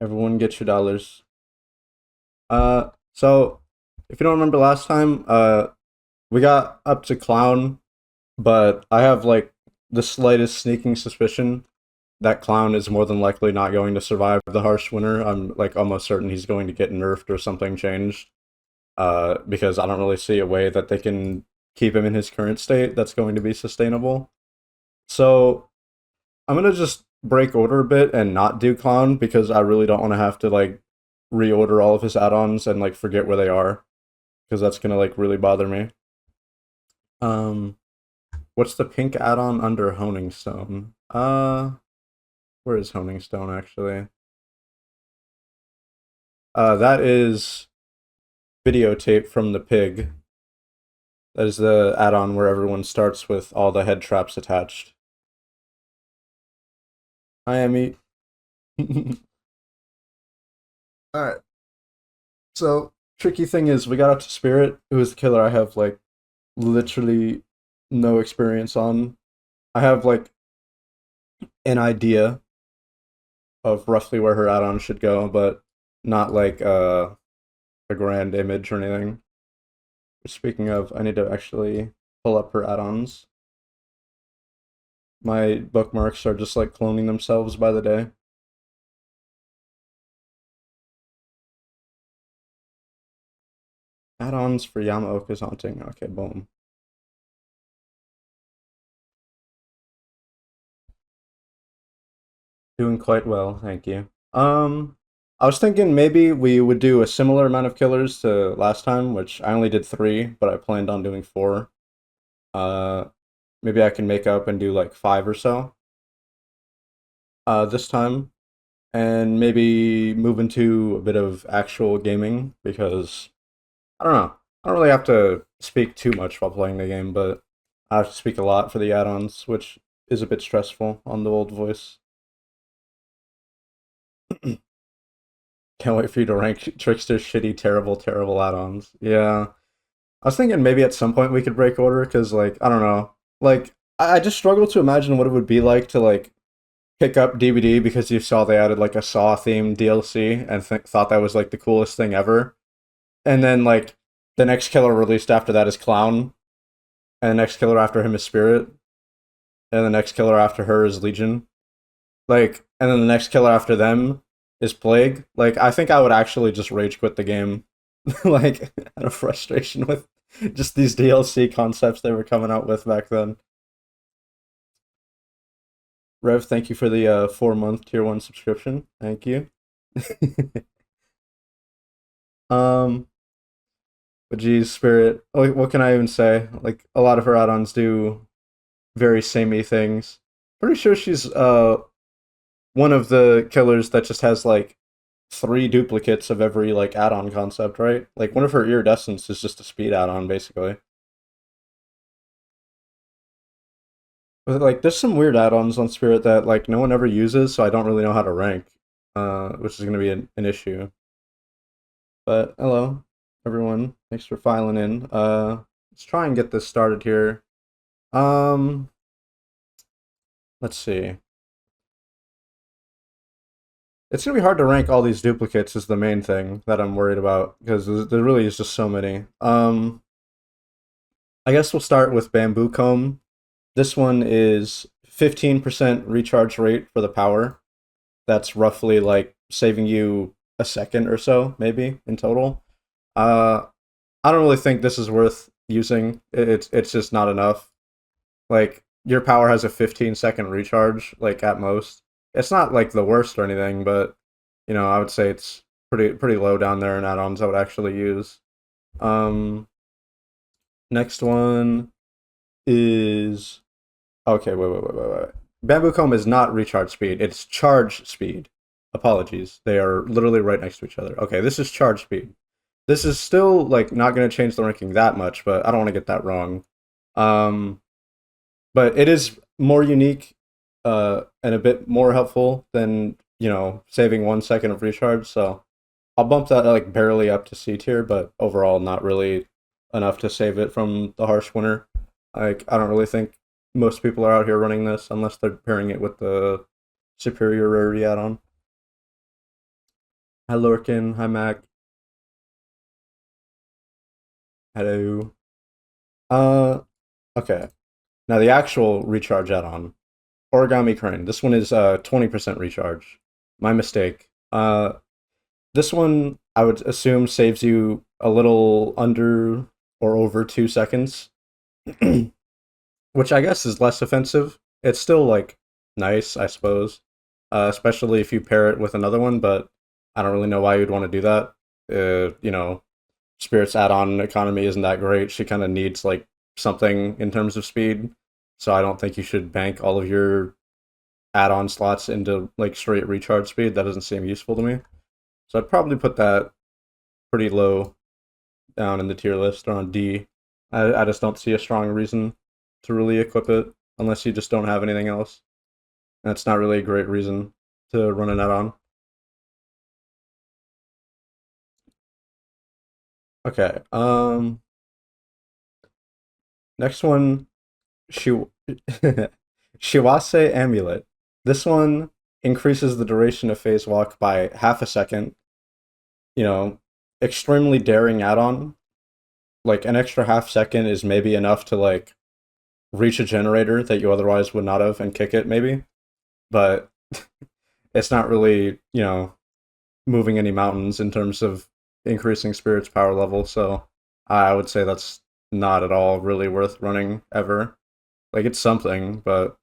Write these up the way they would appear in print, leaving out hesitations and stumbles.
Everyone get your dollars. So if you don't remember last time, we got up to clown, but I have like the slightest sneaking suspicion that clown is more than likely not going to survive the harsh winter. I'm like almost certain he's going to get nerfed or something changed. Because I don't really see a way that they can keep him in his current state that's going to be sustainable. So I'm gonna just break order a bit and not do clown because I really don't want to have to like reorder all of his add-ons and like forget where they are because that's gonna like really bother me. Um, what's the pink add-on under Honing Stone? Where is Honing Stone actually? That is videotape from the pig. That is the add-on where everyone starts with all the head traps attached. I am eat. Alright. So tricky thing is we got up to Spirit, who is the killer I have like literally no experience on. I have like an idea of roughly where her add-on should go, but not like a grand image or anything. Speaking of, I need to actually pull up her add-ons. My bookmarks are just like cloning themselves by the day. Add-ons for Yamaoka's haunting. Okay, boom. Doing quite well, thank you. I was thinking maybe we would do a similar amount of killers to last time, which I only did 3, but I planned on doing 4. Uh, maybe I can make up and do like 5 or so this time, and maybe move into a bit of actual gaming because I don't know. I don't really have to speak too much while playing the game, but I have to speak a lot for the add-ons, which is a bit stressful on the old voice. Can't wait for you to rank Trickster's shitty, terrible, terrible add-ons. Yeah. I was thinking maybe at some point we could break order, because, like, I don't know. Like, I just struggle to imagine what it would be like to, like, pick up DBD because you saw they added, like, a Saw-themed DLC and thought that was, like, the coolest thing ever. And then, like, the next killer released after that is Clown, and the next killer after him is Spirit, and the next killer after her is Legion. Like, and then the next killer after them is Plague. Like, I think I would actually just rage quit the game, like out of frustration with just these DLC concepts they were coming out with back then. Rev, thank you for the 4 month tier 1 subscription. Thank you. um, but geez, Spirit. Like, what can I even say? Like, a lot of her add-ons do very samey things. Pretty sure she's one of the killers that just has like 3 duplicates of every like add-on concept, right? Like one of her iridescence is just a speed add-on, basically. But like, there's some weird add-ons on Spirit that like no one ever uses, so I don't really know how to rank, which is going to be an issue. But hello, everyone. Thanks for filing in. Let's try and get this started here. Um, let's see. It's gonna be hard to rank all these duplicates is the main thing that I'm worried about because there really is just so many. I guess we'll start with Bamboo Comb. This one is 15% recharge rate for the power. That's roughly like saving you a second or so, maybe in total. Uh, I don't really think this is worth using. It's just not enough. Like your power has a 15-second recharge, like at most. It's not like the worst or anything, but I would say it's pretty low down there in add-ons I would actually use. Um, Next one is okay. Wait. Bamboo Comb is not recharge speed. It's charge speed. Apologies. They are literally right next to each other. Okay, this is charge speed. This is still like not going to change the ranking that much, but I don't want to get that wrong. Um, but it is more unique and a bit more helpful than saving 1 second of recharge. So I'll bump that like barely up to C tier, but overall not really enough to save it from the harsh winter. Like I don't really think most people are out here running this unless they're pairing it with the superior rarity add-on. Hi Lurkin, hi Mac, hello. Uh, okay. Now the actual recharge add-on, Origami Crane. This one is 20% recharge. My mistake. This one I would assume saves you a little under or over 2 seconds, which I guess is less offensive. It's still like nice, I suppose, especially if you pair it with another one. But I don't really know why you'd want to do that. Spirit's add-on economy isn't that great. She kind of needs like something in terms of speed, so I don't think you should bank all of your add-on slots into like straight recharge speed. That doesn't seem useful to me. So I'd probably put that pretty low down in the tier list or on D. I just don't see a strong reason to really equip it unless you just don't have anything else. That's not really a great reason to run an add-on. Okay. Next one, Shi- Shiwase Amulet. This one increases the duration of phase walk by half a second. You know, extremely daring add-on. Like an extra half second is maybe enough to like reach a generator that you otherwise would not have and kick it maybe, but it's not really, moving any mountains in terms of increasing spirit's power level, so I would say that's not at all really worth running ever. Like it's something, but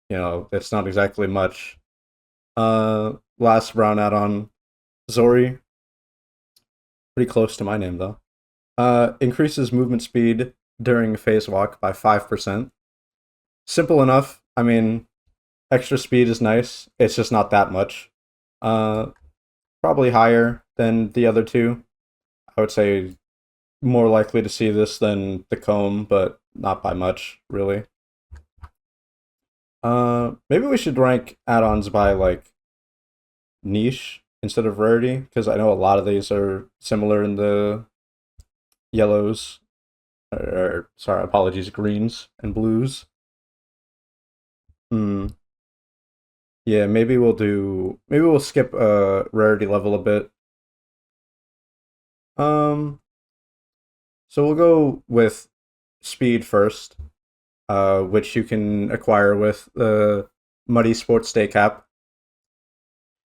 it's not exactly much. Last round out on Zori, pretty close to my name though. Increases movement speed during phase walk by 5%. Simple enough. I mean, extra speed is nice. It's just not that much. Uh, Probably higher than the other two. I would say more likely to see this than the comb, but not by much, really. Maybe we should rank add-ons by like niche instead of rarity, because I know a lot of these are similar in the yellows, or sorry, apologies, greens and blues. Hmm. Yeah, maybe we'll skip rarity level a bit. Um, so we'll go with speed first, which you can acquire with the Muddy Sports Day cap.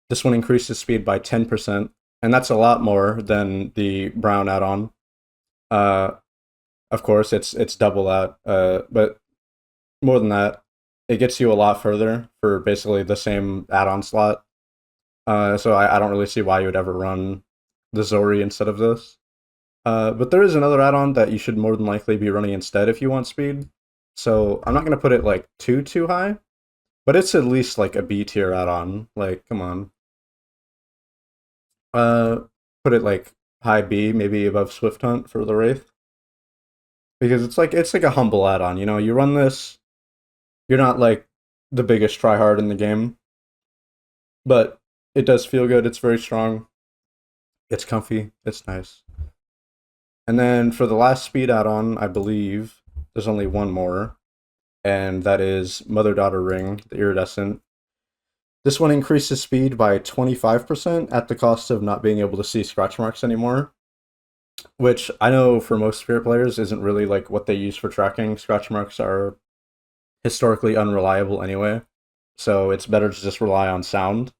This one increases speed by 10%, and that's a lot more than the brown add-on. Uh, of course, it's double that, but more than that, it gets you a lot further for basically the same add-on slot. So I don't really see why you would ever run the Zori instead of this. But there is another add-on that you should more than likely be running instead if you want speed. So I'm not gonna put it like too high, but it's at least like a B tier add-on. Like, come on. Uh, Put it like high B, maybe above Swift Hunt for the Wraith, because it's like a humble add-on. You run this, you're not like the biggest tryhard in the game, but it does feel good. It's very strong. It's comfy. It's nice. And then for the last speed add-on, I believe there's only one more, and that is Mother Daughter Ring, the Iridescent. This one increases speed by 25% at the cost of not being able to see scratch marks anymore, which I know for most Spirit players isn't really like what they use for tracking. Scratch marks are historically unreliable anyway, so it's better to just rely on sound.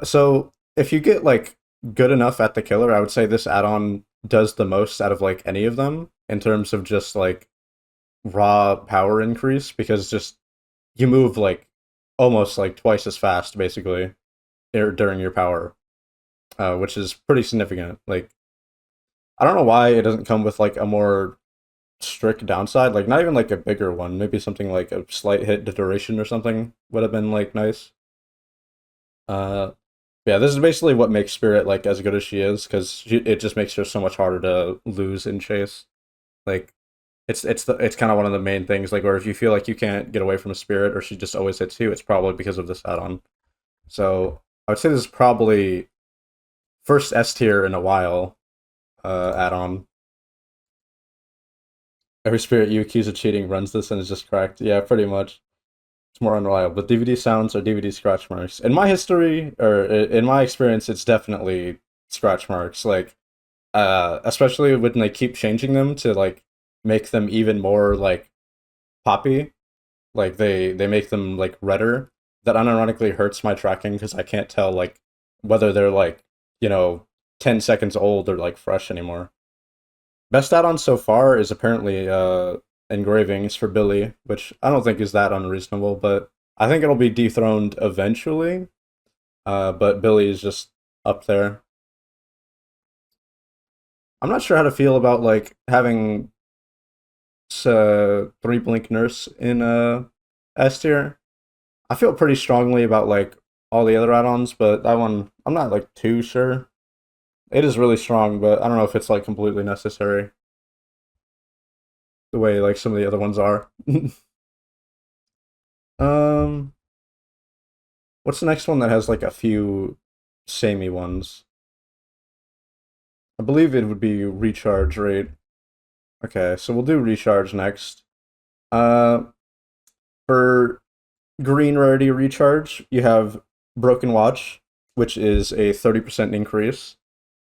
So if you get like good enough at the killer, I would say this add-on does the most out of like any of them in terms of just like raw power increase, because just you move like almost like twice as fast basically during your power, which is pretty significant. Like I don't know why it doesn't come with like a more strict downside, like not even like a bigger one. Maybe something like a slight hit to duration or something would have been like nice. Uh, yeah, this is basically what makes Spirit like as good as she is, because it just makes her so much harder to lose in chase. Like it's kind of one of the main things. Like, where if you feel like you can't get away from a Spirit or she just always hits you, it's probably because of this add-on. So I would say this is probably first S tier in a while add-on. Every Spirit you accuse of cheating runs this and is just cracked. Yeah, pretty much. It's more unreliable. But DVD sounds or DVD scratch marks. In my history, or in my experience, it's definitely scratch marks. Like, especially when they keep changing them to like make them even more like poppy. Like they make them like redder. That unironically hurts my tracking because I can't tell like whether they're like, you know, 10 seconds old or like fresh anymore. Best add-on so far is apparently engravings for Billy, which I don't think is that unreasonable, but I think it'll be dethroned eventually. But Billy is just up there. I'm not sure how to feel about like having three blink nurse in S tier. I feel pretty strongly about like all the other add-ons, but that one I'm not like too sure. It is really strong, but I don't know if it's like completely necessary the way like some of the other ones are. um, what's the next one that has like a few samey ones? I believe it would be recharge rate. Okay, so we'll do recharge next. Uh, for green rarity recharge, you have Broken Watch, which is a 30% increase.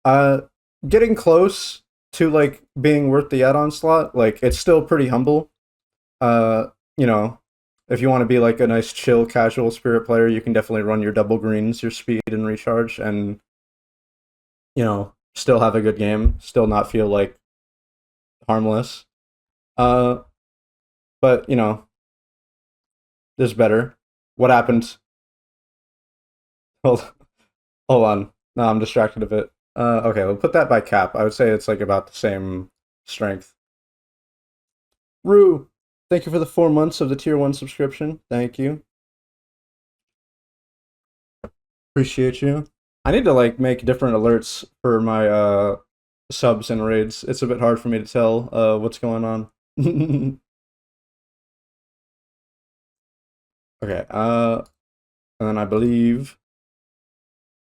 Uh, getting close to like being worth the add-on slot. Like it's still pretty humble. Uh, you know, if you want to be like a nice chill casual spirit player, you can definitely run your double greens, your speed and recharge, and still have a good game, still not feel like harmless. Uh, but there's better. What happened? Hold, hold on. No, I'm distracted a bit. Okay, we'll put that by cap. I would say it's like about the same strength. Rue, thank you for the 4 months of the tier 1 subscription. Thank you. Appreciate you. I need to like make different alerts for my subs and raids. It's a bit hard for me to tell what's going on. Okay, and then I believe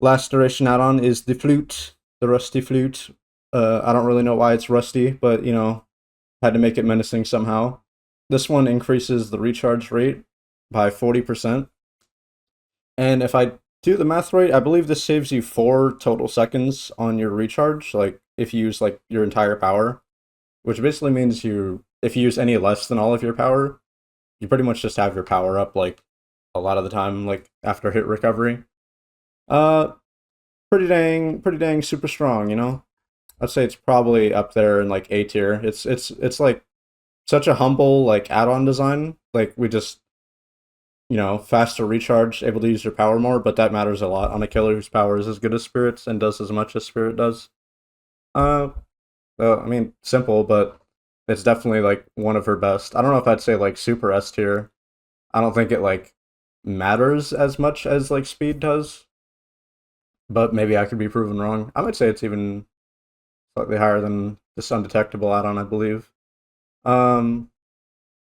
last duration add-on is the flute, the rusty flute. I don't really know why it's rusty, but had to make it menacing somehow. This one increases the recharge rate by 40%. And if I do the math right, I believe this saves you 4 total seconds on your recharge, like if you use like your entire power, which basically means if you use any less than all of your power, you pretty much just have your power up like a lot of the time, like after hit recovery. Uh pretty dang super strong. I'd say it's probably up there in like A tier. It's like such a humble like add-on design. Like we just faster recharge, able to use your power more, but that matters a lot on a killer whose power is as good as Spirit's and does as much as Spirit does. Uh, I mean, simple, but it's definitely like one of her best. I don't know if I'd say like super S tier. I don't think it like matters as much as like speed does, but maybe I could be proven wrong. I might say it's even slightly higher than this undetectable add-on, I believe. Um,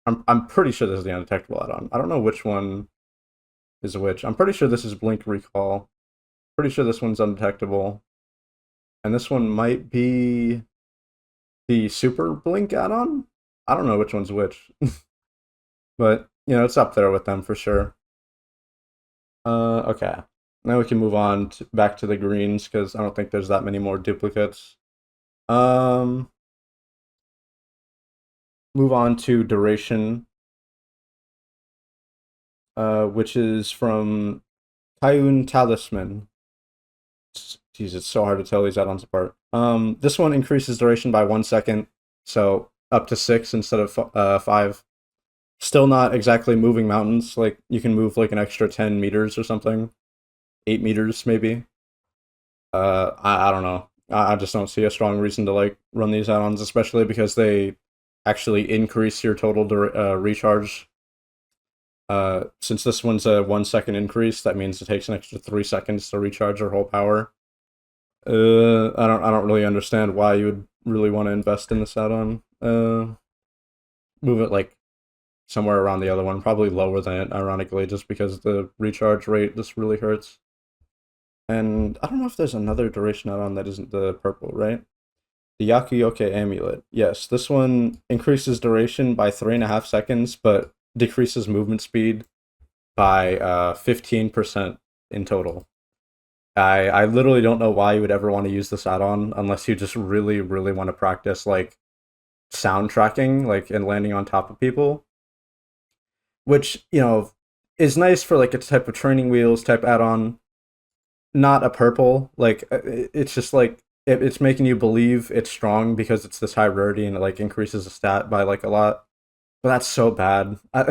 I'm pretty sure this is the undetectable add-on. I don't know which one is which. I'm pretty sure this is Blink Recall. Pretty sure this one's undetectable. And this one might be the Super Blink add-on? I don't know which one's which. But, it's up there with them for sure. Okay. Now we can move on back to the greens, because I don't think there's that many more duplicates. Move on to duration, which is from Kaiun Talisman. Jeez, it's so hard to tell these add-ons apart. This one increases duration by 1 second, so up to 6 instead of 5. Still not exactly moving mountains. Like you can move like an extra 10 meters or something, 8 meters maybe. I don't know. I just don't see a strong reason to like run these add-ons, especially because they actually increase your total recharge. Since this one's a 1 second increase, that means it takes an extra 3 seconds to recharge your whole power. I don't really understand why you would really want to invest in this add-on. Move it like somewhere around the other one, probably lower than it, ironically, just because the recharge rate just really hurts. And I don't know if there's another duration add-on that isn't the purple, right? The Yakuyoke Amulet. Yes, this one increases duration by 3.5 seconds, but decreases movement speed by 15% in total. I literally don't know why you would ever want to use this add-on unless you just really, really want to practice like sound tracking, like and landing on top of people, which, is nice for like a type of training wheels type add-on, not a purple. Like it's just like it's making you believe it's strong because it's this high rarity and it like increases the stat by like a lot. But that's so bad. I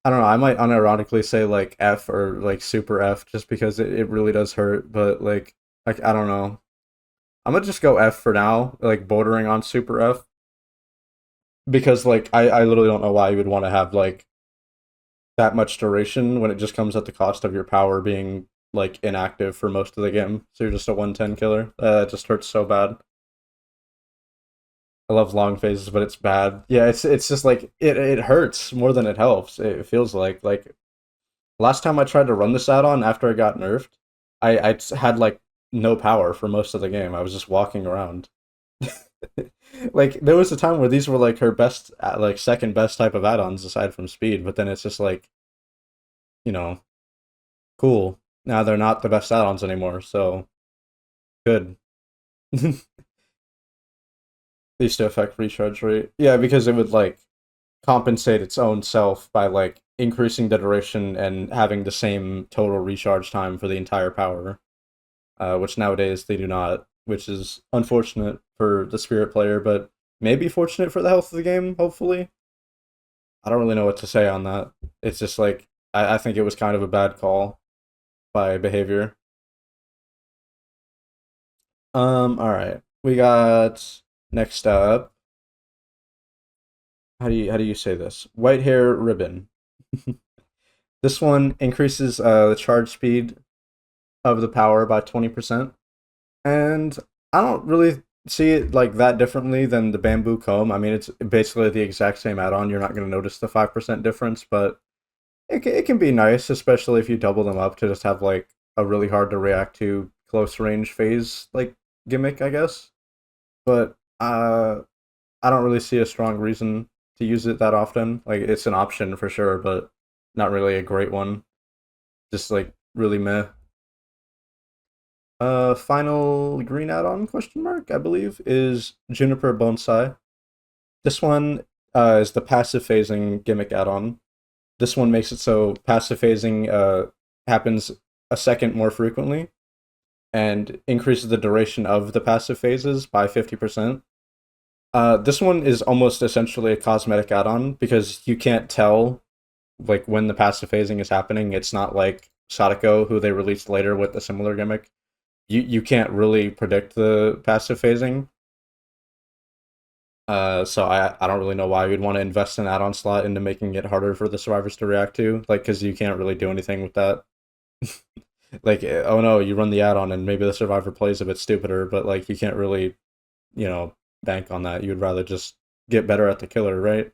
don't know. I might unironically say like F or like super F just because it really does hurt. But like I don't know. I'm gonna just go F for now, like bordering on super F, because like I literally don't know why you would want to have like that much duration when it just comes at the cost of your power being like inactive for most of the game. So you're just a 110 killer. It just hurts so bad. I love long phases, but it's bad. Yeah, it's just like it hurts more than it helps. It feels like last time I tried to run this add-on after I got nerfed, I had like no power for most of the game. I was just walking around. Like there was a time where these were like her best, like second best type of add-ons aside from speed. But then it's just like, you know, cool. Now they're not the best add-ons anymore. So good. They used to affect recharge rate. Yeah, because it would like compensate its own self by like increasing the duration and having the same total recharge time for the entire power, which nowadays they do not, which is unfortunate for the spirit player, but maybe fortunate for the health of the game, hopefully. I don't really know what to say on that. It's just like, I think it was kind of a bad call by behavior. All right. We got next up. How do you say this? White hair ribbon. This one increases the charge speed of the power by 20%. And I don't really see it like that differently than the bamboo comb. I mean, it's basically the exact same add-on. You're not going to notice the 5% difference, but it can be nice, especially if you double them up to just have like a really hard to react to close range phase like gimmick, I guess. But I don't really see a strong reason to use it that often. Like it's an option for sure, but not really a great one. Just like really meh. Final green add-on question mark, I believe, is Juniper Bonsai. This one is the passive phasing gimmick add-on. This one makes it so passive phasing happens a second more frequently and increases the duration of the passive phases by 50%. This one is almost essentially a cosmetic add-on because you can't tell like when the passive phasing is happening. It's not like Sadako, who they released later with a similar gimmick. You can't really predict the passive phasing. So I don't really know why you'd want to invest an add-on slot into making it harder for the survivors to react to, like because you can't really do anything with that. Like oh no, you run the add-on and maybe the survivor plays a bit stupider, but like you can't really, bank on that. You'd rather just get better at the killer, right?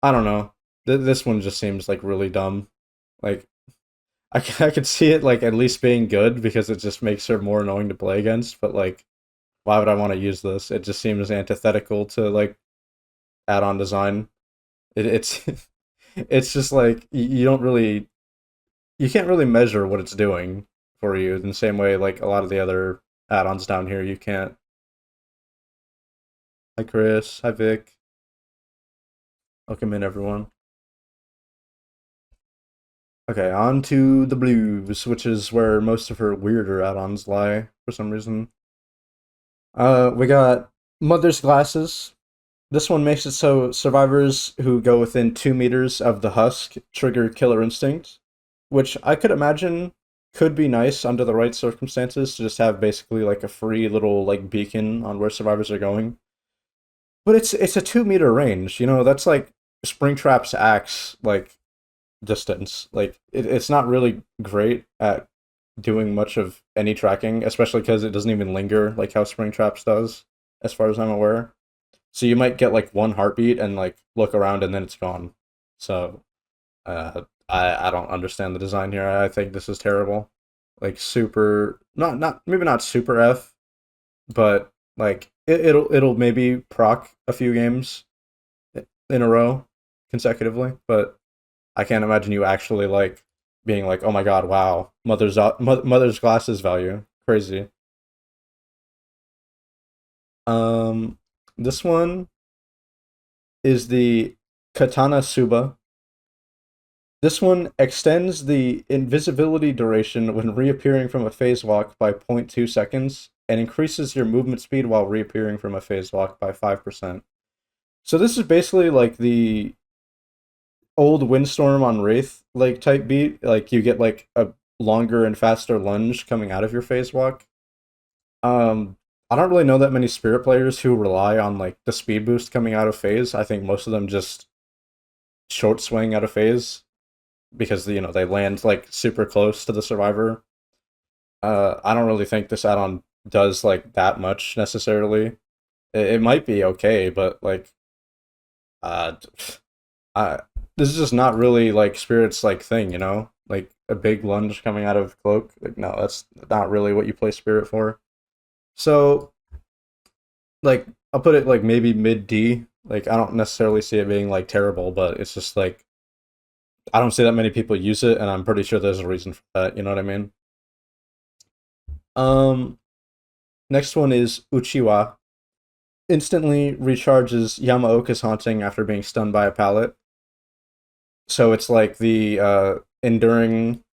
I don't know. This one just seems like really dumb. Like I could see it like at least being good because it just makes her more annoying to play against, but like why would I want to use this? It just seems antithetical to like add-on design. It's it's just like you don't really you can't really measure what it's doing for you in the same way like a lot of the other add-ons down here you can't. Hi Chris, hi Vic, welcome in everyone. Okay, on to the blues, which is where most of her weirder add-ons lie for some reason. We got Mother's Glasses. This one makes it so survivors who go within 2 meters of the husk trigger Killer Instinct, which I could imagine could be nice under the right circumstances to just have basically like a free little like beacon on where survivors are going. But it's a 2 meter range, that's like Springtrap's axe like distance. Like it's not really great at doing much of any tracking, especially because it doesn't even linger like how Springtraps does, as far as I'm aware. So you might get like one heartbeat and like look around and then it's gone. So I don't understand the design here. I think this is terrible. Like super not maybe not super F, but like it'll maybe proc a few games in a row consecutively, but I can't imagine you actually like being like, oh my god, wow, mother's glasses value, crazy. Um, this one is the Katana Suba. This one extends the invisibility duration when reappearing from a phase walk by zero point 0.2 seconds and increases your movement speed while reappearing from a phase walk by 5%. So this is basically like the old Windstorm on Wraith like type beat. Like you get like a longer and faster lunge coming out of your phase walk. Um, I don't really know that many spirit players who rely on like the speed boost coming out of phase. I think most of them just short swing out of phase because they land like super close to the survivor. I don't really think this add-on does like that much necessarily. It might be okay, but like uh uh this is just not really like Spirit's like thing, you know? Like a big lunge coming out of cloak. Like no, that's not really what you play Spirit for. So like I'll put it like maybe mid D. Like I don't necessarily see it being like terrible, but it's just like I don't see that many people use it, and I'm pretty sure there's a reason for that. You know what I mean? Um, Next one is Uchiwa. Instantly recharges Yamaoka's haunting after being stunned by a pallet. So it's like the enduring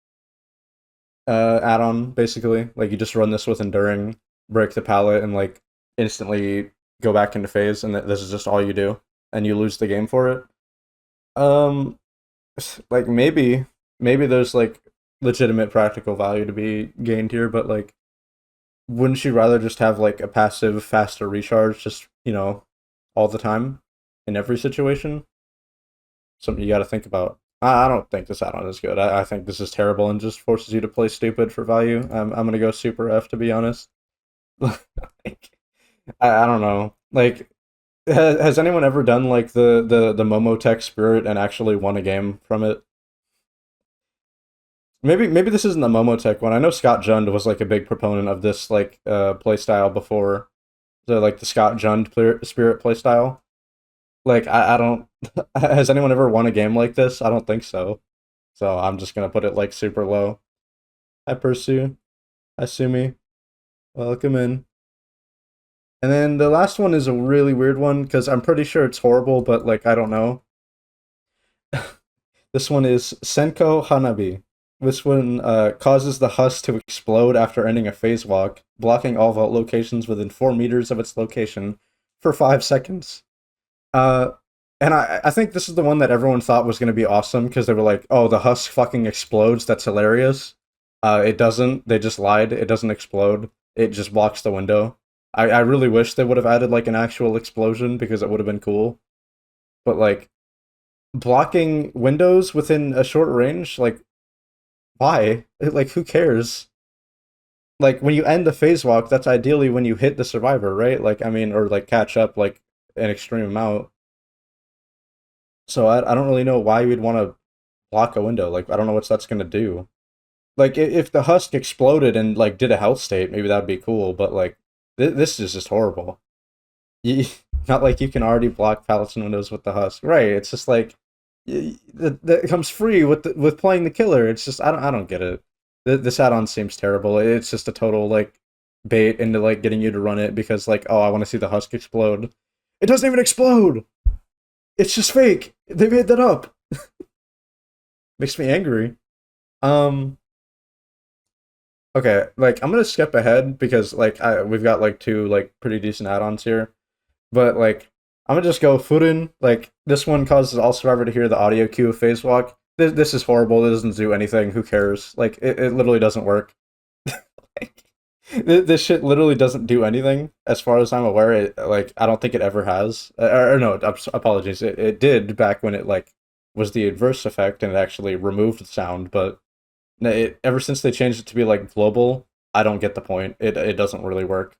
add-on, basically. Like you just run this with enduring, break the pallet, and like instantly go back into phase, and this is just all you do, and you lose the game for it. Um, like maybe there's like legitimate practical value to be gained here, but like wouldn't you rather just have like a passive faster recharge just, all the time in every situation? Something you got to think about. I don't think this add-on is good. I think this is terrible and just forces you to play stupid for value. I'm gonna go super F to be honest. Like, I don't know. Like, has anyone ever done like the Momotech Spirit and actually won a game from it? Maybe this isn't the Momotech one. I know Scott Jund was like a big proponent of this like play style before the Scott Jund Spirit play style. Like I don't has anyone ever won a game like this? I don't think so. So I'm just gonna put it like super low. Hi Pursue. Hi Sumi. Welcome in. And then the last one is a really weird one because I'm pretty sure it's horrible, but like I don't know. This one is Senko Hanabi. This one causes the husk to explode after ending a phase walk, blocking all vault locations within 4 meters of its location for 5 seconds. Uh, and I think this is the one that everyone thought was going to be awesome because they were like, oh, the husk fucking explodes. That's hilarious. It doesn't. They just lied. It doesn't explode. It just blocks the window. I really wish they would have added like an actual explosion because it would have been cool. But like blocking windows within a short range, like why? Like who cares? Like when you end the phase walk, that's ideally when you hit the survivor, right? Like I mean, or like catch up like an extreme amount. So I don't really know why you'd want to block a window. Like I don't know what that's gonna do. Like if the husk exploded and like did a health state, maybe that'd be cool. But like this is just horrible. You, not like you can already block pallets and windows with the husk, right? It's just like that comes free with with playing the killer. It's just I don't get it. This add-on seems terrible. It's just a total like bait into like getting you to run it because like oh I want to see the husk explode. It doesn't even explode. It's just fake. They made that up. Makes me angry. Um. Okay, like I'm gonna skip ahead because like we've got like two like pretty decent add-ons here, but like I'm gonna just go Furin. Like this one causes all survivor to hear the audio cue of phase walk. This is horrible. It doesn't do anything. Who cares? Like it literally doesn't work. Like, this shit literally doesn't do anything as far as I'm aware. Like I don't think it ever has. Or no, apologies. It did back when it like was the adverse effect and it actually removed the sound, but ever since they changed it to be like global, I don't get the point. It doesn't really work.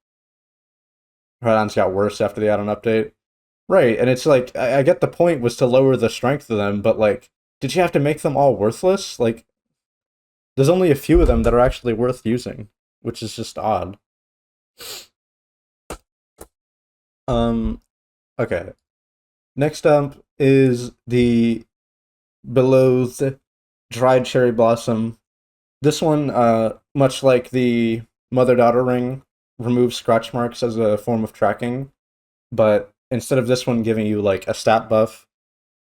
Addons got worse after the add-on update. Right, and it's like I get the point was to lower the strength of them, but like, did you have to make them all worthless? Like, there's only a few of them that are actually worth using, which is just odd. Um, okay. Next up is the Below dried cherry blossom. This one, much like the mother-daughter ring, removes scratch marks as a form of tracking, but instead of this one giving you like a stat buff,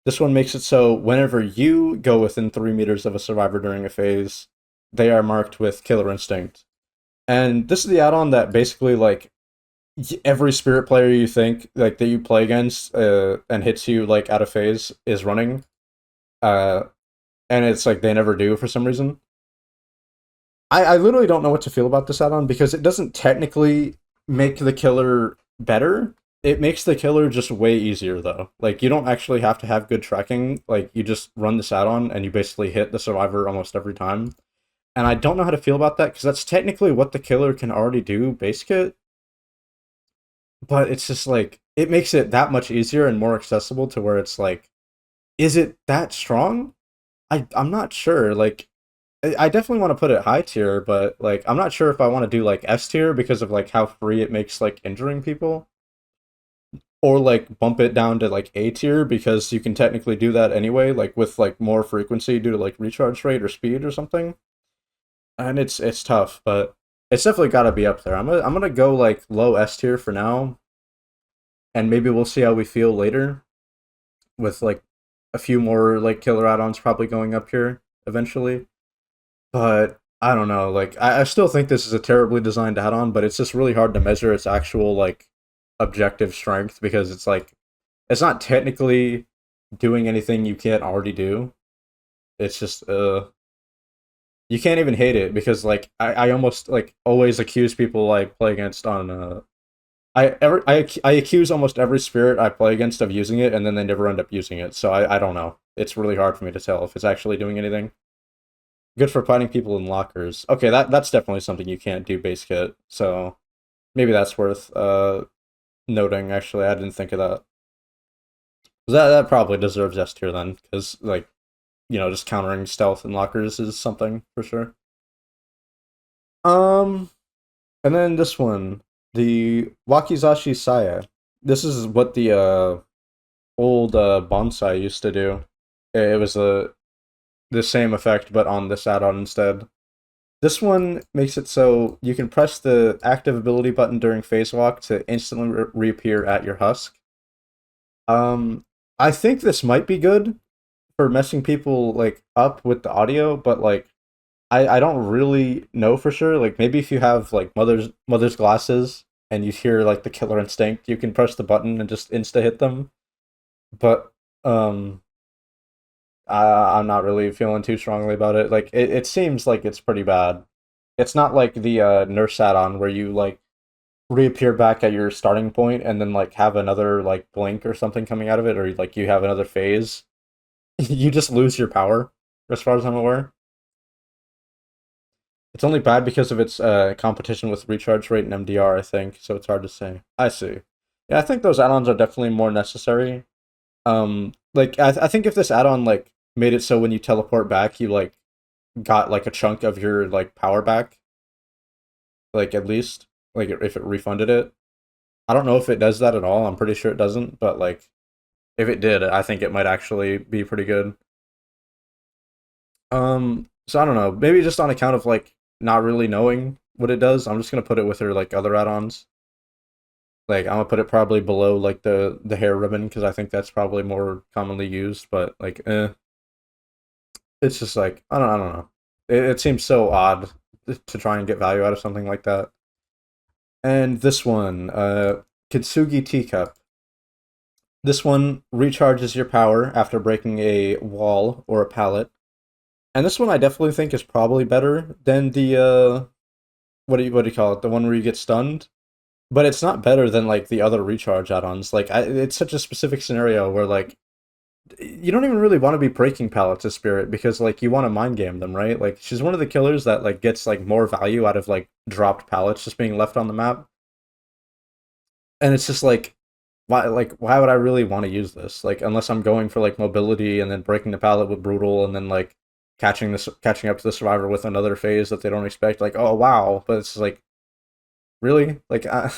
this one makes it so whenever you go within 3 meters of a survivor during a phase, they are marked with Killer Instinct. And this is the add-on that basically like every spirit player you think like that you play against and hits you like out of phase is running. Uh, and it's like they never do for some reason. I literally don't know what to feel about this add-on because it doesn't technically make the killer better. It makes the killer just way easier though. Like you don't actually have to have good tracking. Like you just run this add-on and you basically hit the survivor almost every time. And I don't know how to feel about that because that's technically what the killer can already do base kit. But it's just like it makes it that much easier and more accessible to where it's like, is it that strong? I'm not sure. Like I definitely want to put it high tier, but like I'm not sure if I want to do like S tier because of like how free it makes like injuring people, or like bump it down to like A tier because you can technically do that anyway, like with like more frequency due to like recharge rate or speed or something. And it's tough, but it's definitely got to be up there. I'm gonna go like low S tier for now, and maybe we'll see how we feel later with like a few more like killer add-ons probably going up here eventually. But I don't know. Like I still think this is a terribly designed add-on, but it's just really hard to measure its actual like objective strength because it's like it's not technically doing anything you can't already do. It's just you can't even hate it because like I almost like always accuse people I play against on I accuse almost every spirit I play against of using it and then they never end up using it. So I don't know. It's really hard for me to tell if it's actually doing anything. Good for fighting people in lockers. Okay, that's definitely something you can't do base kit. So maybe that's worth noting. Actually, I didn't think of that. That probably deserves S tier then, because like just countering stealth in lockers is something for sure. Um, and then this one, the Wakizashi Saya. This is what the old bonsai used to do. It was the same effect, but on this add-on instead. This one makes it so you can press the active ability button during phase walk to instantly reappear at your husk. Um, I think this might be good for messing people like up with the audio, but like I don't really know for sure. Like maybe if you have like mother's glasses and you hear like the killer instinct, you can press the button and just insta hit them. But um I'm not really feeling too strongly about it. Like it seems like it's pretty bad. It's not like the nurse add-on where you like reappear back at your starting point and then like have another like blink or something coming out of it, or like you have another phase. You just lose your power, as far as I'm aware. It's only bad because of its competition with recharge rate and MDR, I think. So it's hard to say. I see. Yeah, I think those add-ons are definitely more necessary. Like I think if this add-on like made it so when you teleport back, you like got like a chunk of your like power back, like at least like if it refunded it. I don't know if it does that at all. I'm pretty sure it doesn't, but like if it did, I think it might actually be pretty good. So I don't know. Maybe just on account of like not really knowing what it does, I'm just gonna put it with her like other add-ons. Like I'm gonna put it probably below like the hair ribbon because I think that's probably more commonly used. But like, it's just like I don't know. It seems so odd to try and get value out of something like that. And this one, Kitsugi Teacup. This one recharges your power after breaking a wall or a pallet. And this one I definitely think is probably better than the what do you call it? The one where you get stunned. But it's not better than like the other recharge add-ons. Like it's such a specific scenario where like you don't even really want to be breaking pallets of spirit because like you want to mind game them, right? Like she's one of the killers that like gets like more value out of like dropped pallets just being left on the map. And it's just like why would I really want to use this? Like unless I'm going for like mobility and then breaking the pallet with brutal and then like catching up to the survivor with another phase that they don't expect. Like oh wow, but it's like really like I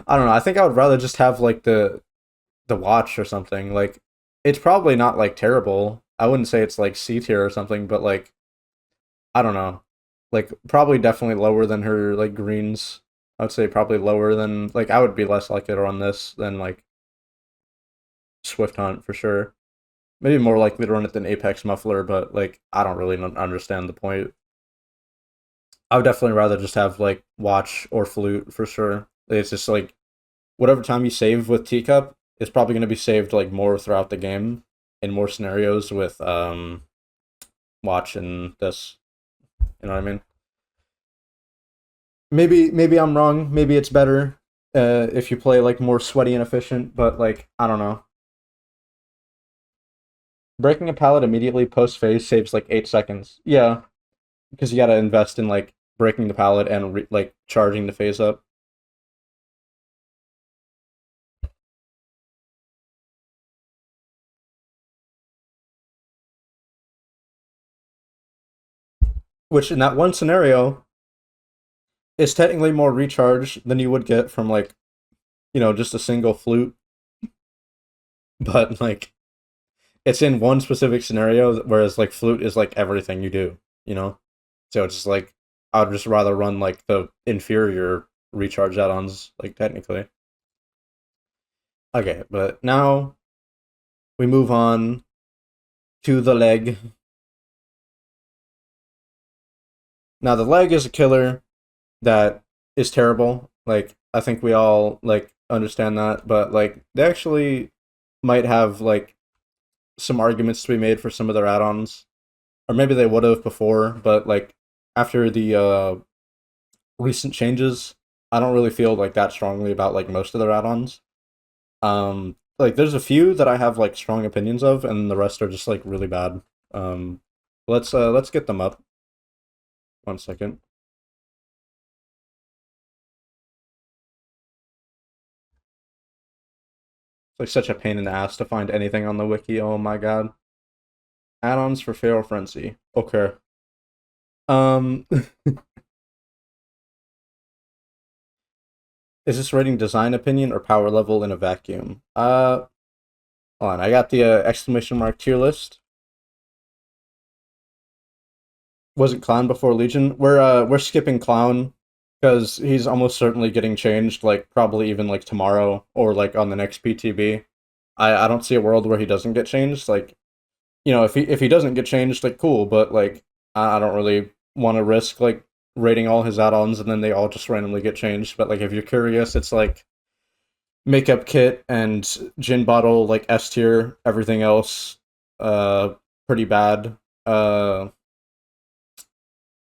don't know. I think I would rather just have like the watch or something. Like it's probably not like terrible. I wouldn't say it's like C tier or something, but like I don't know. Like probably definitely lower than her like greens. I would say probably lower than like I would be less likely to run this than like Swift Hunt for sure. Maybe more likely to run it than Apex Muffler, but like I don't really understand the point. I would definitely rather just have like Watch or Flute for sure. It's just like whatever time you save with Teacup is probably going to be saved like more throughout the game in more scenarios with Watch and this. You know what I mean? Maybe I'm wrong. Maybe it's better if you play like more sweaty and efficient, but like I don't know. Breaking a pallet immediately post phase saves like 8 seconds. Yeah, because you got to invest in like breaking the pallet and like charging the phase up. Which in that one scenario is technically more recharge than you would get from like just a single flute, but like it's in one specific scenario, whereas like flute is like everything you do, you know. So it's just like I'd just rather run like the inferior recharge add-ons, like technically. Okay, but now we move on to the leg. Now the leg is a killer that is terrible. Like I think we all like understand that, but like they actually might have like some arguments to be made for some of their add-ons, or maybe they would have before, but like after the recent changes, I don't really feel like that strongly about like most of their add-ons. Like there's a few that I have like strong opinions of, and the rest are just like really bad. Um, let's get them up. 1 second. It's like such a pain in the ass to find anything on the wiki. Oh my god. Add-ons for Feral Frenzy. Okay. Um, is this rating design opinion or power level in a vacuum? Hold on. I got the exclamation mark tier list. Was it Clown before Legion? We're skipping Clown because he's almost certainly getting changed. Like probably even like tomorrow or like on the next PTB. I don't see a world where he doesn't get changed. Like if he doesn't get changed, like cool, but like I don't really want to risk like rating all his add-ons and then they all just randomly get changed. But like if you're curious, it's like makeup kit and gin bottle like S tier. Everything else, uh, pretty bad.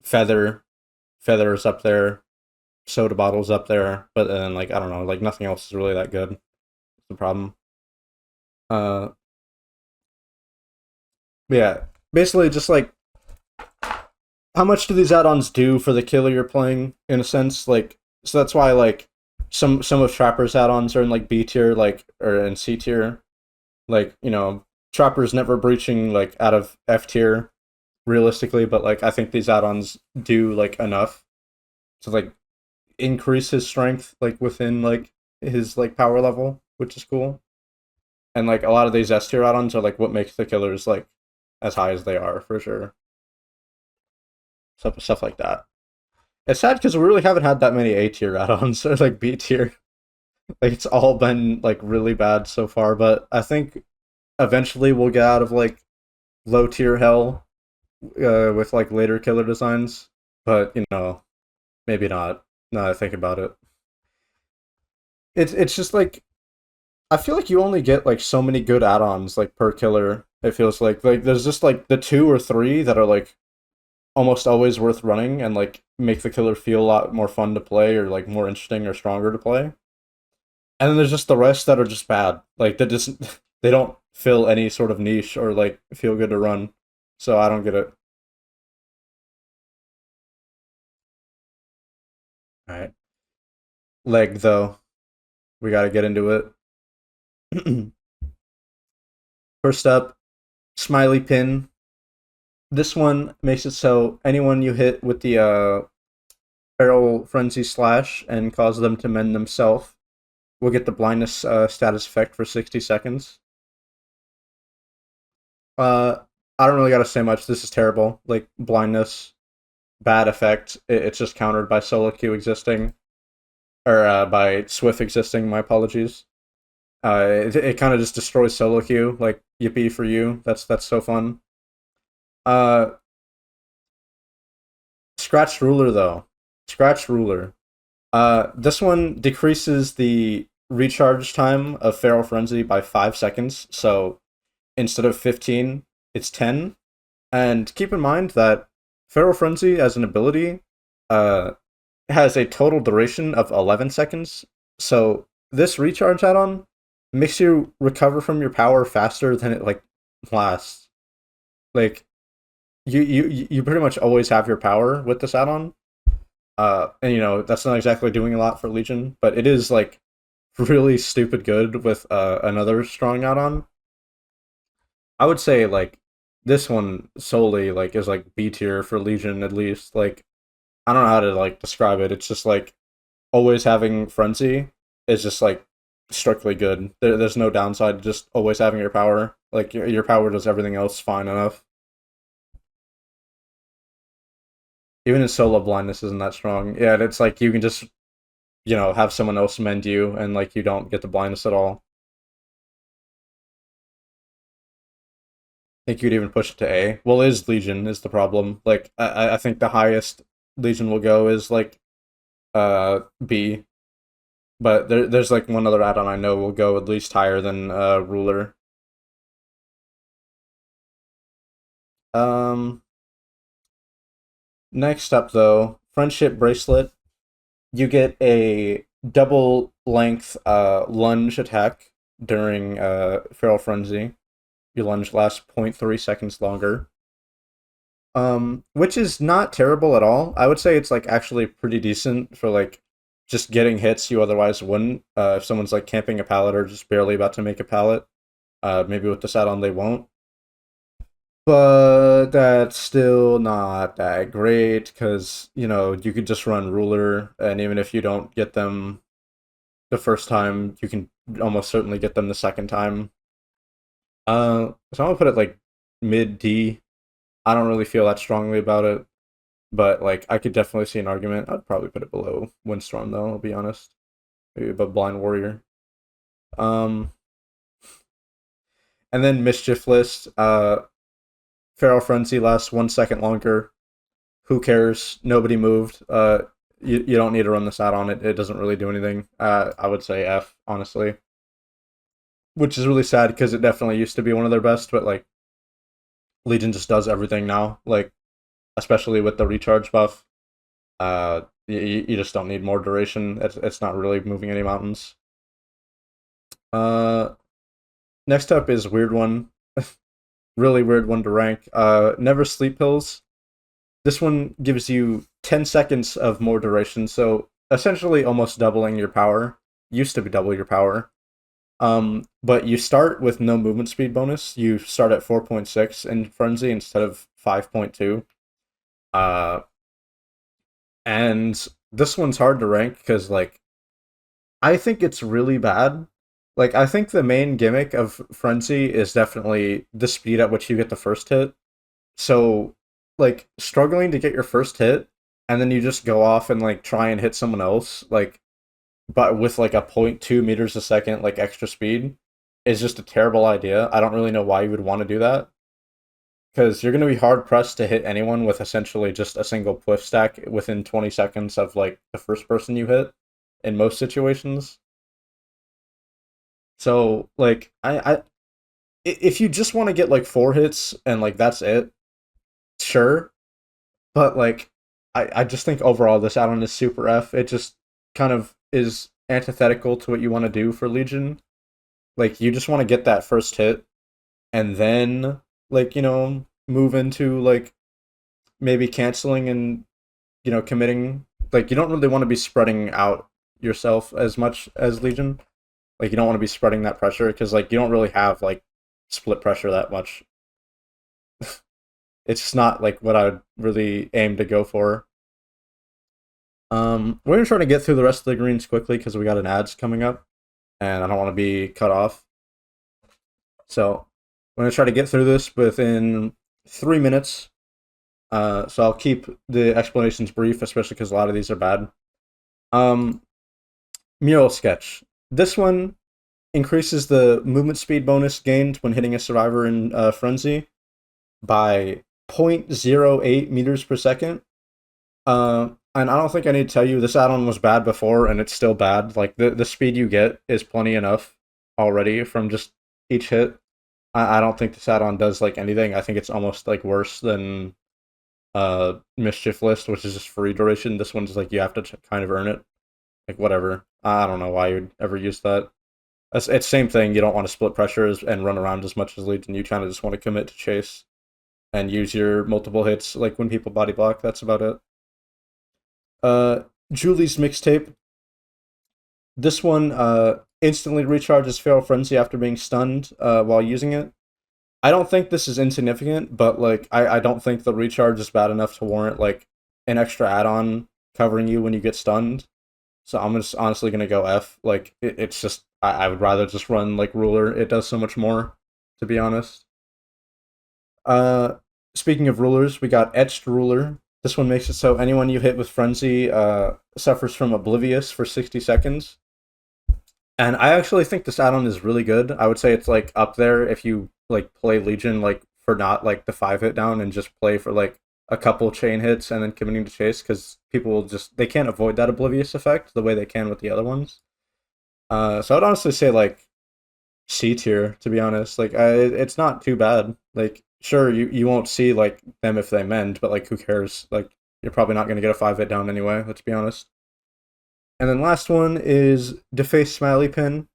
Feather, feathers up there. Soda bottles up there, but then like I don't know, like nothing else is really that good. That's the problem. Uh, yeah, basically just like how much do these add-ons do for the killer you're playing in a sense like so that's why like some of Trapper's add-ons are in like B tier like or in C tier like Trapper's never breaching like out of F tier realistically, but like I think these add-ons do like enough to like increase his strength like within like his like power level, which is cool. And like a lot of these S tier add-ons are like what makes the killers like as high as they are for sure. Stuff like that. It's sad because we really haven't had that many A tier add-ons or like B tier. Like it's all been like really bad so far, but I think eventually we'll get out of like low tier hell with like later killer designs. But maybe not. Now that I think about it, it's just like I feel like you only get like so many good add-ons like per killer. It feels like there's just like the two or three that are like almost always worth running and like make the killer feel a lot more fun to play or like more interesting or stronger to play. And then there's just the rest that are just bad. Like they just they don't fill any sort of niche or like feel good to run. So I don't get it. All right. Leg though, we got to get into it. First up, smiley pin. This one makes it so anyone you hit with the feral frenzy slash and cause them to mend themselves will get the blindness status effect for 60 seconds. I don't really gotta say much. This is terrible. Like blindness, bad effect. It's just countered by solo Q existing, or by Swift existing. My apologies. It kind of just destroys solo queue. Like yippee for you. That's so fun. Uh, Scratch ruler though. Scratch ruler. This one decreases the recharge time of Feral Frenzy by 5 seconds. So instead of 15, it's 10. And keep in mind that Feral Frenzy as an ability uh, has a total duration of 11 seconds. So this recharge add-on makes you recover from your power faster than it like lasts. Like you pretty much always have your power with this add-on. And that's not exactly doing a lot for Legion, but it is like really stupid good with another strong add-on. I would say like this one solely like is like B tier for Legion at least. Like I don't know how to like describe it. It's just like always having frenzy is just like strictly good. There's no downside to just always having your power. Like your power does everything else fine enough. Even in solo blindness isn't that strong. Yeah, and it's like you can just have someone else mend you and like you don't get the blindness at all. I think you'd even push it to A. Well, is Legion is the problem. Like I think the highest Legion will go is like B, but there's like one other add-on I know will go at least higher than Ruler. Um, Next up though, Friendship Bracelet. You get a double length lunge attack during Feral Frenzy. Your lunge lasts zero point 0.3 seconds longer. Which is not terrible at all. I would say it's like actually pretty decent for like just getting hits you otherwise wouldn't. If someone's like camping a pallet or just barely about to make a pallet, maybe with this add-on they won't. But that's still not that great because you could just run ruler, and even if you don't get them the first time, you can almost certainly get them the second time. So I'm gonna put it like mid D. I don't really feel that strongly about it, but like I could definitely see an argument. I'd probably put it below Windstorm though. I'll be honest, maybe above Blind Warrior. Um, and then Mischief List. Feral Frenzy lasts 1 second longer. Who cares? Nobody moved. You don't need to run this add-on. It doesn't really do anything. I would say F, honestly. Which is really sad because it definitely used to be one of their best, but like Legion just does everything now. Like especially with the recharge buff. You just don't need more duration. It's not really moving any mountains. Uh, Next up is weird one, really weird one to rank. Never sleep pills. This one gives you 10 seconds of more duration, so essentially almost doubling your power. Used to be double your power. But you start with no movement speed bonus. You start at 4.6 in Frenzy instead of 5.2. Uh, and this one's hard to rank because, like, I think it's really bad. Like, I think the main gimmick of Frenzy is definitely the speed at which you get the first hit. So, like, struggling to get your first hit, and then you just go off and, like, try and hit someone else, like, but with, like, a point 0.2 meters a second, like, extra speed, is just a terrible idea. I don't really know why you would want to do that. Because you're going to be hard pressed to hit anyone with essentially just a single pliff stack within 20 seconds of, like, the first person you hit in most situations. So, like, if you just want to get, like, 4 hits and, like, that's it, sure. But like, I just think overall this add-on is super F. It just kind of is antithetical to what you want to do for Legion. Like you just want to get that first hit, and then like move into like maybe canceling and committing. Like you don't really want to be spreading out yourself as much as Legion. Like you don't want to be spreading that pressure because like you don't really have like split pressure that much. It's just not like what I would really aim to go for. We're gonna try to get through the rest of the greens quickly because we got an ads coming up, and I don't want to be cut off. So we're gonna try to get through this within 3 minutes. So I'll keep the explanations brief, especially because a lot of these are bad. Um, Mural sketch. This one increases the movement speed bonus gained when hitting a survivor in frenzy by 0.08 meters per second. And I don't think I need to tell you this add-on was bad before, and it's still bad. Like the speed you get is plenty enough already from just each hit. I don't think this add-on does like anything. I think it's almost like worse than Mischief List, which is just free duration. This one's like you have to kind of earn it. Like whatever. I don't know why you'd ever use that. It's same thing. You don't want to split pressures and run around as much as Legion. You kind of just want to commit to chase and use your multiple hits. Like when people body block, that's about it. Julie's mixtape. This one instantly recharges Feral Frenzy after being stunned while using it. I don't think this is insignificant, but like I don't think the recharge is bad enough to warrant like an extra add-on covering you when you get stunned. So I'm just honestly gonna go F. Like it's just I would rather just run like Ruler. It does so much more, to be honest. Uh, Speaking of rulers, we got Etched Ruler. This one makes it so anyone you hit with Frenzy suffers from Oblivious for 60 seconds. And I actually think this add-on is really good. I would say it's like up there if you like play Legion like for not like the 5 hit down and just play for like a couple chain hits and then committing to chase because people will just they can't avoid that Oblivious effect the way they can with the other ones. So I'd honestly say like C tier, to be honest. Like it's not too bad. Like sure you won't see like them if they mend, but like who cares? Like you're probably not gonna get a 5 hit down anyway, let's be honest. And then last one is Deface Smiley Pin.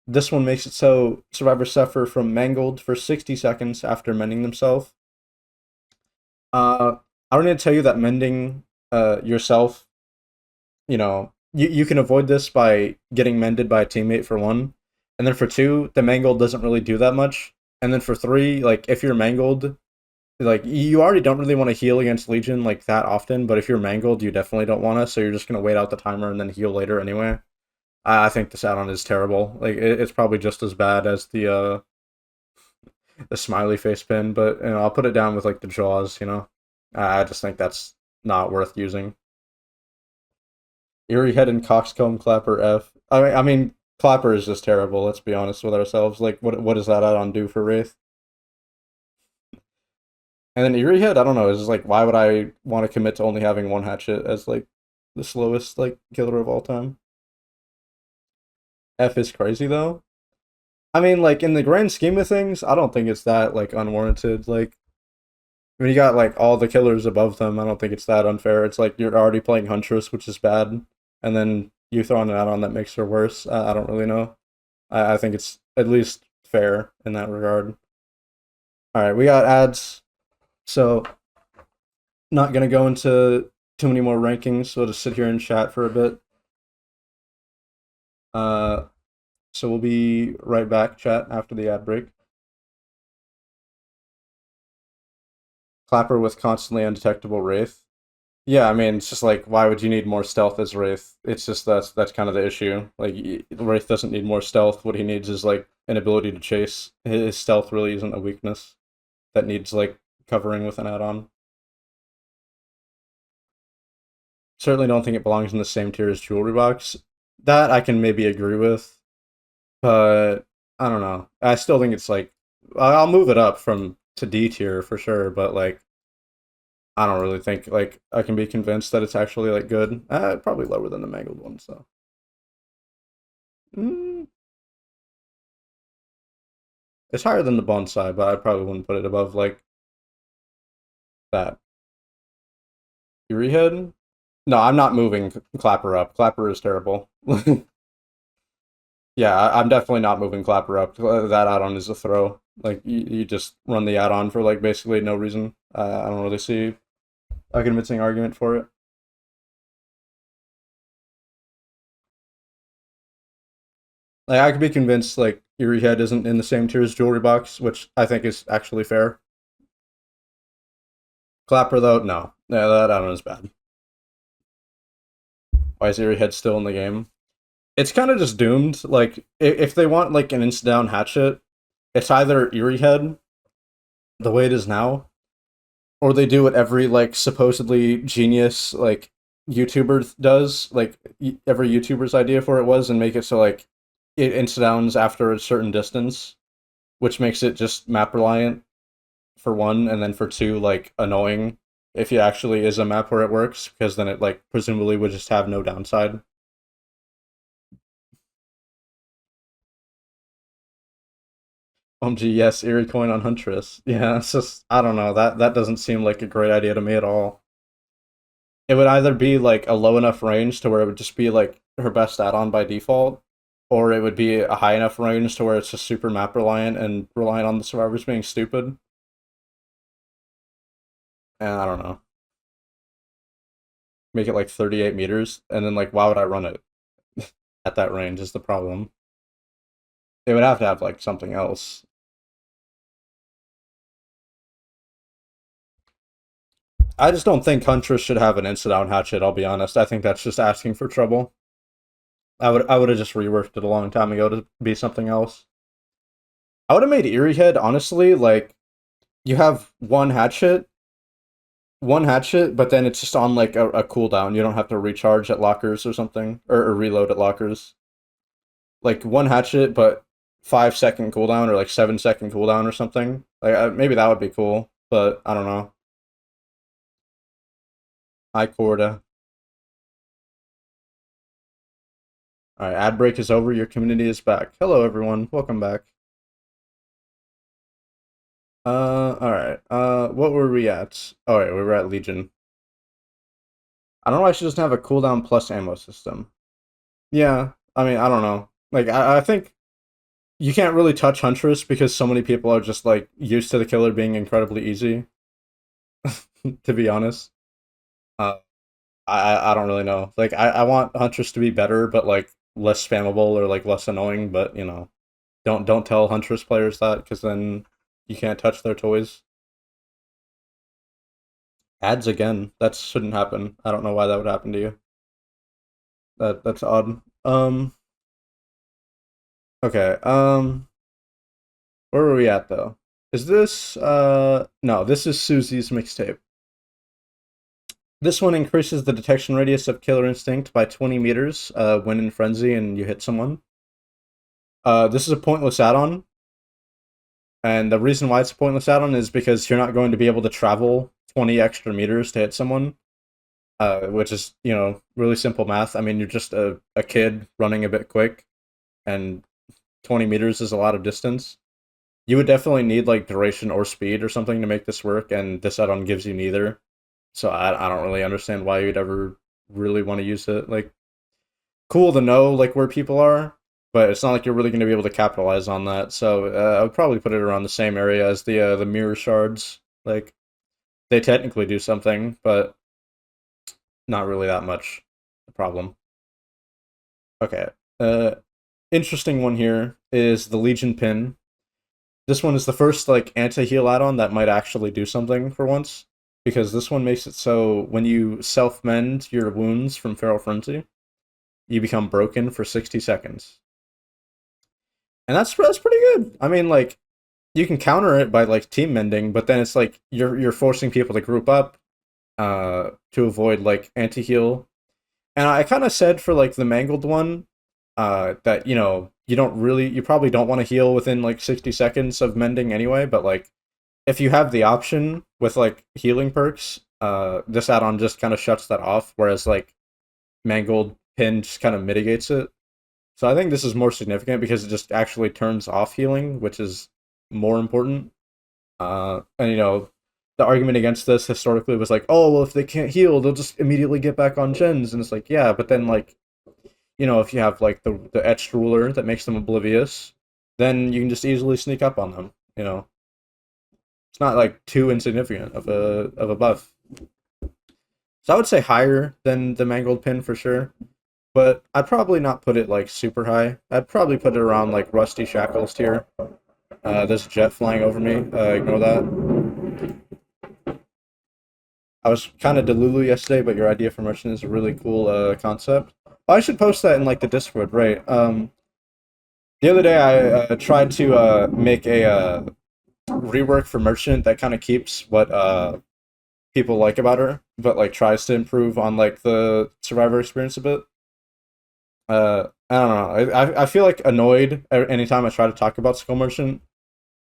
This one makes it so survivors suffer from mangled for 60 seconds after mending themselves. I don't need to tell you that mending yourself, you can avoid this by getting mended by a teammate for one. And then for two, the mangled doesn't really do that much. And then for three, like if you're mangled, like you already don't really want to heal against Legion like that often, but if you're mangled, you definitely don't want to, so you're just gonna wait out the timer and then heal later anyway. I think this add-on is terrible. Like it's probably just as bad as the smiley face pin, but I'll put it down with like the jaws. I just think that's not worth using. Eerie Head and Coxcomb Clapper F. I mean, Clapper is just terrible. Let's be honest with ourselves. Like, what does that add-on do for Wraith? And then Eerie Head, I don't know. It's just like, why would I want to commit to only having one hatchet as like the slowest like killer of all time? F is crazy though. I mean, like in the grand scheme of things, I don't think it's that like unwarranted. Like when you got like all the killers above them, I don't think it's that unfair. It's like you're already playing Huntress, which is bad, and then you throw an add-on that makes her worse. I don't really know. I think it's at least fair in that regard. All right, we got ads. So not gonna go into too many more rankings. So we'll just sit here and chat for a bit. Uh, so we'll be right back, chat, after the ad break. Clapper with constantly undetectable Wraith. Yeah, I mean, it's just like, why would you need more stealth as Wraith? It's just that's kind of the issue. Like, Wraith doesn't need more stealth. What he needs is like an ability to chase. His stealth really isn't a weakness that needs like covering with an add-on. Certainly don't think it belongs in the same tier as Jewelry Box. That I can maybe agree with, but I don't know. I still think it's like I'll move it up from to D tier for sure, but like I don't really think like I can be convinced that it's actually like good. Probably lower than the mangled one, so. Mm, it's higher than the bonsai, but I probably wouldn't put it above like that. Eerie Head? No, I'm not moving Clapper up. Clapper is terrible. Yeah, I'm definitely not moving Clapper up. That add-on is a throw. Like you just run the add-on for like basically no reason. I don't really see a convincing argument for it. Like I could be convinced like Eerie Head isn't in the same tier as Jewelry Box, which I think is actually fair. Clapper though, no. Yeah, that add-on is bad. Why is Eerie Head still in the game? It's kind of just doomed. Like if they want like an insta down hatchet, it's either Eerie Head the way it is now, Or they do what every like supposedly genius like YouTuber does, like every YouTuber's idea for it was, and make it so like it insta-downs after a certain distance, which makes it just map reliant for one, and then for two, like annoying if it actually is a map where it works, because then it like presumably would just have no downside. OMG, yes, Eerie coin on Huntress. Yeah, it's just I don't know, that doesn't seem like a great idea to me at all. It would either be like a low enough range to where it would just be like her best add-on by default, or it would be a high enough range to where it's just super map reliant and reliant on the survivors being stupid. And I don't know, make it like 38 meters, and then like why would I run it at that range is the problem. They would have to have like something else. I just don't think Huntress should have an instant down hatchet. I'll be honest. I think that's just asking for trouble. I would have just reworked it a long time ago to be something else. I would have made Eerie Head honestly like you have one hatchet, but then it's just on like a cooldown. You don't have to recharge at lockers or something, or reload at lockers. Like one hatchet, but 5 second cooldown or like 7 second cooldown or something. Like maybe that would be cool, but I don't know. I Corda. All right, ad break is over. Your community is back. Hello, everyone. Welcome back. All right. What were we at? Oh, wait, we were at Legion. I don't know. I should just have a cooldown plus ammo system. Yeah. I mean, I don't know. Like, I think you can't really touch Huntress because so many people are just like used to the killer being incredibly easy. To be honest, uh, I don't really know. Like, I want Huntress to be better, but like less spammable or like less annoying. But don't tell Huntress players that because then you can't touch their toys. Ads again. That shouldn't happen. I don't know why that would happen to you. That's odd. Okay. Where were we at though? Is this no, this is Susie's mixtape. This one increases the detection radius of Killer Instinct by 20 meters when in frenzy and you hit someone. This is a pointless add-on, and the reason why it's a pointless add-on is because you're not going to be able to travel 20 extra meters to hit someone, which is, really simple math. I mean, you're just a kid running a bit quick, and 20 meters is a lot of distance. You would definitely need like duration or speed or something to make this work, and this add-on gives you neither. So I don't really understand why you'd ever really want to use it. Like, cool to know like where people are, but it's not like you're really going to be able to capitalize on that. So I would probably put it around the same area as the mirror shards. Like, they technically do something, but not really that much a problem. Okay. Interesting one here is the Legion pin. This one is the first like anti-heal add-on that might actually do something for once, because this one makes it so when you self-mend your wounds from Feral Frenzy, you become broken for 60 seconds. And that's pretty good. I mean, like, you can counter it by like team mending, but then it's like you're forcing people to group up to avoid like anti-heal. And I kind of said for like the mangled one that you probably don't want to heal within like 60 seconds of mending anyway, but like if you have the option with like healing perks, this add-on just kind of shuts that off, whereas like mangled pin just kind of mitigates it. So I think this is more significant because it just actually turns off healing, which is more important. And the argument against this historically was like, oh well, if they can't heal, they'll just immediately get back on gens, and it's like, yeah, but then like, if you have like the etched ruler that makes them oblivious, then you can just easily sneak up on them. It's not like too insignificant of a buff. So I would say higher than the mangled pin for sure, but I'd probably not put it like super high. I'd probably put it around like Rusty Shackles tier. There's a jet flying over me. Ignore that. I was kind of delulu yesterday, but your idea for merchant is a really cool concept. Oh, I should post that in like the Discord, right? The other day I tried to make a rework for merchant that kind of keeps what people like about her, but like tries to improve on like the survivor experience a bit. I don't know. I feel like annoyed anytime I try to talk about Skull Merchant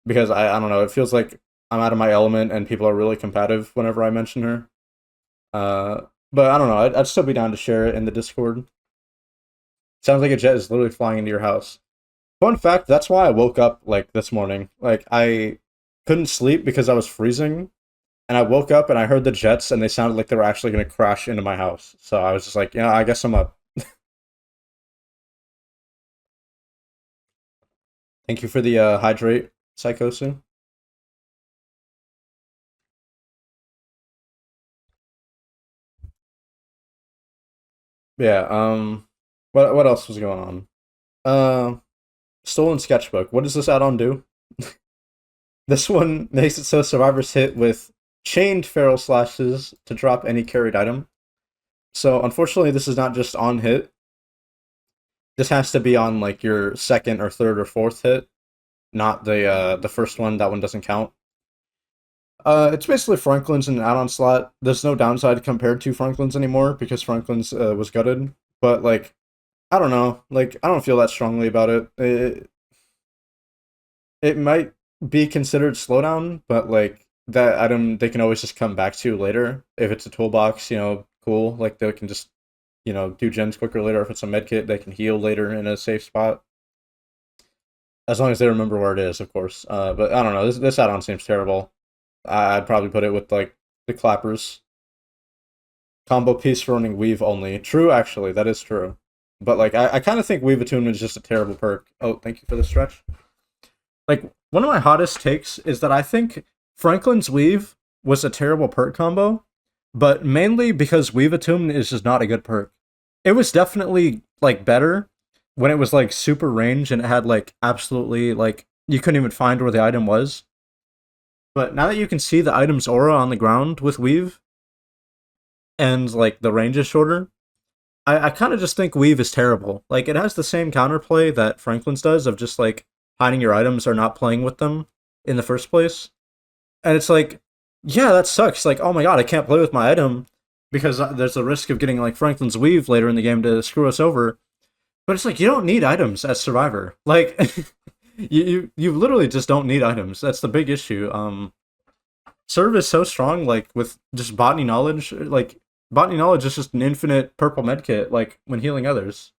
because I don't know. It feels like I'm out of my element and people are really combative whenever I mention her. Uh, but I don't know. I'd still be down to share it in the Discord. Sounds like a jet is literally flying into your house. Fun fact, that's why I woke up like this morning. Like I couldn't sleep because I was freezing, and I woke up and I heard the jets and they sounded like they were actually going to crash into my house. So I was just like, yeah, I guess I'm up. Thank you for the hydrate, Psychosu. Yeah, what else was going on? Uh Stolen Sketchbook. What does this add-on do? This one makes it so survivors hit with chained feral slashes to drop any carried item. So unfortunately this is not just on hit. This has to be on like your second or third or fourth hit, not the first one. That one doesn't count. It's basically Franklin's in an add-on slot. There's no downside compared to Franklin's anymore because Franklin's was gutted. But like, I don't know. Like, I don't feel that strongly about it. It might be considered slowdown, but like that item they can always just come back to later if it's a toolbox. Cool. Like they can just do gens quicker later. If it's a medkit, they can heal later in a safe spot as long as they remember where it is, of course. But I don't know. This add-on seems terrible. I'd probably put it with like the clappers combo piece for running weave only. True, actually, that is true. But like, I kind of think weave attunement is just a terrible perk. Oh, thank you for the stretch. Like one of my hottest takes is that I think Franklin's weave was a terrible perk combo, but mainly because weave attunement is just not a good perk. It was definitely like better when it was like super range and it had like absolutely like you couldn't even find where the item was. But now that you can see the item's aura on the ground with weave and like the range is shorter, I kind of just think weave is terrible. Like it has the same counterplay that Franklin's does of just like hiding your items or not playing with them in the first place. And it's like, yeah, that sucks. Like, oh my god, I can't play with my item because there's a risk of getting like Franklin's weave later in the game to screw us over. But it's like you don't need items as Survivor. Like you literally just don't need items. That's the big issue. Serve is so strong, like with just botany knowledge. Like botany knowledge is just an infinite purple medkit, like when healing others.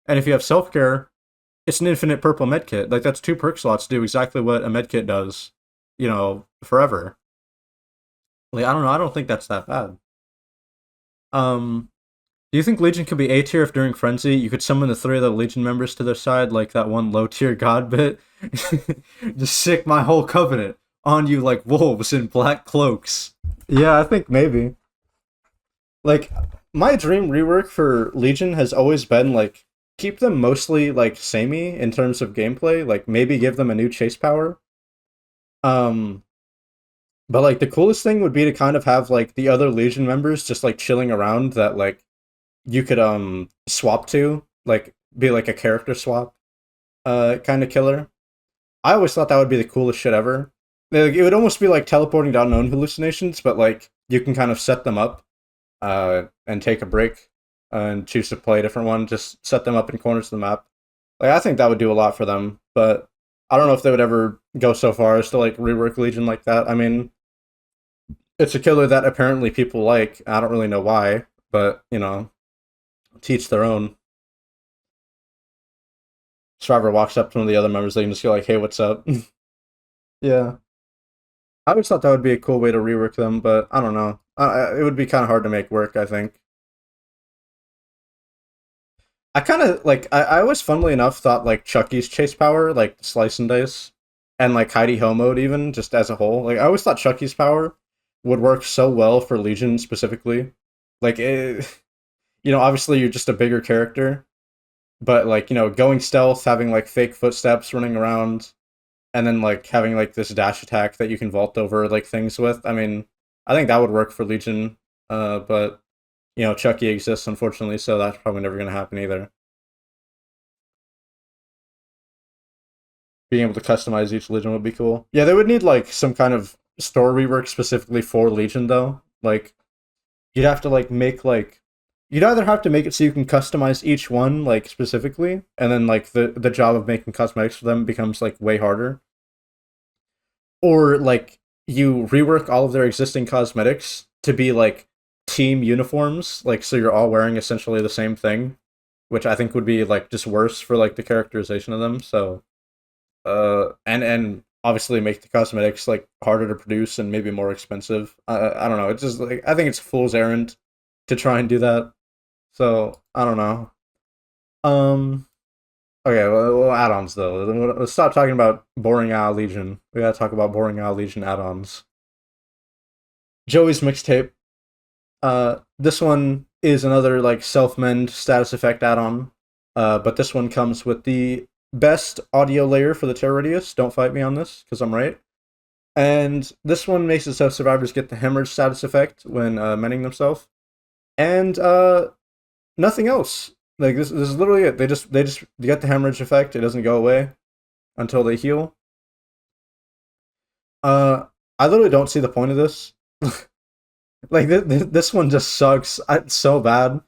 And if you have self care, it's an infinite purple medkit. Like that's two perk slots do exactly what a medkit does, forever. Like I don't know, I don't think that's that bad. Um, do you think Legion could be A tier if during Frenzy you could summon the three of the Legion members to their side like that one low tier god bit? Just sick my whole covenant on you like wolves in black cloaks. Yeah, I think maybe. Like my dream rework for Legion has always been like keep them mostly like samey in terms of gameplay, like maybe give them a new chase power. Um but like the coolest thing would be to kind of have like the other Legion members just like chilling around that like you could swap to, like be like a character swap kind of killer. I always thought that would be the coolest shit ever. Like, it would almost be like teleporting to unknown hallucinations, but like you can kind of set them up and take a break and choose to play a different one. Just set them up in corners of the map. Like I think that would do a lot for them, but I don't know if they would ever go so far as to like rework Legion like that. I mean, it's a killer that apparently people like. I don't really know why, but teach their own. Survivor walks up to one of the other members, they can just go like, "Hey, what's up?" Yeah, I always thought that would be a cool way to rework them, but I don't know. It would be kind of hard to make work, I think. I kind of like. I always, funnily enough, thought like Chucky's chase power, like slice and dice, and like Heidi Ho mode, even just as a whole. Like I always thought Chucky's power would work so well for Legion specifically. Like, obviously you're just a bigger character, but like going stealth, having like fake footsteps running around, and then like having like this dash attack that you can vault over like things with. I mean, I think that would work for Legion. But Chucky exists unfortunately, so that's probably never gonna happen either. Being able to customize each Legion would be cool. Yeah, they would need like some kind of store rework specifically for Legion though. Like you'd have to like make like you'd either have to make it so you can customize each one like specifically, and then like the job of making cosmetics for them becomes like way harder, or like you rework all of their existing cosmetics to be like team uniforms, like so you're all wearing essentially the same thing, which I think would be like just worse for like the characterization of them. So and obviously make the cosmetics like harder to produce and maybe more expensive. I don't know. It's just like I think it's a fool's errand to try and do that. So I don't know. Um. Okay, well, add-ons though. Let's stop talking about boring Owl Legion. We gotta talk about boring Owl Legion add-ons. Joey's mixtape. This one is another like self-mend status effect add-on. But this one comes with the best audio layer for the Terror Radius. Don't fight me on this, because I'm right. And this one makes it so survivors get the hemorrhage status effect when mending themselves. And nothing else. Like this is literally it. They just get the hemorrhage effect. It doesn't go away until they heal. I literally don't see the point of this. Like this one just sucks. It's so bad.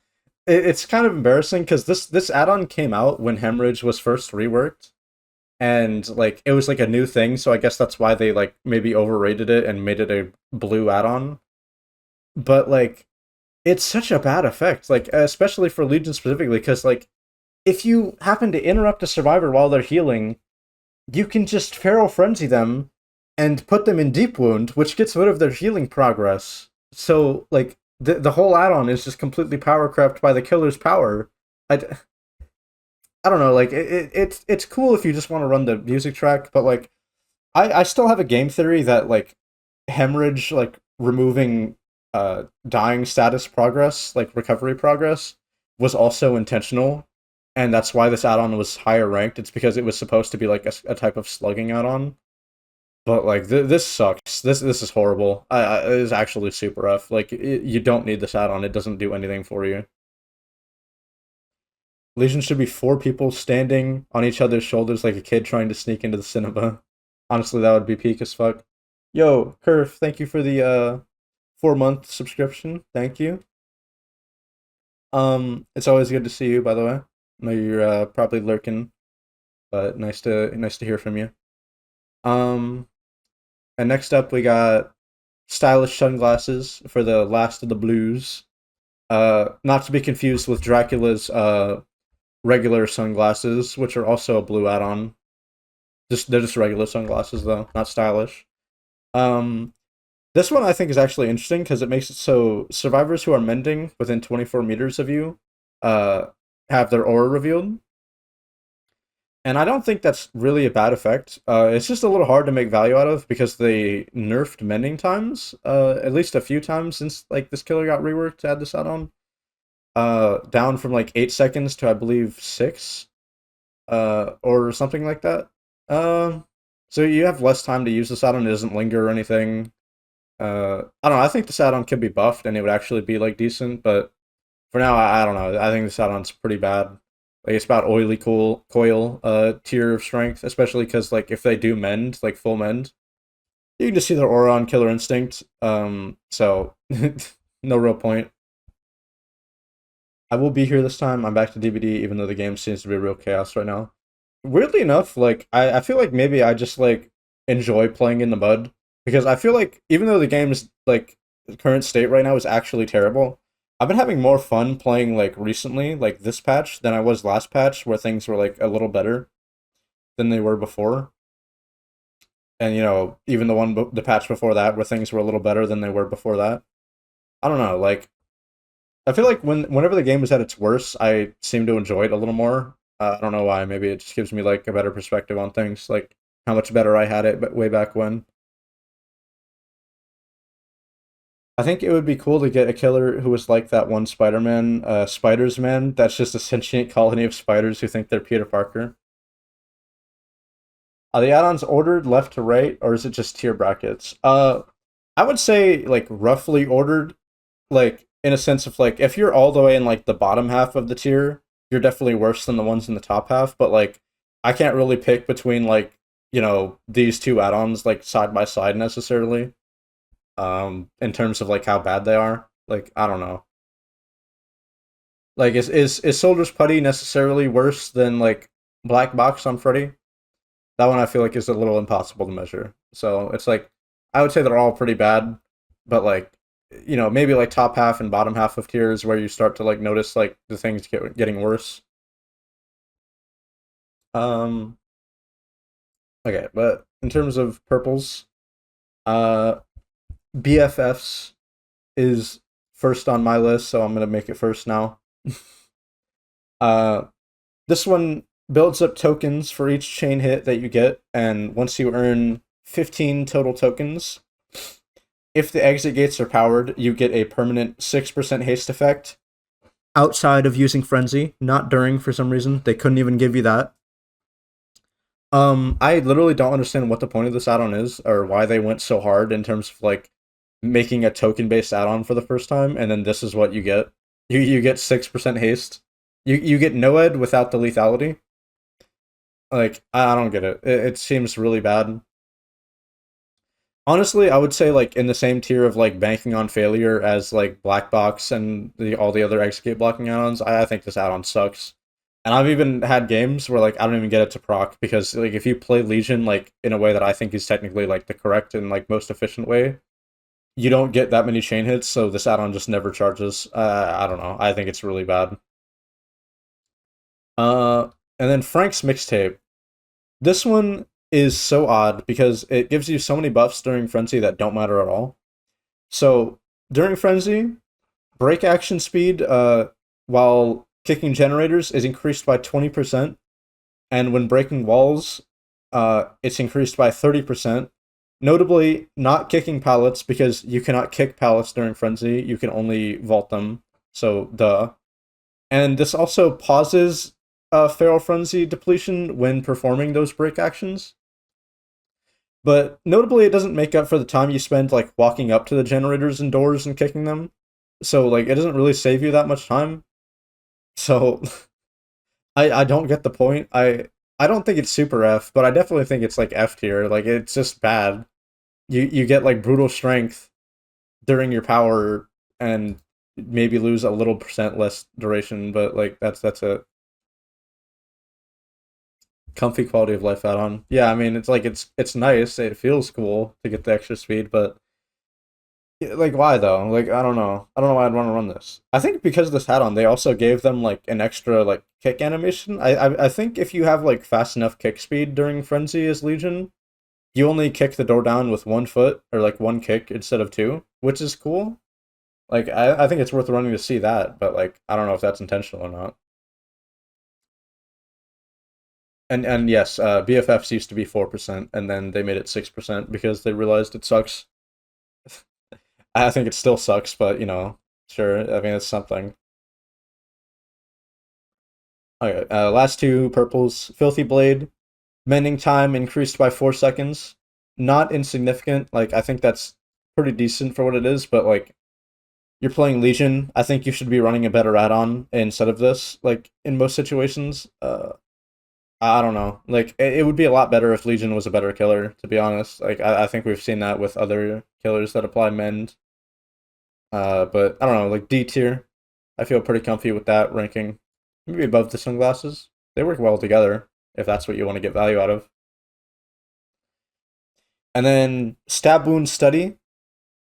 It's kind of embarrassing because this add-on came out when hemorrhage was first reworked, and like it was like a new thing. So I guess that's why they like maybe overrated it and made it a blue add-on. But like it's such a bad effect, like especially for Legion specifically, because like if you happen to interrupt a survivor while they're healing, you can just feral frenzy them and put them in deep wound, which gets rid of their healing progress. So like the whole add-on is just completely power crept by the killer's power. I don't know, like it's cool if you just want to run the music track, but like I still have a game theory that like hemorrhage like removing dying status progress, like recovery progress, was also intentional, and that's why this add-on was higher ranked. It's because it was supposed to be like a type of slugging add-on. But like this sucks. This is horrible. It is actually super rough. Like you don't need this add-on. It doesn't do anything for you. Legion should be four people standing on each other's shoulders like a kid trying to sneak into the cinema. Honestly, that would be peak as fuck. Yo, Curve, thank you for the 4-month subscription. Thank you. It's always good to see you, by the way. I know you're probably lurking, but nice to hear from you. Um, and next up we got stylish sunglasses for the last of the blues. Not to be confused with Dracula's regular sunglasses, which are also a blue add-on. They're just regular sunglasses though, not stylish. Um, this one I think is actually interesting because it makes it so survivors who are mending within 24 meters of you uh, have their aura revealed. And I don't think that's really a bad effect. It's just a little hard to make value out of because they nerfed mending times at least a few times since like this killer got reworked to add this add-on. Down from like 8 seconds to I believe 6, or something like that. So you have less time to use this add-on. It doesn't linger or anything. I don't know. I think this add-on could be buffed and it would actually be like decent, but for now, I don't know. I think this add-on's pretty bad. Like it's about oily coil tier of strength, especially because like if they do mend, like full mend, you can just see their aura on Killer Instinct. So no real point. I will be here this time. I'm back to DBD, even though the game seems to be real chaos right now. Weirdly enough, like I feel like maybe I just like enjoy playing in the mud because I feel like even though the game's like the current state right now is actually terrible, I've been having more fun playing like recently, like this patch, than I was last patch, where things were like a little better than they were before. And you know, even the patch before that, where things were a little better than they were before that. I don't know, like I feel like whenever the game is at its worst, I seem to enjoy it a little more. I don't know why. Maybe it just gives me like a better perspective on things, like how much better I had it, but way back when. I think it would be cool to get a killer who was like that one Spider-Man, Spiders Man. That's just a sentient colony of spiders who think they're Peter Parker. Are the add-ons ordered left to right, or is it just tier brackets? I would say like roughly ordered, like in a sense of like if you're all the way in like the bottom half of the tier, you're definitely worse than the ones in the top half. But like I can't really pick between like these two add-ons like side by side necessarily. in terms of like how bad they are. Like I don't know. Like is Soldier's Putty necessarily worse than like Black Box on Freddy? That one I feel like is a little impossible to measure. So it's like I would say they're all pretty bad, but like maybe like top half and bottom half of tiers where you start to like notice like the things getting worse. Um, okay, but in terms of purples, uh, BFFs is first on my list, so I'm gonna make it first now. uh, this one builds up tokens for each chain hit that you get, and once you earn 15 total tokens, if the exit gates are powered, you get a permanent 6% haste effect outside of using Frenzy, not during for some reason. They couldn't even give you that. I literally don't understand what the point of this add-on is, or why they went so hard in terms of like making a token-based add-on for the first time, and then this is what you get. You get 6% haste. You get Noed without the lethality. Like I don't get it. It seems really bad. Honestly, I would say like in the same tier of like banking on failure as like Black Box and all the other execute blocking add-ons. I think this add-on sucks. And I've even had games where like I don't even get it to proc because like if you play Legion like in a way that I think is technically like the correct and like most efficient way, you don't get that many chain hits, so this add-on just never charges. I don't know. I think it's really bad. Uh, and then Frank's mixtape. This one is so odd because it gives you so many buffs during Frenzy that don't matter at all. So during Frenzy, break action speed while kicking generators is increased by 20%, and when breaking walls, it's increased by 30%. Notably, not kicking pallets because you cannot kick pallets during Frenzy, you can only vault them, so duh. And this also pauses Feral Frenzy depletion when performing those break actions. But notably, it doesn't make up for the time you spend like walking up to the generators and doors and kicking them. So like it doesn't really save you that much time. So I don't get the point. I don't think it's super F, but I definitely think it's like F tier. Like it's just bad. You get like brutal strength during your power and maybe lose a little percent less duration, but like that's a comfy quality of life add-on. Yeah, I mean it's nice. It feels cool to get the extra speed, but like why though? Like I don't know. I don't know why I'd want to run this. I think because of this add-on, they also gave them like an extra like kick animation. I think if you have like fast enough kick speed during Frenzy as Legion, you only kick the door down with 1 foot or like one kick instead of two, which is cool. Like I think it's worth running to see that, but like I don't know if that's intentional or not. And yes, BFFs used to be 4%, and then they made it 6% because they realized it sucks. I think it still sucks, but sure. I mean, it's something. Okay, last two purples. Filthy Blade. Mending time increased by 4 seconds. Not insignificant. Like, I think that's pretty decent for what it is, but like, you're playing Legion. I think you should be running a better add-on instead of this, like, in most situations. I don't know. Like, it would be a lot better if Legion was a better killer, to be honest. Like, I think we've seen that with other killers that apply Mend. But I don't know, like D tier. I feel pretty comfy with that ranking. Maybe above the sunglasses. They work well together, if that's what you want to get value out of. And then Stab Wound Study.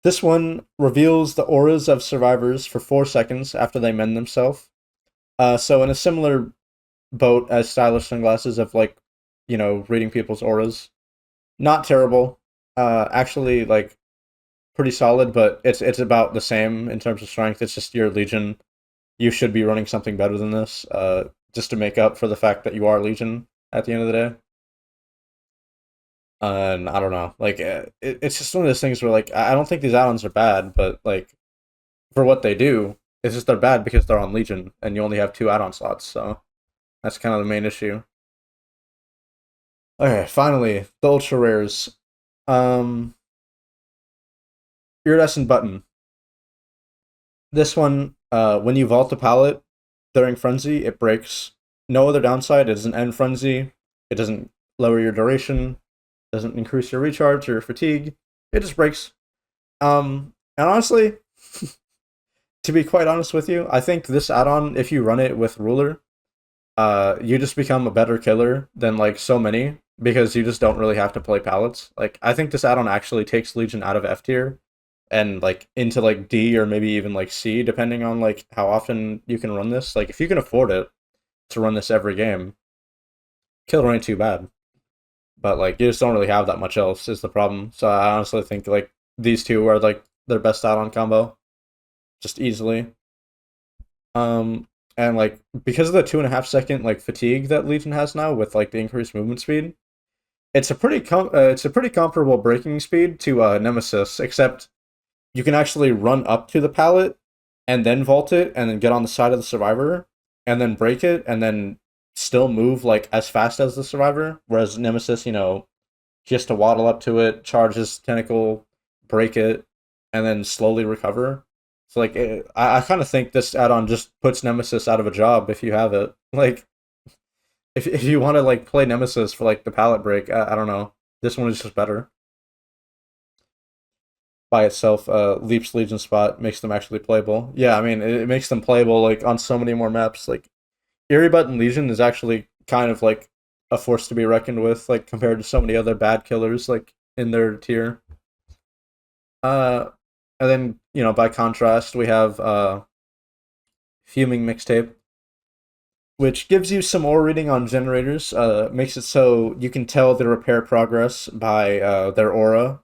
This one reveals the auras of survivors for 4 seconds after they mend themselves. So in a similar boat as stylish sunglasses of like, reading people's auras. Not terrible. Actually, like pretty solid, but it's about the same in terms of strength. It's just your Legion. You should be running something better than this, just to make up for the fact that you are Legion at the end of the day. And I don't know, like it's just one of those things where like I don't think these add-ons are bad, but like for what they do, it's just they're bad because they're on Legion and you only have two add-on slots, so that's kind of the main issue. Okay, finally the ultra rares. Um, Iridescent Button. This one, when you vault a pallet during Frenzy, it breaks. No other downside. It doesn't end Frenzy. It doesn't lower your duration. Doesn't increase your recharge or your fatigue. It just breaks. And honestly, to be quite honest with you, I think this add-on, if you run it with ruler, you just become a better killer than like so many because you just don't really have to play pallets. Like I think this add-on actually takes Legion out of F tier and like into like D or maybe even like C, depending on like how often you can run this. Like if you can afford it to run this every game, killer ain't too bad. But like you just don't really have that much else is the problem. So I honestly think like these two are like their best add-on combo, just easily. And like because of the 2.5 second like fatigue that Legion has now with like the increased movement speed, it's a pretty comparable breaking speed to Nemesis, except you can actually run up to the pallet and then vault it and then get on the side of the survivor and then break it and then still move like as fast as the survivor. Whereas Nemesis, he has to waddle up to it, charge his tentacle, break it, and then slowly recover. So like I kind of think this add-on just puts Nemesis out of a job if you have it. Like if you want to like play Nemesis for like the pallet break, I don't know. This one is just better by itself. Leaps Legion spot makes them actually playable. Yeah, I mean it makes them playable like on so many more maps. Like Eerie Button Legion is actually kind of like a force to be reckoned with, like compared to so many other bad killers like in their tier. Uh, and then by contrast, we have Fuming Mixtape, which gives you some more reading on generators. Makes it so you can tell the repair progress by their aura.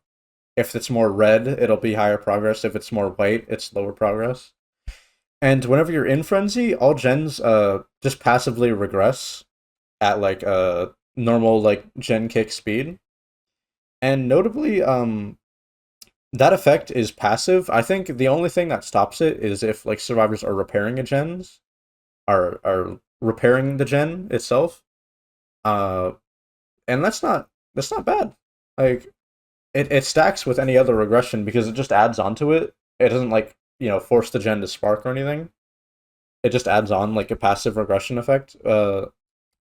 If it's more red, it'll be higher progress. If it's more white, it's lower progress. And whenever you're in frenzy, all gens just passively regress at like normal like gen kick speed. And notably, that effect is passive. I think the only thing that stops it is if like survivors are repairing a gens, are repairing the gen itself. Uh, and that's not bad. Like it stacks with any other regression because it just adds onto it. It doesn't like force the gen to spark or anything. It just adds on like a passive regression effect.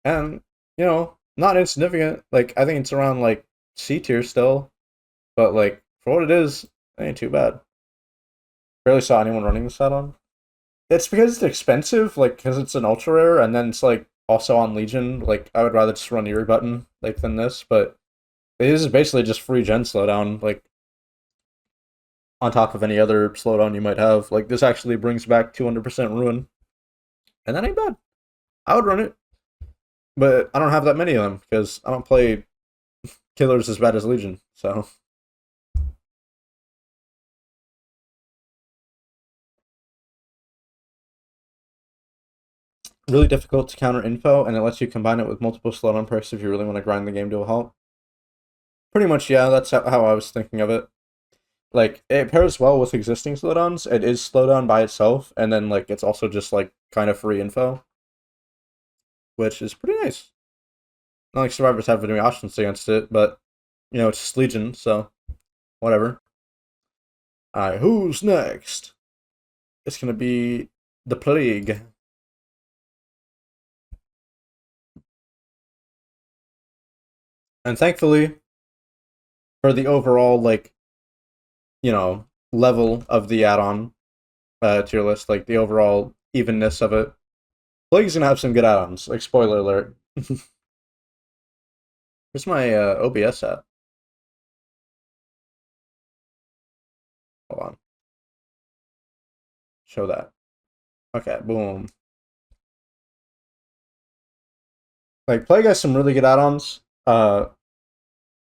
And not insignificant. Like I think it's around like C tier still, but like for what it is, it ain't too bad. Barely saw anyone running this add-on. It's because it's expensive, like because it's an ultra rare, and then it's like also on Legion. Like I would rather just run Eerie Button like than this, but this is basically just free gen slowdown, like on top of any other slowdown you might have. Like this actually brings back 200% ruin, and that ain't bad. I would run it, but I don't have that many of them because I don't play killers as bad as Legion. So really difficult to counter info, and it lets you combine it with multiple slowdown perks if you really want to grind the game to a halt. Pretty much, yeah. That's how I was thinking of it. Like it pairs well with existing slowdowns. It is slowdown by itself, and then like it's also just like kind of free info, which is pretty nice. Not like survivors have any options against it, but it's just Legion, so whatever. Alright, who's next? It's gonna be the Plague. And thankfully, for the overall like, level of the add-on tier list, like the overall evenness of it, Plague's gonna have some good add-ons. Like spoiler alert. Where's my OBS at? Hold on. Show that. Okay, boom. Like Plague has some really good add-ons.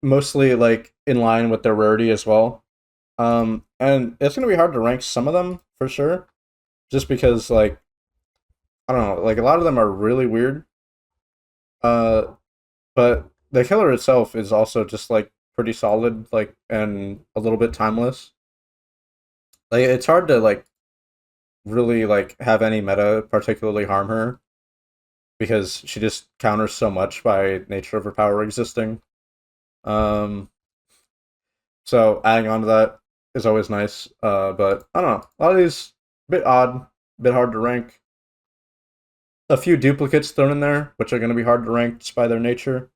Mostly like in line with their rarity as well. And it's gonna be hard to rank some of them for sure, just because like I don't know, like a lot of them are really weird. Uh, but the killer itself is also just like pretty solid, like and a little bit timeless. Like it's hard to like really like have any meta particularly harm her because she just counters so much by nature of her power existing. Um, so adding on to that is always nice. But I don't know. A lot of these bit odd, bit hard to rank. A few duplicates thrown in there, which are going to be hard to rank just by their nature.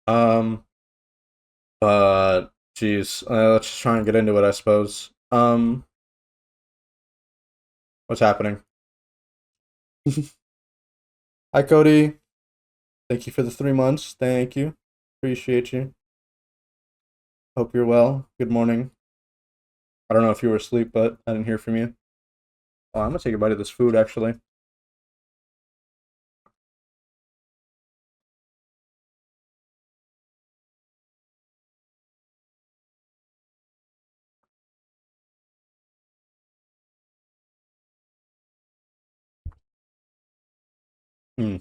Um, but Jeez. Let's just try and get into it, I suppose. What's happening? Hi, Cody. Thank you for the 3 months. Thank you. Appreciate you. Hope you're well. Good morning. I don't know if you were asleep, but I didn't hear from you. Oh, I'm gonna take a bite of this food, actually. Hmm.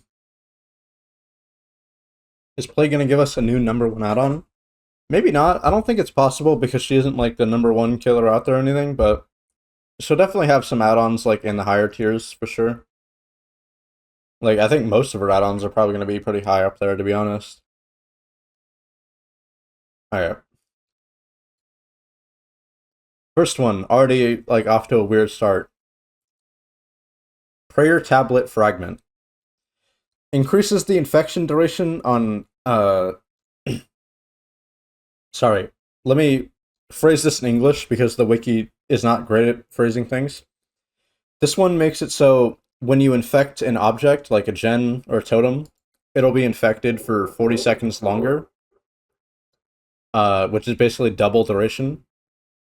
Is Play gonna give us a new #1 add-on? Maybe not. I don't think it's possible because she isn't like the #1 killer out there or anything, but she'll definitely have some add-ons like in the higher tiers for sure. Like I think most of her add-ons are probably gonna be pretty high up there, to be honest. Alright. First one, already like off to a weird start. Prayer Tablet Fragment. Increases the infection duration on sorry. Let me phrase this in English because the wiki is not great at phrasing things. This one makes it so when you infect an object, like a gen or a totem, it'll be infected for 40 seconds longer, which is basically double duration.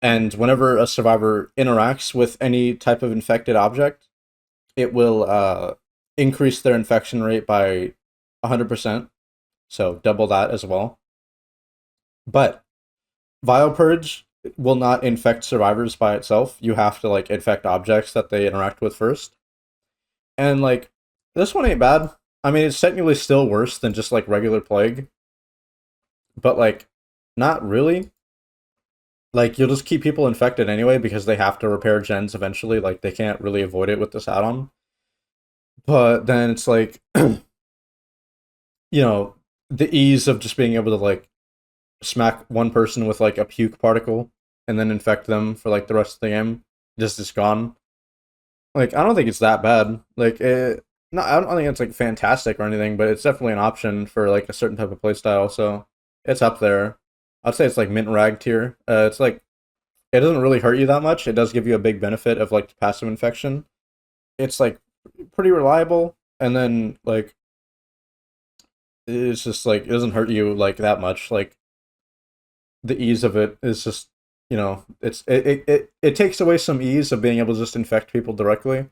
And whenever a survivor interacts with any type of infected object, it will increase their infection rate by 100%, so double that as well. But Vilepurge will not infect survivors by itself. You have to like infect objects that they interact with first. And like this one ain't bad. I mean, it's technically still worse than just like regular plague, but like not really. Like you'll just keep people infected anyway because they have to repair gens eventually. Like they can't really avoid it with this add-on. But then it's like you know, the ease of just being able to like smack one person with like a puke particle and then infect them for like the rest of the game just is gone. Like I don't think it's that bad. Like no, I don't think it's like fantastic or anything, but it's definitely an option for like a certain type of playstyle. So it's up there. I'd say it's like mint rag tier. It's like it doesn't really hurt you that much. It does give you a big benefit of like passive infection. It's like pretty reliable, and then like it's just like it doesn't hurt you like that much. Like the ease of it is just it takes away some ease of being able to just infect people directly,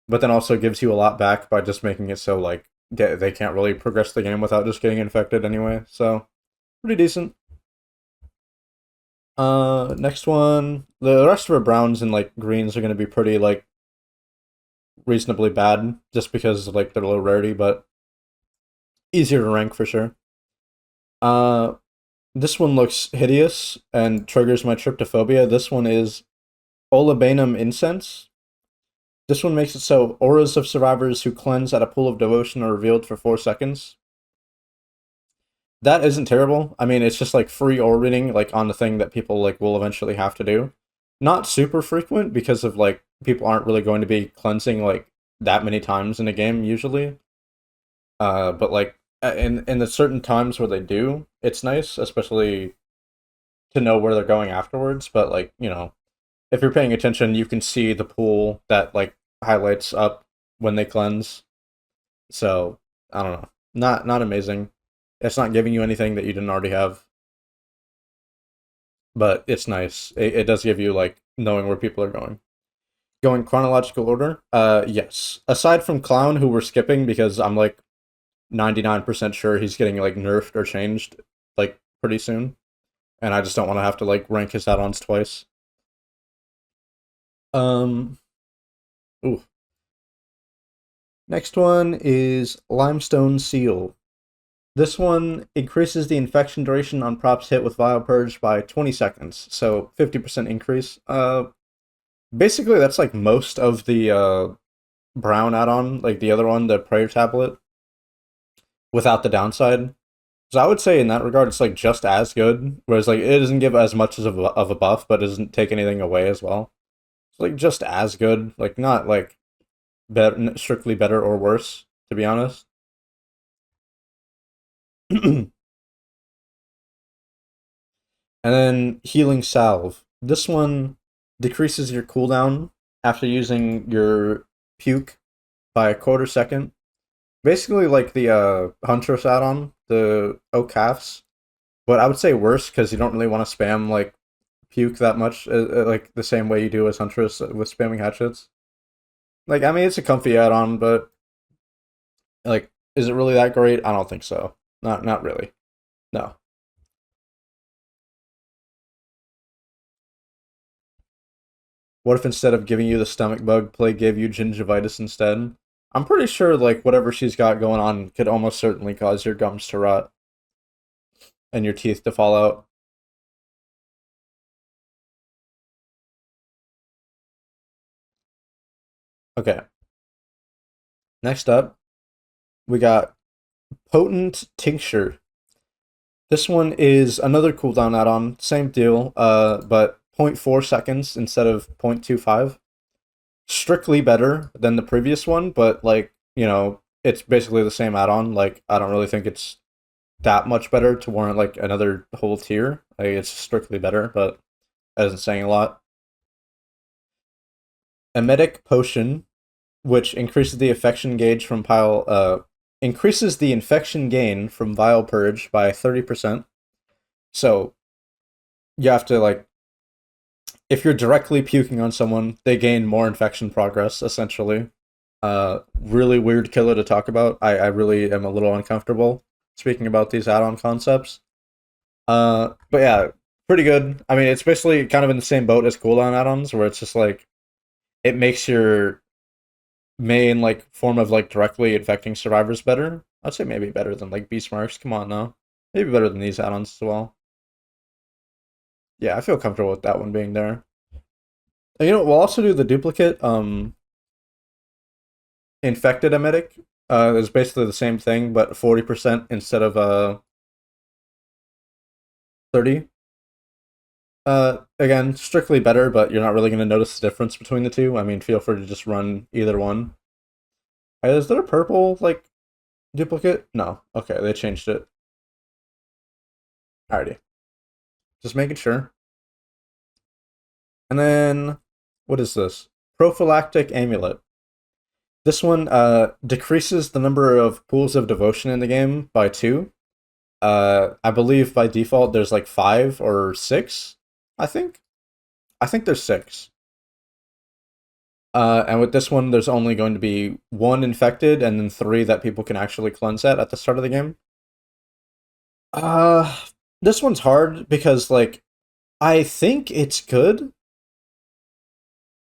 but then also gives you a lot back by just making it so like they can't really progress the game without just getting infected anyway. So pretty decent. Next one, the rest of our browns and like greens are gonna be pretty like reasonably bad just because of like their low rarity, but easier to rank for sure. Uh, this one looks hideous and triggers my tryptophobia. This one is Olabanum Incense. This one makes it so auras of survivors who cleanse at a pool of devotion are revealed for 4 seconds. That isn't terrible. I mean, it's just like free aura reading, like on the thing that people like will eventually have to do. Not super frequent because of like people aren't really going to be cleansing like that many times in a game usually. But like in the certain times where they do, it's nice, especially to know where they're going afterwards. But like if you're paying attention, you can see the pool that like highlights up when they cleanse. So I don't know, not amazing. It's not giving you anything that you didn't already have, but it's nice. It does give you like knowing where people are going. Going chronological order. Yes. Aside from Clown, who we're skipping because I'm like 99% sure he's getting like nerfed or changed like pretty soon, and I just don't want to have to like rank his add-ons twice. Um. Ooh. Next one is Limestone Seal. This one increases the infection duration on props hit with Vile Purge by 20 seconds, so 50% increase. Basically that's like most of the brown add-on, like the other one, the Prayer Tablet, without the downside. So I would say in that regard, it's like just as good. Whereas like it doesn't give as much of a buff, but it doesn't take anything away as well. It's like just as good, like not like strictly better or worse, to be honest. And then Healing Salve. This one decreases your cooldown after using your puke by a quarter second. Basically like the Huntress add-on, the Oak Calves. But I would say worse because you don't really want to spam like puke that much, like the same way you do as Huntress with spamming hatchets. Like, I mean, it's a comfy add-on, but like, is it really that great? I don't think so. Not really. No. What if instead of giving you the stomach bug, Plague gave you gingivitis instead? I'm pretty sure like whatever she's got going on could almost certainly cause your gums to rot and your teeth to fall out. Okay. Next up, we got Potent Tincture. This one is another cooldown add-on, same deal, but zero point 0.4 seconds instead of 0.25. Strictly better than the previous one, but like, it's basically the same add-on. Like, I don't really think it's that much better to warrant like another whole tier. Like, it's strictly better, but that isn't saying a lot. Emetic Potion, which increases the infection gain from Vile Purge by 30%. So you have to like, if you're directly puking on someone, they gain more infection progress, essentially. Really weird killer to talk about. I really am a little uncomfortable speaking about these add-on concepts. But yeah, pretty good. I mean, it's basically kind of in the same boat as cooldown add-ons, where it's just like it makes your main like form of like directly infecting survivors better. I'd say maybe better than like beast marks. Come on now, maybe better than these add-ons as well. Yeah, I feel comfortable with that one being there. And, we'll also do the duplicate infected emetic. Is basically the same thing, but 40% instead of 30. Again, strictly better, but you're not really going to notice the difference between the two. I mean, feel free to just run either one. Is there a purple like duplicate? No. Okay, they changed it. Alrighty, just making sure. And then what is this? Prophylactic amulet. This one decreases the number of pools of devotion in the game by two. I believe by default there's like five or six. I think. I think there's six. And with this one, there's only going to be one infected and then three that people can actually cleanse at the start of the game. Uh, this one's hard because like I think it's good.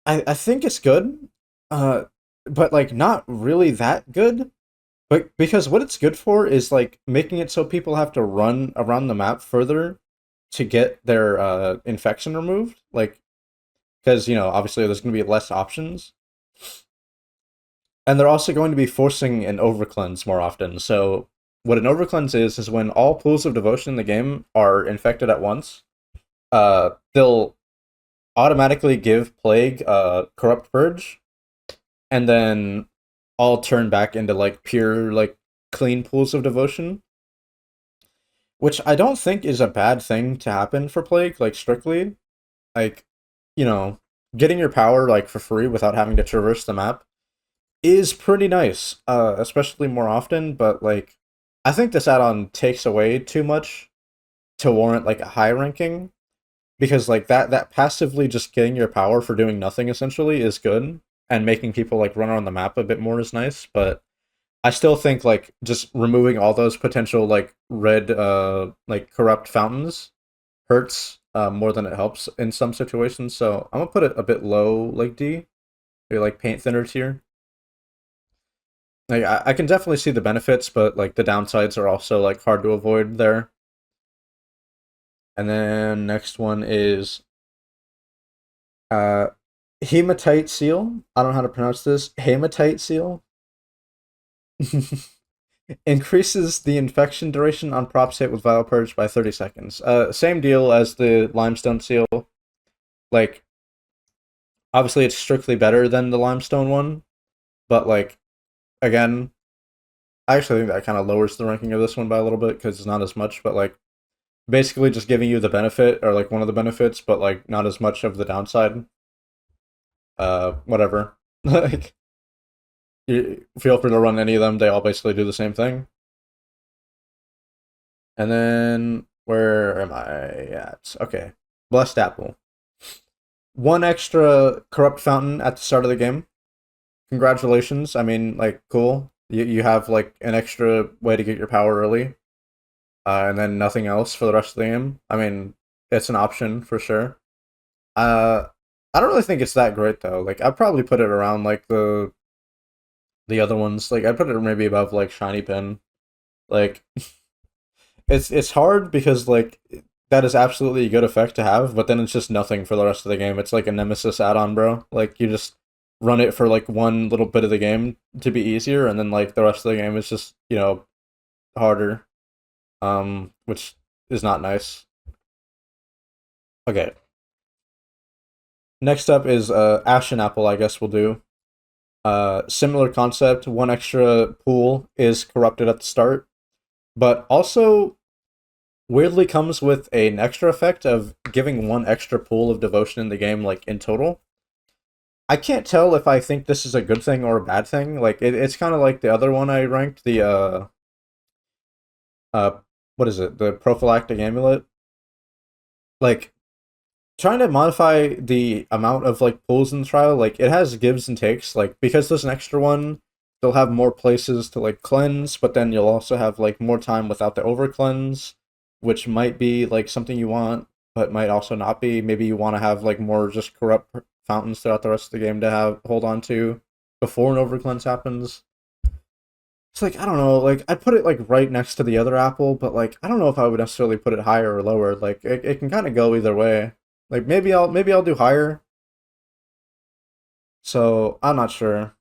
I think it's good. Uh, but like not really that good. But because what it's good for is like making it so people have to run around the map further to get their infection removed. Like because obviously there's going to be less options, and they're also going to be forcing an overcleanse more often. So what an overcleanse is when all pools of devotion in the game are infected at once. They'll automatically give plague corrupt purge, and then all turn back into like pure like clean pools of devotion, which I don't think is a bad thing to happen for plague. Like strictly, like you know, getting your power like for free without having to traverse the map is pretty nice, especially more often. But like, I think this add-on takes away too much to warrant like a high ranking because like that passively just getting your power for doing nothing essentially is good, and making people like run around the map a bit more is nice. But I still think like just removing all those potential like red like corrupt fountains hurts more than it helps in some situations. So I'm gonna put it a bit low, like D, maybe like paint thinner tier. Like I can definitely see the benefits, but like the downsides are also like hard to avoid there. And then next one is uh hematite seal. I don't know how to pronounce this. Hematite seal increases the infection duration on props hit with Vile Purge by 30 seconds. Same deal as the limestone seal. Like obviously it's strictly better than the limestone one, but like again, I actually think that kind of lowers the ranking of this one by a little bit because it's not as much, but like basically just giving you the benefit or like one of the benefits, but like not as much of the downside. Whatever. Like, you feel free to run any of them. They all basically do the same thing. And then where am I at? Okay, Blessed Apple. One extra corrupt fountain at the start of the game. Congratulations. I mean, like, cool. You have like an extra way to get your power early, and then nothing else for the rest of the game. I mean, it's an option for sure. Uh, I don't really think it's that great though. Like, I'd probably put it around like the other ones. Like, I'd put it maybe above like Shiny Pin. Like, it's hard because like that is absolutely a good effect to have, but then it's just nothing for the rest of the game. It's like a nemesis add-on, bro. Like, you just run it for like one little bit of the game to be easier, and then like the rest of the game is just, harder. Which is not nice. Okay. Next up is Ashen Apple, I guess we'll do. Similar concept, one extra pool is corrupted at the start, but also weirdly comes with an extra effect of giving one extra pool of devotion in the game, like in total. I can't tell if I think this is a good thing or a bad thing. Like, it's kind of like the other one I ranked, the uh what is it? The prophylactic amulet. Like, trying to modify the amount of like pulls in the trial, like it has gives and takes. Like, because there's an extra one, you'll have more places to like cleanse, but then you'll also have like more time without the over cleanse, which might be like something you want, but might also not be. Maybe you want to have like more just corrupt fountains throughout the rest of the game to have hold on to before an over cleanse happens. It's like, I don't know, like I put it like right next to the other apple, but like I don't know if I would necessarily put it higher or lower. Like, it can kind of go either way. Like, maybe I'll do higher. So I'm not sure.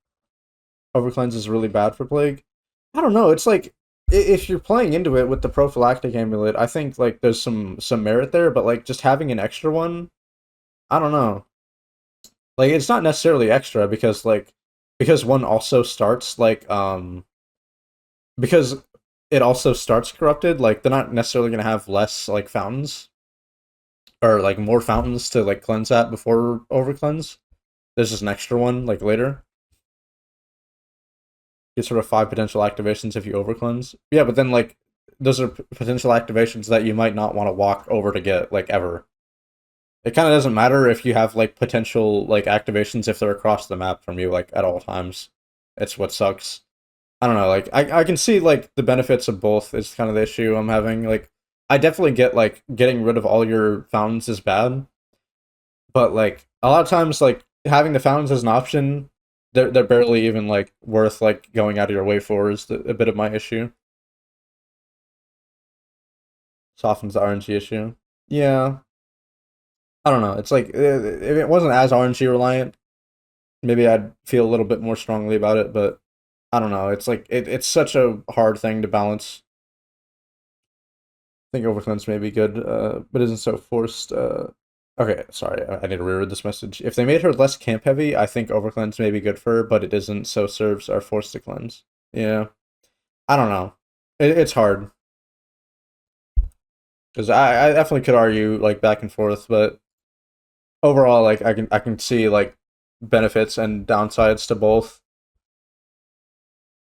Overcleanse is really bad for Plague. I don't know. It's like, if you're playing into it with the prophylactic amulet, I think like there's some merit there, but like just having an extra one, I don't know. Like, it's not necessarily extra because one also starts like because it also starts corrupted. Like, they're not necessarily gonna have less like fountains or like more fountains to like cleanse at before over cleanse. There's just an extra one like later. Get sort of five potential activations if you over cleanse. Yeah, but then like those are potential activations that you might not want to walk over to get like ever. It kind of doesn't matter if you have like potential like activations if they're across the map from you like at all times. It's what sucks. I don't know. Like, I can see like the benefits of both. Is kind of the issue I'm having. Like, I definitely get like getting rid of all your fountains is bad, but like a lot of times like having the fountains as an option, they're barely even like worth like going out of your way for is a bit of my issue. Softens the RNG issue. Yeah, I don't know. It's like, if it wasn't as RNG reliant, maybe I'd feel a little bit more strongly about it. But I don't know. It's like it's such a hard thing to balance. I think overcleanse may be good, but isn't so forced. Okay, sorry, I need to reread this message. If they made her less camp heavy, I think overcleanse may be good for her, but it isn't. So serves are forced to cleanse. Yeah, I don't know. It's hard because I definitely could argue like back and forth, but overall, like I can see like benefits and downsides to both,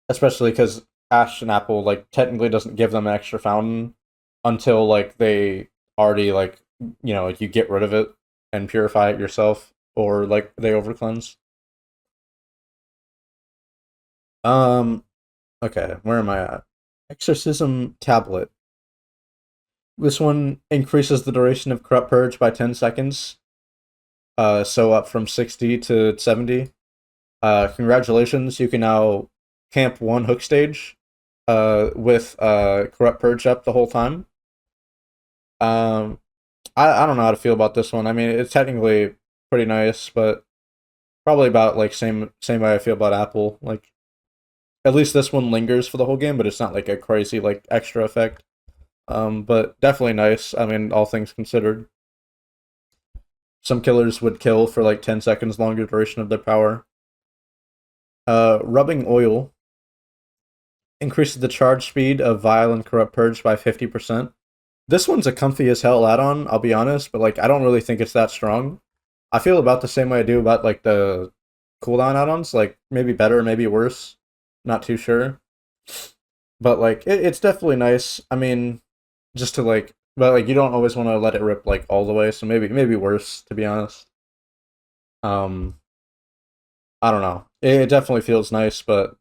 especially because Ash and Apple like technically doesn't give them an extra fountain until like they already like, you get rid of it and purify it yourself, or like they over cleanse. Um, okay, where am I at? Exorcism tablet. This one increases the duration of corrupt purge by 10 seconds. So up from 60 to 70. Congratulations, you can now camp one hook stage with corrupt purge up the whole time. Um, I don't know how to feel about this one. I mean, it's technically pretty nice, but probably about like same way I feel about Apple. Like, at least this one lingers for the whole game, but it's not like a crazy like extra effect. But definitely nice. I mean, all things considered. Some killers would kill for like 10 seconds longer duration of their power. Rubbing oil increases the charge speed of Vile and Corrupt Purge by 50%. This one's a comfy as hell add-on, I'll be honest, but like I don't really think it's that strong. I feel about the same way I do about like the cooldown add-ons, like maybe better, maybe worse. Not too sure. But like it's definitely nice. I mean, just to like but like you don't always want to let it rip like all the way, so maybe worse to be honest. Um I don't know. It definitely feels nice, but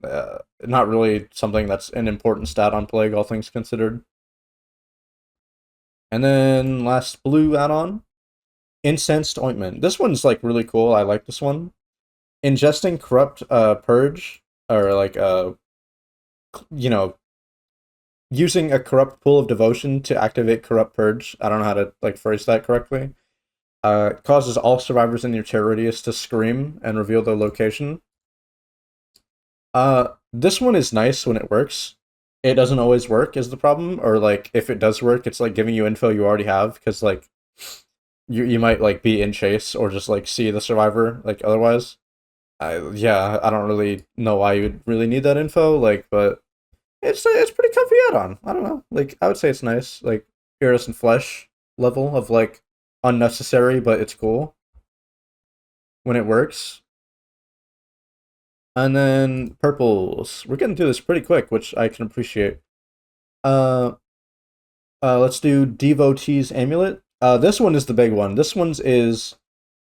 not really something that's an important stat on Plague, all things considered. And then last blue add-on, Incensed Ointment. This one's like really cool. I like this one. Ingesting corrupt purge or like you know using a corrupt pool of devotion to activate corrupt purge. I don't know how to like phrase that correctly. Causes all survivors in your terror radius to scream and reveal their location. This one is nice when it works. It doesn't always work is the problem, or like if it does work, it's like giving you info you already have because like you might like be in chase or just like see the survivor like otherwise. Yeah, I don't really know why you would really need that info, like, but it's pretty comfy add-on. I don't know, like I would say it's nice, like Iris and Flesh level of like unnecessary, but it's cool when it works. And then purples. We're getting through this pretty quick, which I can appreciate. Uh, let's do Devotee's Amulet. This one is the big one. This one's is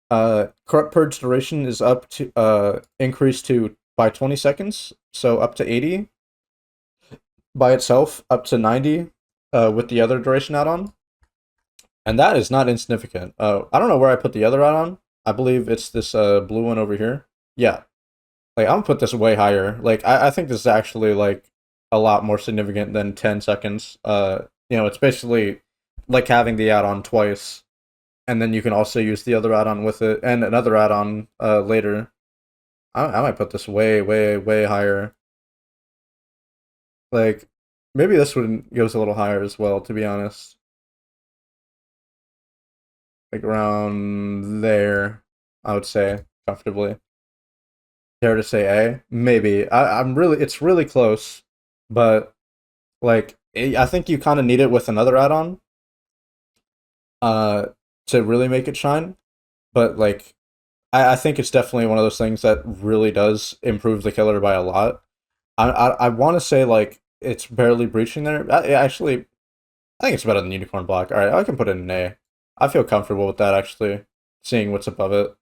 Corrupt Purge duration is up to increased to by 20 seconds, so up to 80 by itself, up to 90 with the other duration add-on. And that is not insignificant. I don't know where I put the other add-on. I believe it's this blue one over here. Yeah. Like I'm gonna put this way higher. Like I think this is actually like a lot more significant than 10 seconds. It's basically like having the add-on twice, and then you can also use the other add-on with it, and another add-on later. I might put this way, way, way higher. Like maybe this one goes a little higher as well, to be honest. Like around there, I would say comfortably. Dare to say A? Maybe. It's really close, but like I think you kind of need it with another add-on uh to really make it shine. But like I think it's definitely one of those things that really does improve the killer by a lot. I want to say like it's barely breaching there. Actually, I think it's better than Unicorn Block. All right, I can put it in A. I feel comfortable with that actually, seeing what's above it.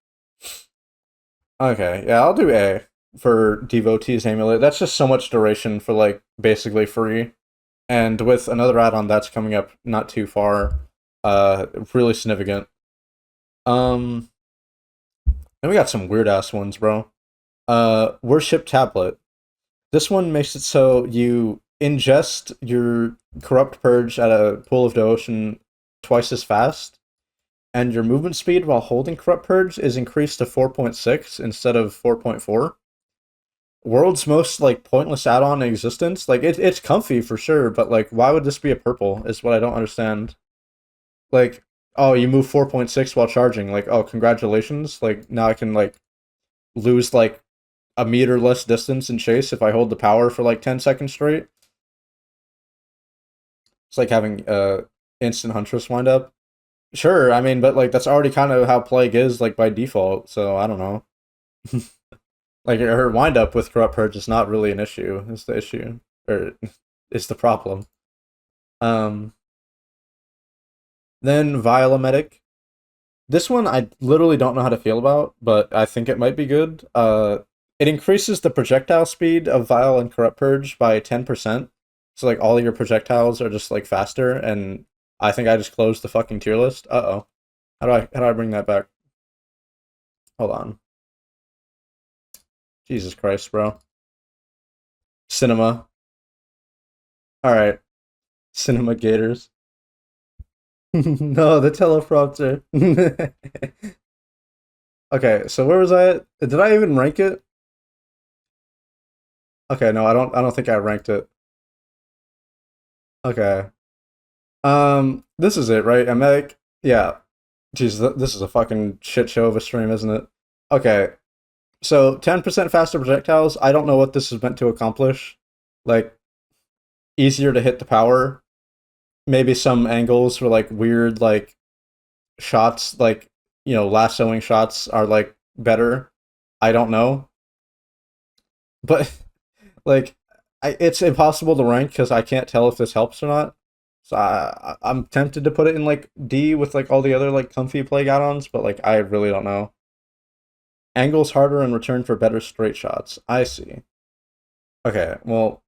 Okay, yeah, I'll do A for Devotee's Amulet. That's just so much duration for like basically free. And with another add-on that's coming up not too far, really significant. Um then we got some weird ass ones, bro. Worship Tablet. This one makes it so you ingest your corrupt purge at a pool of devotion twice as fast, and your movement speed while holding corrupt purge is increased to 4.6 instead of 4.4. World's most like pointless add-on in existence. Like it's comfy for sure, but like why would this be a purple is what I don't understand. Like, oh, you move 4.6 while charging. Like, oh, congratulations. Like now I can like lose like a meter less distance in chase if I hold the power for like 10 seconds straight. It's like having instant huntress wind up. Sure, I mean, but like that's already kind of how Plague is like by default, so I don't know. Like her wind up with corrupt purge is not really an issue. It's the issue, or it's the problem. Um, then Violametic. This one I literally don't know how to feel about, but I think it might be good. It increases the projectile speed of Vial and Corrupt Purge by 10%. So like all your projectiles are just like faster, and I think I just closed the fucking tier list. Uh-oh. How do I bring that back? Hold on. Jesus Christ, bro. Cinema. Alright. Cinema Gators. No, the teleprompter. Okay, so where was I at? Did I even rank it? Okay, no, I don't think I ranked it. Okay. This is it, right? Emetic? Yeah. Jeez, this is a fucking shit show of a stream, isn't it? Okay. So 10% faster projectiles. I don't know what this is meant to accomplish. Like easier to hit the power. maybe some angles for like weird like shots, like lassoing shots are like better. I don't know, but like it's impossible to rank because I can't tell if this helps or not. So I'm tempted to put it in like D with like all the other like comfy plague add-ons, but like I really don't know. Angles harder in return for better straight shots. I see. Okay, well,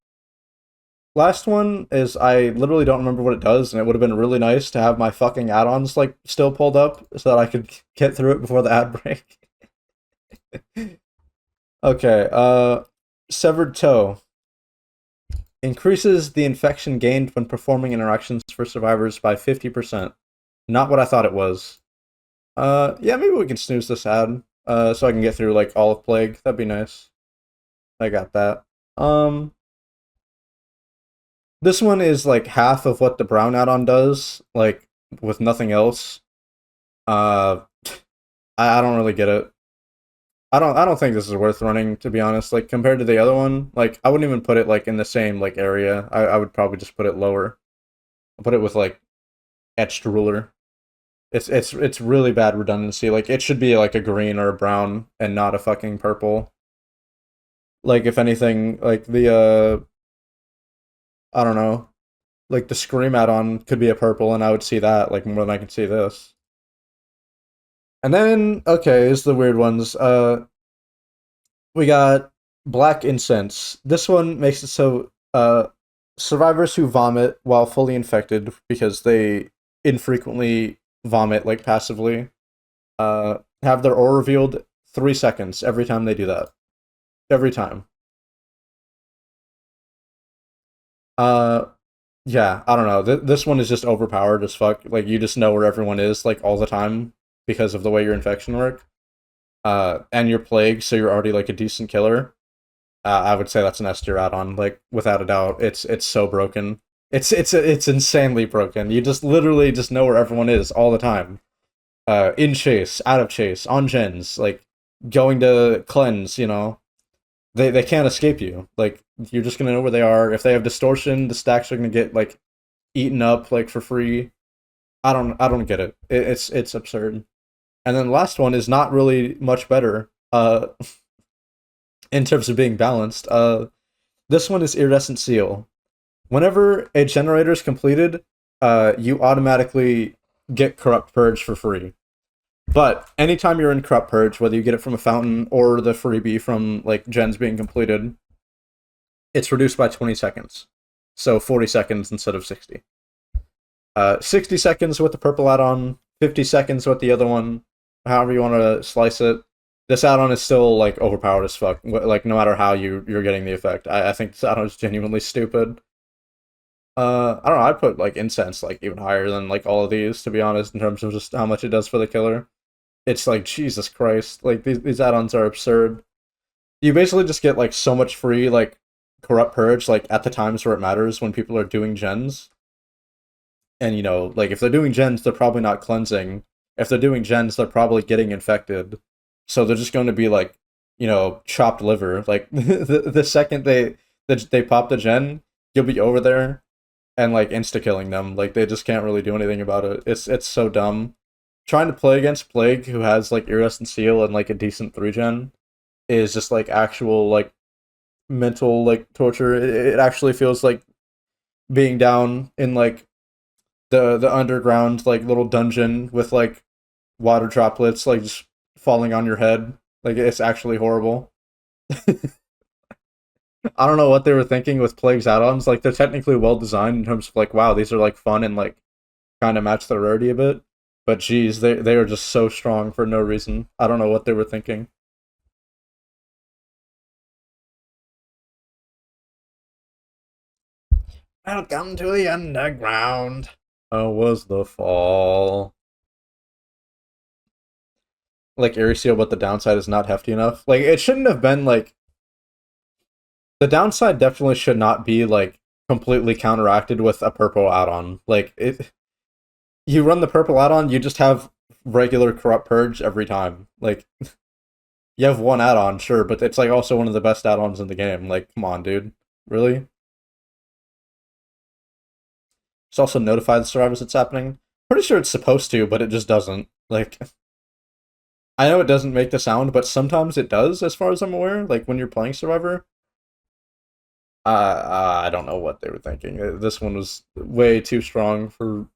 last one is I literally don't remember what it does, and it would have been really nice to have my fucking add-ons like still pulled up so that I could get through it before the ad break. Okay, severed toe increases the infection gained when performing interactions for survivors by 50%. Not what I thought it was. Yeah, maybe we can snooze this ad, so I can get through like all of Plague. That'd be nice. I got that. This one is like half of what the brown add-on does, like with nothing else. Uh, I don't really get it. I don't think this is worth running, to be honest. Like compared to the other one, like I wouldn't even put it like in the same like area. I would probably just put it lower. I'll put it with like etched ruler. It's really bad redundancy. Like it should be like a green or a brown and not a fucking purple. Like if anything, like the I don't know, like the Scream add-on could be a purple, and I would see that like more than I can see this. And then okay, is the weird ones. We got Black Incense. This one makes it so survivors who vomit while fully infected because they infrequently vomit like passively have their aura revealed 3 seconds every time they do that. Every time. Uh yeah, I don't know. This one is just overpowered as fuck. Like you just know where everyone is like all the time because of the way your infection work. And you're plagued, so you're already like a decent killer. I would say that's an S tier add-on, like without a doubt. It's so broken. It's insanely broken. You just literally just know where everyone is all the time. In chase, out of chase, on gens, like going to cleanse. They can't escape you. Like you're just gonna know where they are. If they have distortion, the stacks are gonna get like eaten up like for free. I don't get it. It's absurd. And then the last one is not really much better. In terms of being balanced. This one is Iridescent Seal. Whenever a generator is completed, you automatically get Corrupt Purge for free. But anytime you're in Corrupt Purge, whether you get it from a fountain or the freebie from like gens being completed, it's reduced by 20 seconds. So 40 seconds instead of 60. 60 seconds with the purple add-on, 50 seconds with the other one, however you want to slice it. This add-on is still like overpowered as fuck. Like no matter how you're getting the effect, I think this add-on is genuinely stupid. I don't know. I'd put like incense like even higher than like all of these, to be honest, in terms of just how much it does for the killer. It's like Jesus Christ. Like these add-ons are absurd. You basically just get like so much free like corrupt purge like at the times where it matters when people are doing gens. And like if they're doing gens, they're probably not cleansing. If they're doing gens, they're probably getting infected. So they're just going to be like, chopped liver. Like the second they pop the gen, you'll be over there and like insta killing them. Like they just can't really do anything about it. It's so dumb. Trying to play against Plague, who has like Iridescent Seal and like a decent 3 gen, is just like actual like mental like torture. It actually feels like being down in like the underground like little dungeon with like water droplets like just falling on your head. Like it's actually horrible. I don't know what they were thinking with Plague's add-ons. Like they're technically well designed in terms of like wow, these are like fun and like kind of match the rarity a bit. But geez, they are just so strong for no reason. I don't know what they were thinking. Welcome to the underground. Oh, was the fall. Like Air Seal, but the downside is not hefty enough. Like it shouldn't have been like the downside definitely should not be like completely counteracted with a purple add-on. Like it you run the purple add-on, you just have regular corrupt purge every time. Like you have one add-on, sure, but it's like also one of the best add-ons in the game. Like, come on, dude. Really? It's also notify the survivors it's happening. Pretty sure it's supposed to, but it just doesn't. Like, I know it doesn't make the sound, but sometimes it does, as far as I'm aware. Like when you're playing Survivor. I don't know what they were thinking. This one was way too strong for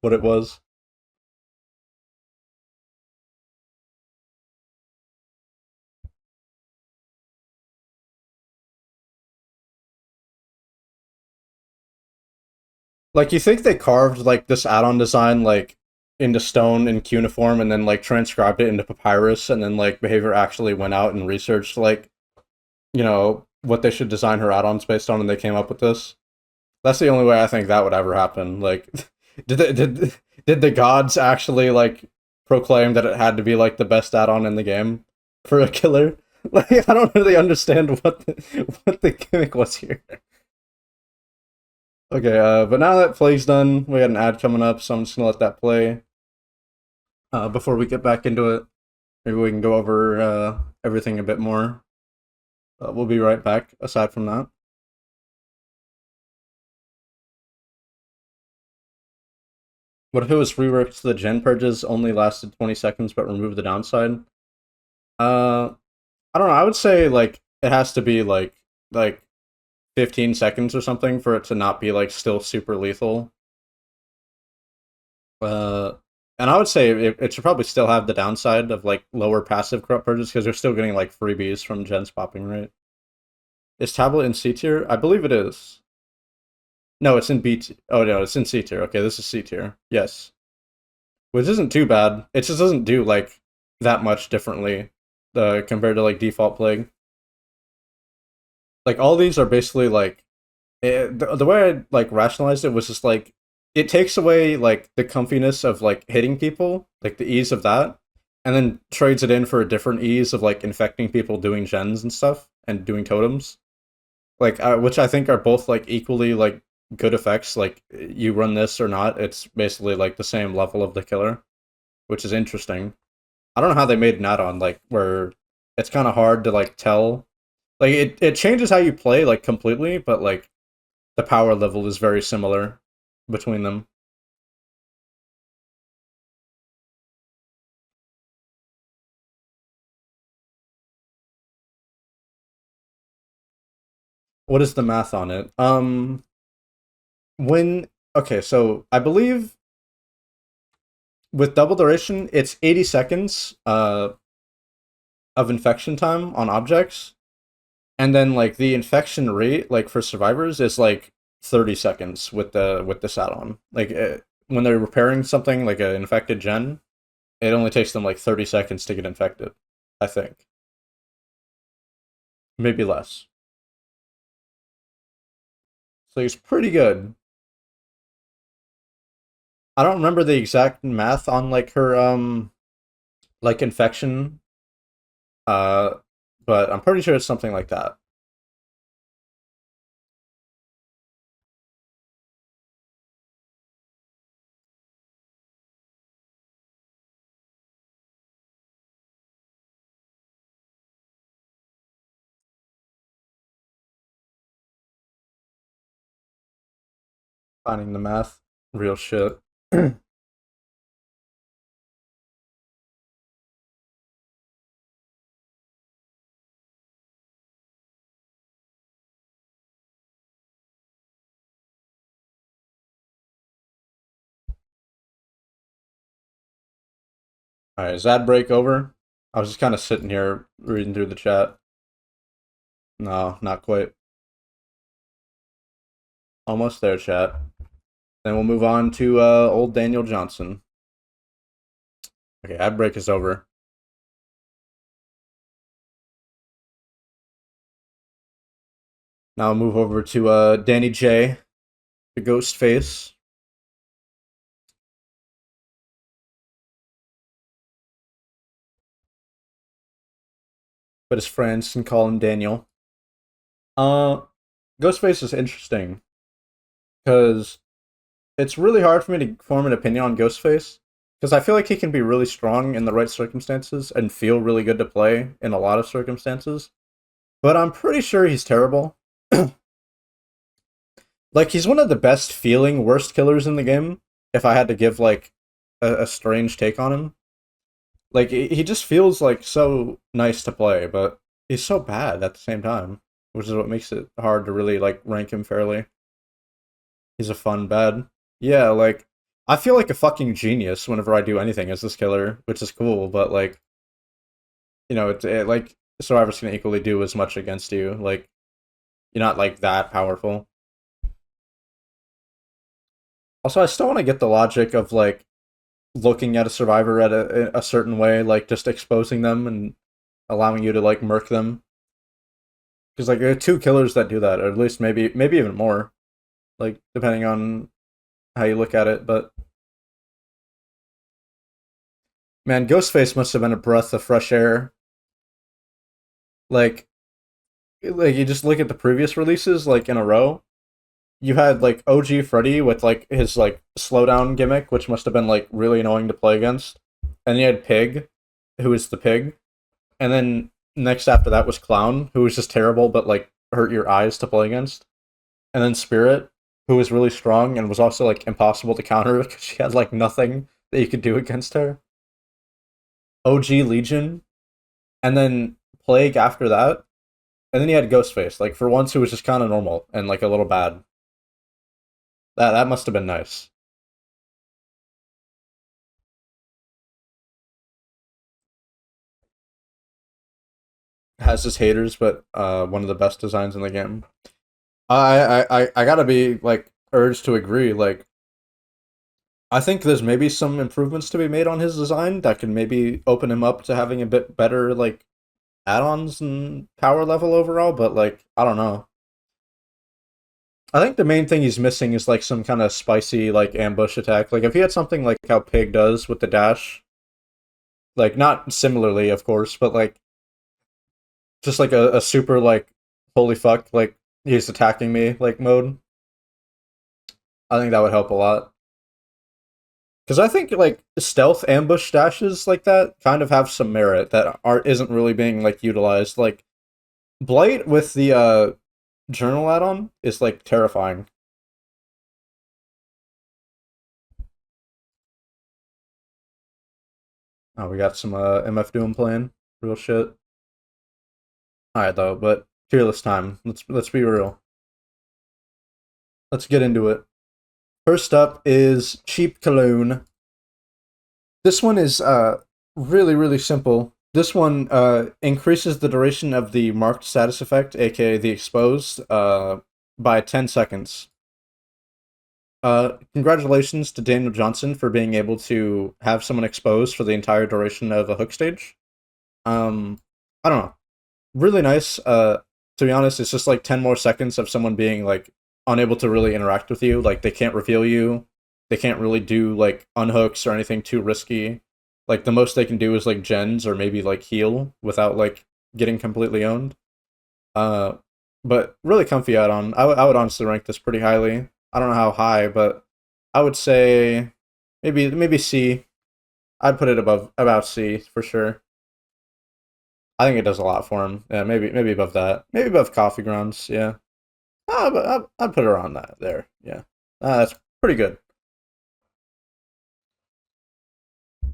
what it was. Like, you think they carved like this add-on design like into stone in cuneiform and then like transcribed it into papyrus, and then like Behavior actually went out and researched like, what they should design her add-ons based on, and they came up with this. That's the only way I think that would ever happen. Like, did the gods actually like proclaim that it had to be like the best add-on in the game for a killer? Like, I don't really understand what the gimmick was here. Okay, but now that play's done, we got an ad coming up, so I'm just gonna let that play. Before we get back into it, maybe we can go over everything a bit more. We'll be right back. Aside from that. What if it was reworked so the gen purges only lasted 20 seconds but removed the downside? Uh, I don't know. I would say like it has to be like 15 seconds or something for it to not be like still super lethal. Uh, and I would say it should probably still have the downside of like lower passive corrupt purges because they're still getting like freebies from gens popping, right? Is tablet in C tier? I believe it is. No, it's in B tier. Oh no, it's in C tier. Okay, this is C tier. Yes. Which isn't too bad. It just doesn't do like that much differently compared to like default plague. Like all these are basically like the way I like rationalized it was just like it takes away like the comfiness of like hitting people, like the ease of that, and then trades it in for a different ease of like infecting people, doing gens and stuff, and doing totems. Like which I think are both like equally like good effects. Like you run this or not, it's basically like the same level of the killer, which is interesting. I don't know how they made an add-on like where it's kind of hard to like tell. Like it changes how you play like completely, but like the power level is very similar between them. What is the math on it? When okay, so I believe with double duration, it's 80 seconds of infection time on objects, and then like the infection rate like for survivors is like 30 seconds with this add-on. Like when they're repairing something like an infected gen, it only takes them like 30 seconds to get infected, I think. Maybe less. So it's pretty good. I don't remember the exact math on like her like infection, uh but I'm pretty sure it's something like that. Finding the math. Real shit. Alright, is that break over? I was just kind of sitting here reading through the chat. No, not quite. Almost there, chat. Then we'll move on to old Daniel Johnson. Okay, ad break is over. Now I'll move over to Danny J, the ghost face. But his friends can call him Daniel. Uh, Ghostface is interesting because it's really hard for me to form an opinion on Ghostface because I feel like he can be really strong in the right circumstances and feel really good to play in a lot of circumstances. But I'm pretty sure he's terrible. Like he's one of the best feeling worst killers in the game. If I had to give like a strange take on him, like he just feels like so nice to play, but he's so bad at the same time, which is what makes it hard to really like rank him fairly. He's a fun bad. Yeah, like I feel like a fucking genius whenever I do anything as this killer, which is cool, but like, like Survivor's gonna equally do as much against you. Like you're not like that powerful. Also, I still want to get the logic of like looking at a survivor at a certain way, like just exposing them and allowing you to like murk them. Because like there are two killers that do that, or at least maybe even more, like depending on how you look at it. But man, Ghostface must have been a breath of fresh air. Like you just look at the previous releases, like in a row. You had like OG Freddy with like his like slowdown gimmick, which must have been like really annoying to play against. And you had Pig, who is the pig. And then next after that was Clown, who was just terrible but like hurt your eyes to play against. And then Spirit, who was really strong and was also like impossible to counter because she had like nothing that you could do against her. OG Legion, and then Plague after that. And then you had Ghostface, like for once who was just kind of normal and like a little bad. That must have been nice. Has his haters, but one of the best designs in the game. I gotta be like urged to agree. Like I think there's maybe some improvements to be made on his design that can maybe open him up to having a bit better like add-ons and power level overall. But like I don't know. I think the main thing he's missing is like some kind of spicy like ambush attack. Like if he had something like how Pig does with the dash, like not similarly of course, but like just like a super like holy fuck like he's attacking me like mode. I think that would help a lot. Because I think like stealth ambush dashes like that kind of have some merit that art isn't really being like utilized. Like Blight with the journal add-on is like terrifying. Oh, we got some MF Doom playing. Real shit. Alright though, but fearless time. Let's be real. Let's get into it. First up is Cheap Cologne. This one is really simple. This one increases the duration of the marked status effect, aka the exposed, by 10 seconds. Congratulations to Daniel Johnson for being able to have someone exposed for the entire duration of a hook stage. I don't know. Really nice. To be honest, it's just like 10 more seconds of someone being like unable to really interact with you. Like they can't reveal you. They can't really do like unhooks or anything too risky. Like the most they can do is like gens or maybe like heal without like getting completely owned. Uh, but really comfy add-on. I would honestly rank this pretty highly. I don't know how high, but I would say maybe C. I'd put it above about C for sure. I think it does a lot for him. Yeah, maybe above that. Maybe above coffee grounds. Yeah. But I'd put it around that there. Yeah. That's pretty good.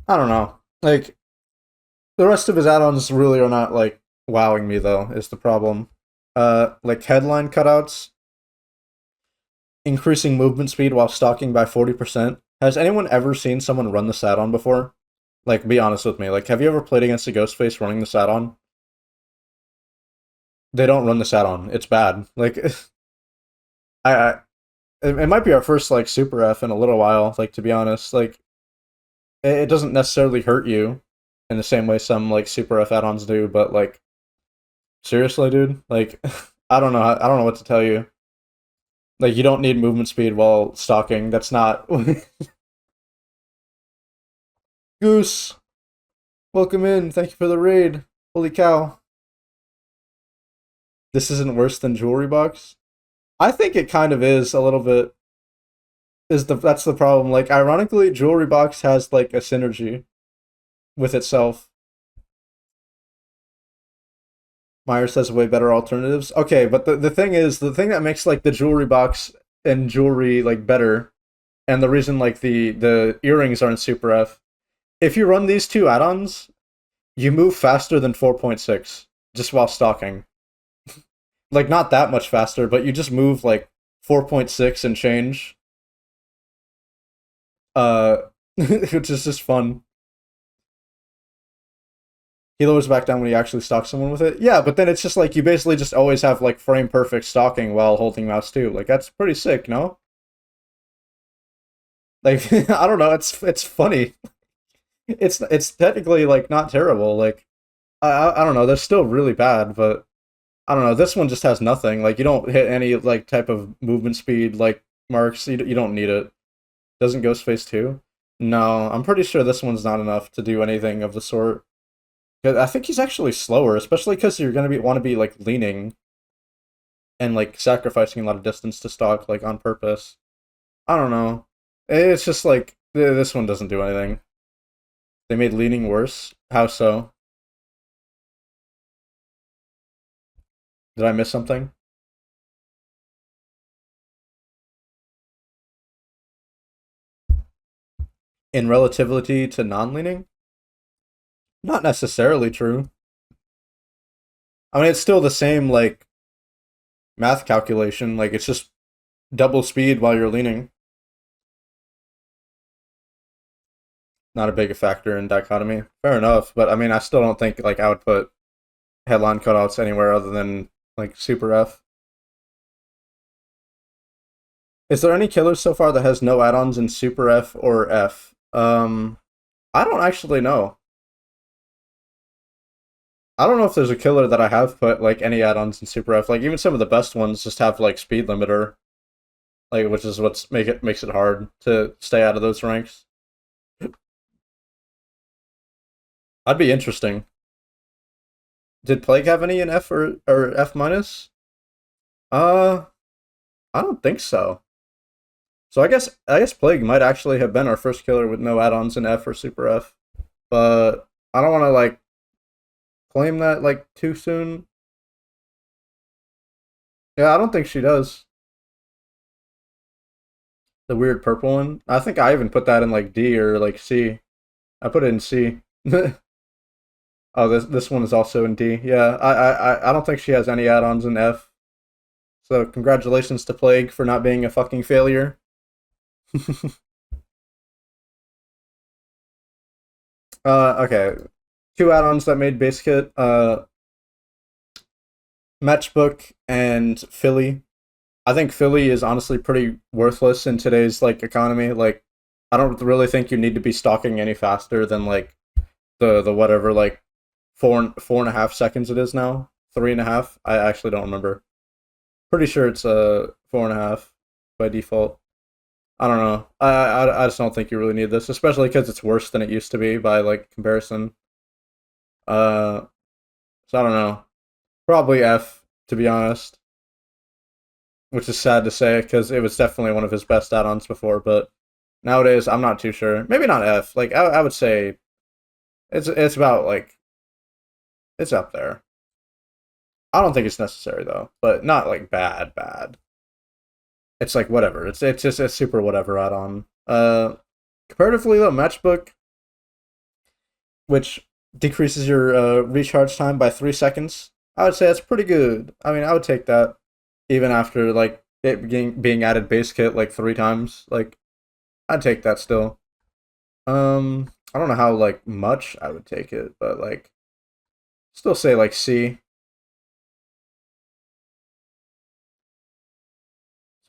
I don't know. Like the rest of his add-ons really are not like wowing me though. Is the problem? Like headline cutouts, increasing movement speed while stalking by 40%. Has anyone ever seen someone run this add-on before? Like, be honest with me. Like, have you ever played against a Ghostface running this add-on? They don't run this add-on. It's bad. Like, I it might be our first like super F in a little while. Like, to be honest, like it doesn't necessarily hurt you in the same way some like super F add-ons do. But like, seriously, dude, like, I don't know what to tell you. Like, you don't need movement speed while stalking. That's not Goose. Welcome in. Thank you for the raid. Holy cow. This isn't worse than Jewelry Box. I think it kind of is a little bit. That's the problem? Like, ironically, Jewelry Box has like a synergy with itself. Myers has way better alternatives. Okay, but the thing is, the thing that makes like the Jewelry Box and jewelry like better, and the reason like the earrings aren't super F. If you run these two add-ons, you move faster than 4.6 just while stalking. Like not that much faster, but you just move like 4.6 and change. Uh, which is just fun. He lowers back down when he actually stalks someone with it. Yeah, but then it's just like you basically just always have like frame perfect stalking while holding mouse too. Like that's pretty sick, no? Like I don't know, it's funny. It's technically like not terrible. Like I don't know, they're still really bad, but I don't know. This one just has nothing. Like you don't hit any like type of movement speed like marks. You don't need it. Doesn't Ghostface too? No, I'm pretty sure this one's not enough to do anything of the sort. 'Cause I think he's actually slower, especially because you're gonna be want to be like leaning and like sacrificing a lot of distance to stalk like on purpose. I don't know. It's just like this one doesn't do anything. They made leaning worse. How so? Did I miss something? In relativity to non-leaning? Not necessarily true. I mean, it's still the same like math calculation. Like it's just double speed while you're leaning. Not a big factor in dichotomy. Fair enough, but I mean, I still don't think like I would put headline cutouts anywhere other than like Super F. Is there any killers so far that has no add-ons in Super F or F? I don't actually know. I don't know if there's a killer that I have put like any add-ons in Super F. Like even some of the best ones just have like speed limiter, like which is what's makes it hard to stay out of those ranks. I'd be interesting. Did Plague have any in F or F minus? Uh, I don't think so. So I guess Plague might actually have been our first killer with no add-ons in F or Super F, but I don't want to like claim that like too soon. Yeah, I don't think she does. The weird purple one. I think I even put that in like D or like C. I put it in C. Oh, this one is also in D. Yeah, I don't think she has any add-ons in F. So congratulations to Plague for not being a fucking failure. Okay. Two add-ons that made base kit. Matchbook and Philly. I think Philly is honestly pretty worthless in today's like economy. Like, I don't really think you need to be stalking any faster than like the whatever like 4.5 seconds it is now. 3.5. I actually don't remember. Pretty sure it's 4.5 by default. I don't know. I just don't think you really need this, especially because it's worse than it used to be by like comparison. Uh, so I don't know. Probably F to be honest, which is sad to say because it was definitely one of his best add-ons before. But nowadays, I'm not too sure. Maybe not F. Like I would say it's about like it's up there. I don't think it's necessary though, but not like bad. It's like whatever. It's just a super whatever add-on. Comparatively though, Matchbook, which decreases your recharge time by 3 seconds, I would say that's pretty good. I mean, I would take that even after like it being added base kit like 3 times. Like I'd take that still. I don't know how like much I would take it, but like still say like C.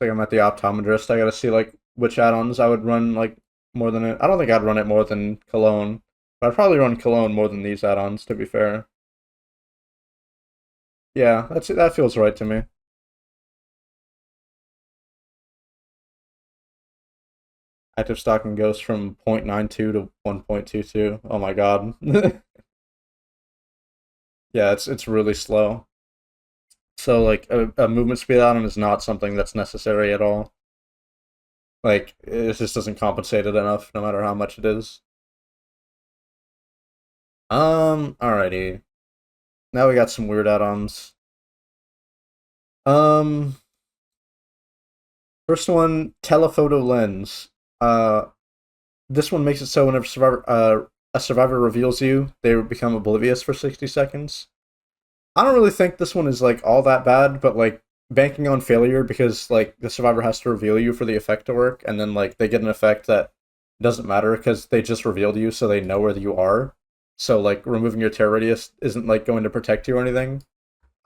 It's like I'm at the optometrist. I gotta see like which add-ons I would run like more than it. I don't think I'd run it more than Cologne. But I'd probably run Cologne more than these add-ons, to be fair. Yeah, that feels right to me. Active stocking goes from 0.92 to 1.22. Oh my god. Yeah, it's really slow. So like a movement speed add-on is not something that's necessary at all. Like it just doesn't compensate it enough, no matter how much it is. Alrighty. Now we got some weird add-ons. Um, First one, telephoto lens. This one makes it so whenever a survivor reveals you, they become oblivious for 60 seconds. I don't really think this one is like all that bad, but like banking on failure because like the survivor has to reveal you for the effect to work, and then like they get an effect that doesn't matter because they just revealed you, so they know where you are. So like removing your terror radius isn't like going to protect you or anything.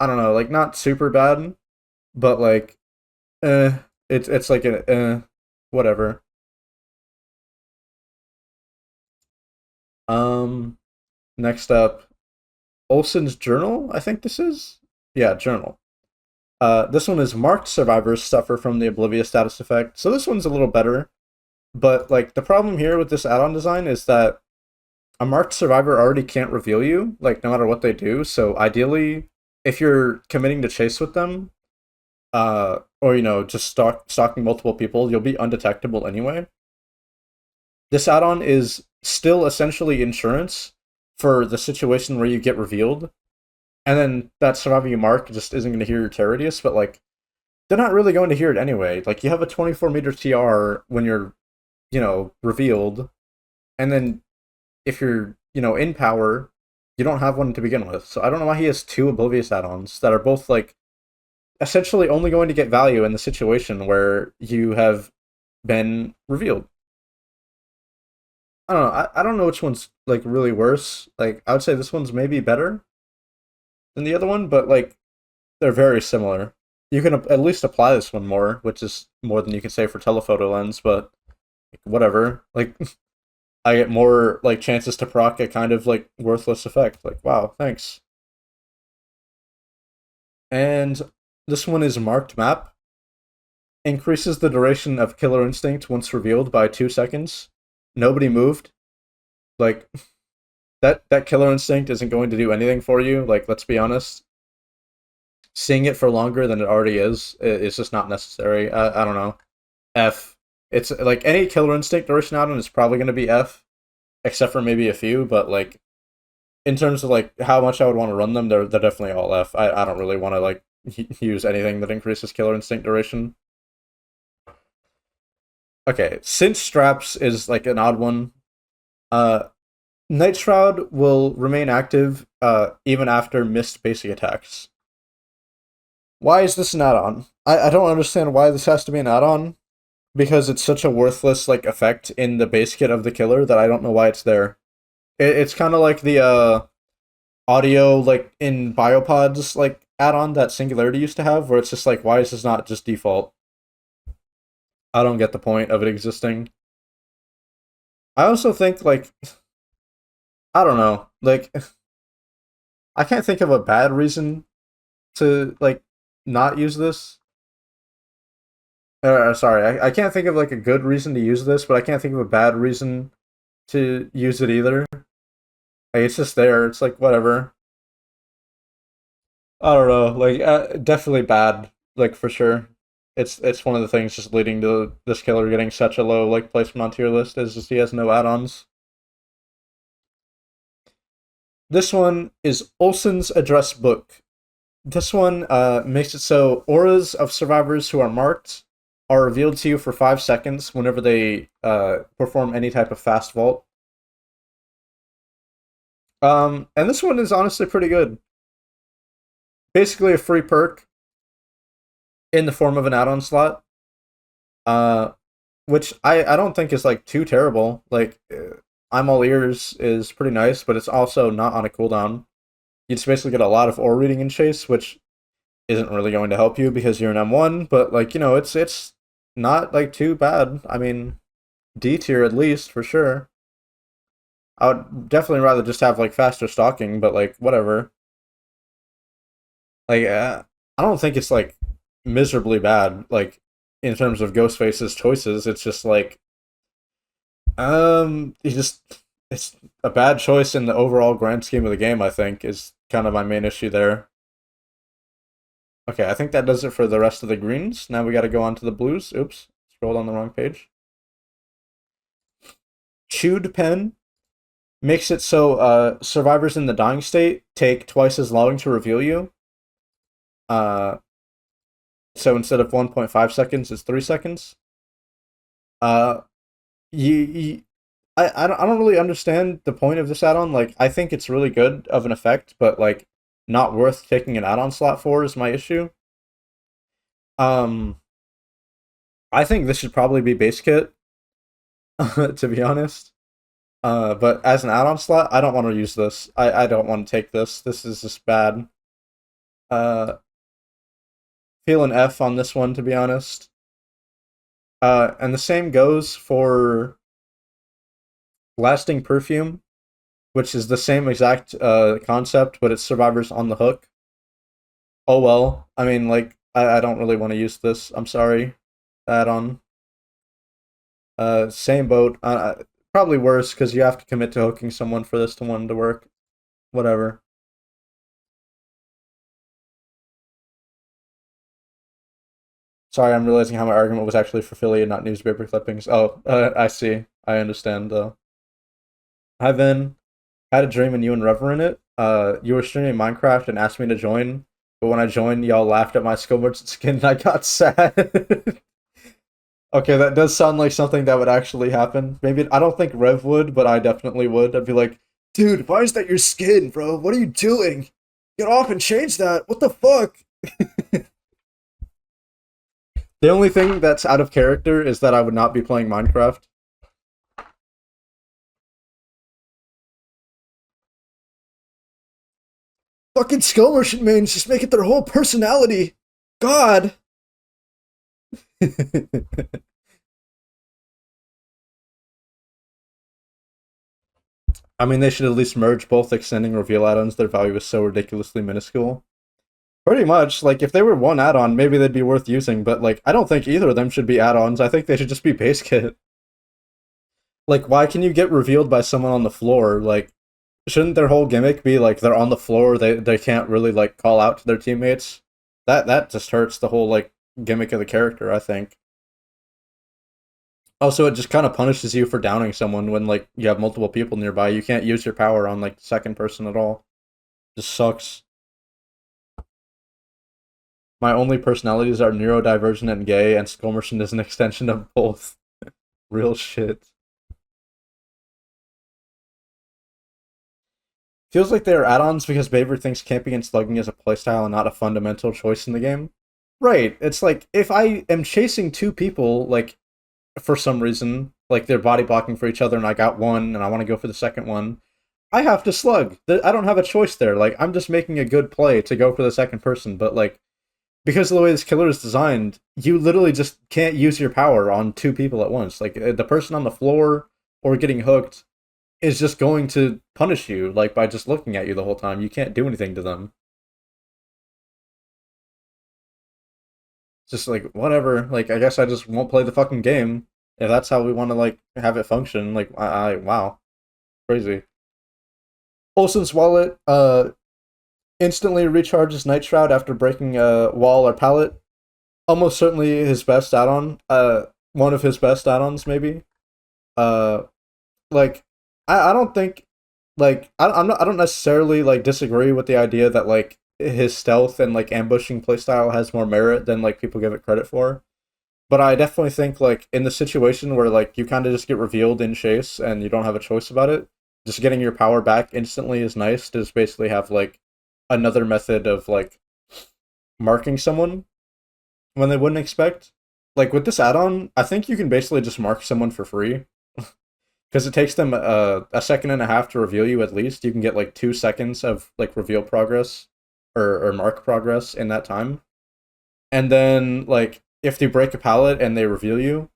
I don't know, like not super bad, but like, eh, it's like a whatever. Um, Next up, Olson's Journal. I think this is, yeah, journal. This one is marked survivors suffer from the oblivious status effect. So this one's a little better, but like the problem here with this add-on design is that a marked survivor already can't reveal you, like no matter what they do. So ideally, if you're committing to chase with them, or just stalking multiple people, you'll be undetectable anyway. This add-on is still essentially insurance for the situation where you get revealed, and then that survivor you mark just isn't going to hear your terror radius, but like they're not really going to hear it anyway. Like you have a 24-meter TR when you're, revealed, and then if you're, in power, you don't have one to begin with. So I don't know why he has two oblivious add-ons that are both like essentially only going to get value in the situation where you have been revealed. I don't know. I don't know which one's like really worse. Like I would say this one's maybe better than the other one, but like they're very similar. You can at least apply this one more, which is more than you can say for telephoto lens, but like, whatever. Like I get more like chances to proc a kind of like worthless effect. Like wow, thanks. And this one is marked map. Increases the duration of killer instinct once revealed by 2 seconds. Nobody moved. Like that killer instinct isn't going to do anything for you. Like let's be honest. Seeing it for longer than it already is just not necessary. I don't know. F. It's like any killer instinct duration add-on is probably going to be F, except for maybe a few. But like in terms of like how much I would want to run them, they're definitely all F. I don't really want to like use anything that increases killer instinct duration. Okay, since straps is like an odd one, uh, Night Shroud will remain active even after missed basic attacks. Why is this an add-on? I don't understand why this has to be an add-on, because it's such a worthless like effect in the base kit of the killer that I don't know why it's there. It's kind of like the audio like in biopods like add-on that Singularity used to have, where it's just like, why is this not just default? I don't get the point of it existing. I also think like I don't know, like I can't think of a bad reason to like not use this. Sorry, I can't think of like a good reason to use this, but I can't think of a bad reason to use it either. Like it's just there. It's like whatever. I don't know. Like definitely bad. Like for sure. It's one of the things just leading to this killer getting such a low like placement on tier list is just he has no add-ons. This one is Olson's address book. This one makes it so auras of survivors who are marked are revealed to you for 5 seconds whenever they perform any type of fast vault. And this one is honestly pretty good. Basically a free perk in the form of an add-on slot, uh, which I don't think is like too terrible. Like I'm all ears is pretty nice, but it's also not on a cooldown. You just basically get a lot of ore reading in chase, which isn't really going to help you because you're an M1. But like it's not like too bad. I mean, D tier at least for sure. I would definitely rather just have like faster stalking, but like whatever. Like I don't think it's like miserably bad. Like in terms of Ghostface's choices, it's just like he just it's a bad choice in the overall grand scheme of the game. I think is kind of my main issue there. Okay, I think that does it for the rest of the greens. Now we got to go on to the blues. Oops, scrolled on the wrong page. Chewed pen makes it so survivors in the dying state take twice as long to reveal you. Uh, So instead of 1.5 seconds, it's 3 seconds. Uh, you I don't really understand the point of this add-on. Like, I think it's really good of an effect, but like, not worth taking an add-on slot for is my issue. Um, I think this should probably be base kit, to be honest. But as an add-on slot, I don't want to use this. I don't want to take this. This is just bad. Uh, feel an F on this one, to be honest. And the same goes for lasting perfume, which is the same exact concept, but it's survivors on the hook. Oh well. I mean, like, I don't really want to use this. I'm sorry. Add on. Same boat. Probably worse because you have to commit to hooking someone for this to one to work. Whatever. Sorry, I'm realizing how my argument was actually for Philly and not newspaper clippings. Oh, I see. I understand though. Hi Vin. Had a dream and you and Rev were in it. You were streaming Minecraft and asked me to join, but when I joined, y'all laughed at my skill merchant skin and I got sad. Okay, that does sound like something that would actually happen. Maybe I don't think Rev would, but I definitely would. I'd be like, dude, why is that your skin, bro? What are you doing? Get off and change that. What the fuck? The only thing that's out of character is that I would not be playing Minecraft. Fucking skill merchant mains just make it their whole personality. God. I mean, they should at least merge both extending reveal add-ons. Their value is so ridiculously minuscule. Pretty much, like, if they were one add-on, maybe they'd be worth using, but, like, I don't think either of them should be add-ons. I think they should just be base kit. Like, why can you get revealed by someone on the floor? Like, shouldn't their whole gimmick be, like, they're on the floor, they can't really, like, call out to their teammates? That just hurts the whole, like, gimmick of the character, I think. Also, it just kind of punishes you for downing someone when, like, you have multiple people nearby. You can't use your power on, like, second person at all. Just sucks. My only personalities are neurodivergent and gay, and Skullmerson is an extension of both. Real shit. Feels like they are add-ons because Baver thinks camping and slugging is a playstyle and not a fundamental choice in the game. Right. It's like, if I am chasing two people, like, for some reason, like they're body blocking for each other and I got one and I want to go for the second one, I have to slug. I don't have a choice there. Like, I'm just making a good play to go for the second person, but like, because of the way this killer is designed, you literally just can't use your power on two people at once. Like, the person on the floor or getting hooked is just going to punish you, like, by just looking at you the whole time. You can't do anything to them. It's just like, whatever. Like, I guess I just won't play the fucking game if that's how we want to, like, have it function. Like, wow, crazy. Olsen's wallet instantly recharges Night Shroud after breaking a wall or pallet. Almost certainly his best add-on. One of his best add-ons, maybe. Uh, like, I don't think, like, I don't necessarily, like, disagree with the idea that, like, his stealth and, like, ambushing playstyle has more merit than, like, people give it credit for. But I definitely think, like, in the situation where, like, you kind of just get revealed in chase and you don't have a choice about it, just getting your power back instantly is nice to just basically have, like, another method of, like, marking someone when they wouldn't expect. Like, with this add-on, I think you can basically just mark someone for free. Because it takes them a second and a half to reveal you at least. You can get, like, 2 seconds of, like, reveal progress or mark progress in that time. And then, like, if you break a pallet and they reveal you,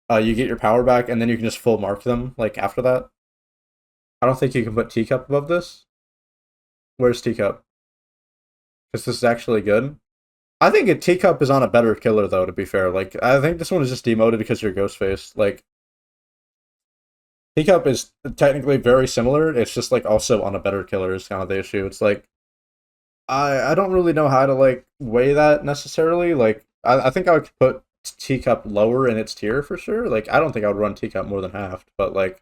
you get your power back, and then you can just full mark them, like, after that. I don't think you can put Teacup above this. Where's Teacup? Because this is actually good. I think a Teacup is on a better killer, though, to be fair. Like, I think this one is just demoted because you're Ghostface. Like, Teacup is technically very similar. It's just, like, also on a better killer is kind of the issue. It's like, I don't really know how to, like, weigh that necessarily. Like, I think I would put Teacup lower in its tier for sure. Like, I don't think I would run Teacup more than half, but, like,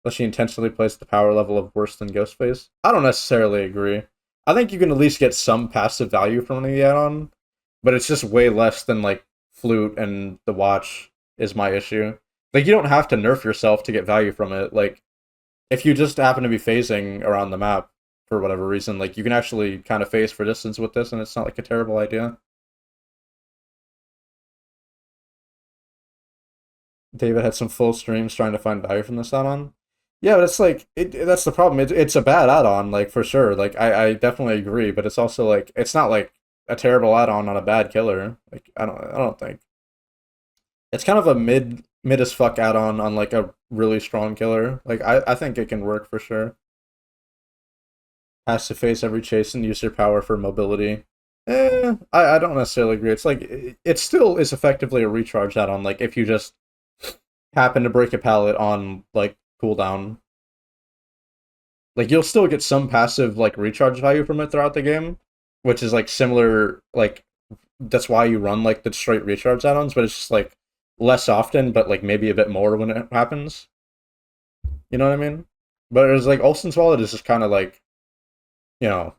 unless she intentionally plays the power level of worse than Ghostface. I don't necessarily agree. I think you can at least get some passive value from the add-on, but it's just way less than like flute and the watch is my issue. Like you don't have to nerf yourself to get value from it. Like if you just happen to be phasing around the map for whatever reason, like you can actually kind of phase for distance with this, and it's not like a terrible idea. David had some full streams trying to find value from this add-on. Yeah, but it's like that's the problem. It's a bad add-on, like for sure. Like I definitely agree, but it's also like it's not like a terrible add-on on a bad killer. Like I don't think it's kind of a mid as fuck add-on on like a really strong killer. Like I think it can work for sure. Has to face every chase and use your power for mobility. I don't necessarily agree. It's like it still is effectively a recharge add-on. Like if you just happen to break a pallet on like cooldown, like you'll still get some passive like recharge value from it throughout the game, which is like similar. Like that's why you run like the straight recharge add-ons, but it's just like less often, but like maybe a bit more when it happens. You know what I mean? But it's like Olsen's Wallet is just kind of like, you know,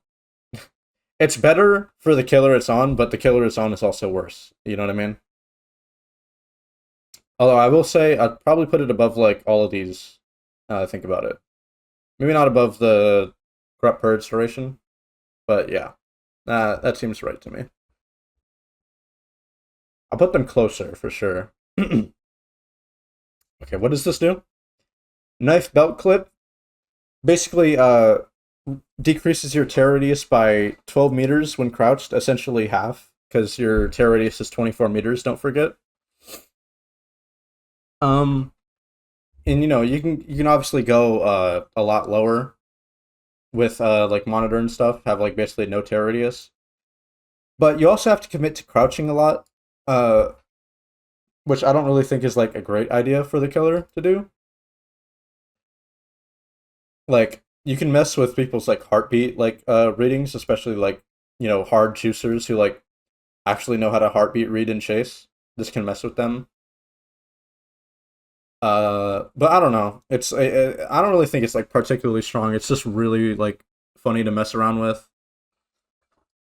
it's better for the killer it's on, but the killer it's on is also worse. You know what I mean? Although I will say I'd probably put it above like all of these. Think about it. Maybe not above the Corrupt Purge duration, but yeah, that seems right to me. I'll put them closer for sure. Okay, what does this do? Knife belt clip basically decreases your tear radius by 12 meters when crouched, essentially half, because your tear radius is 24 meters, don't forget. Um, and you can obviously go a lot lower with like monitor and stuff, have like basically no tear radius. But you also have to commit to crouching a lot, uh, which I don't really think is like a great idea for the killer to do. Like you can mess with people's like heartbeat like readings, especially like hard choosers who like actually know how to heartbeat read and chase. This can mess with them. But I don't know. I don't really think it's like particularly strong. It's just really like funny to mess around with.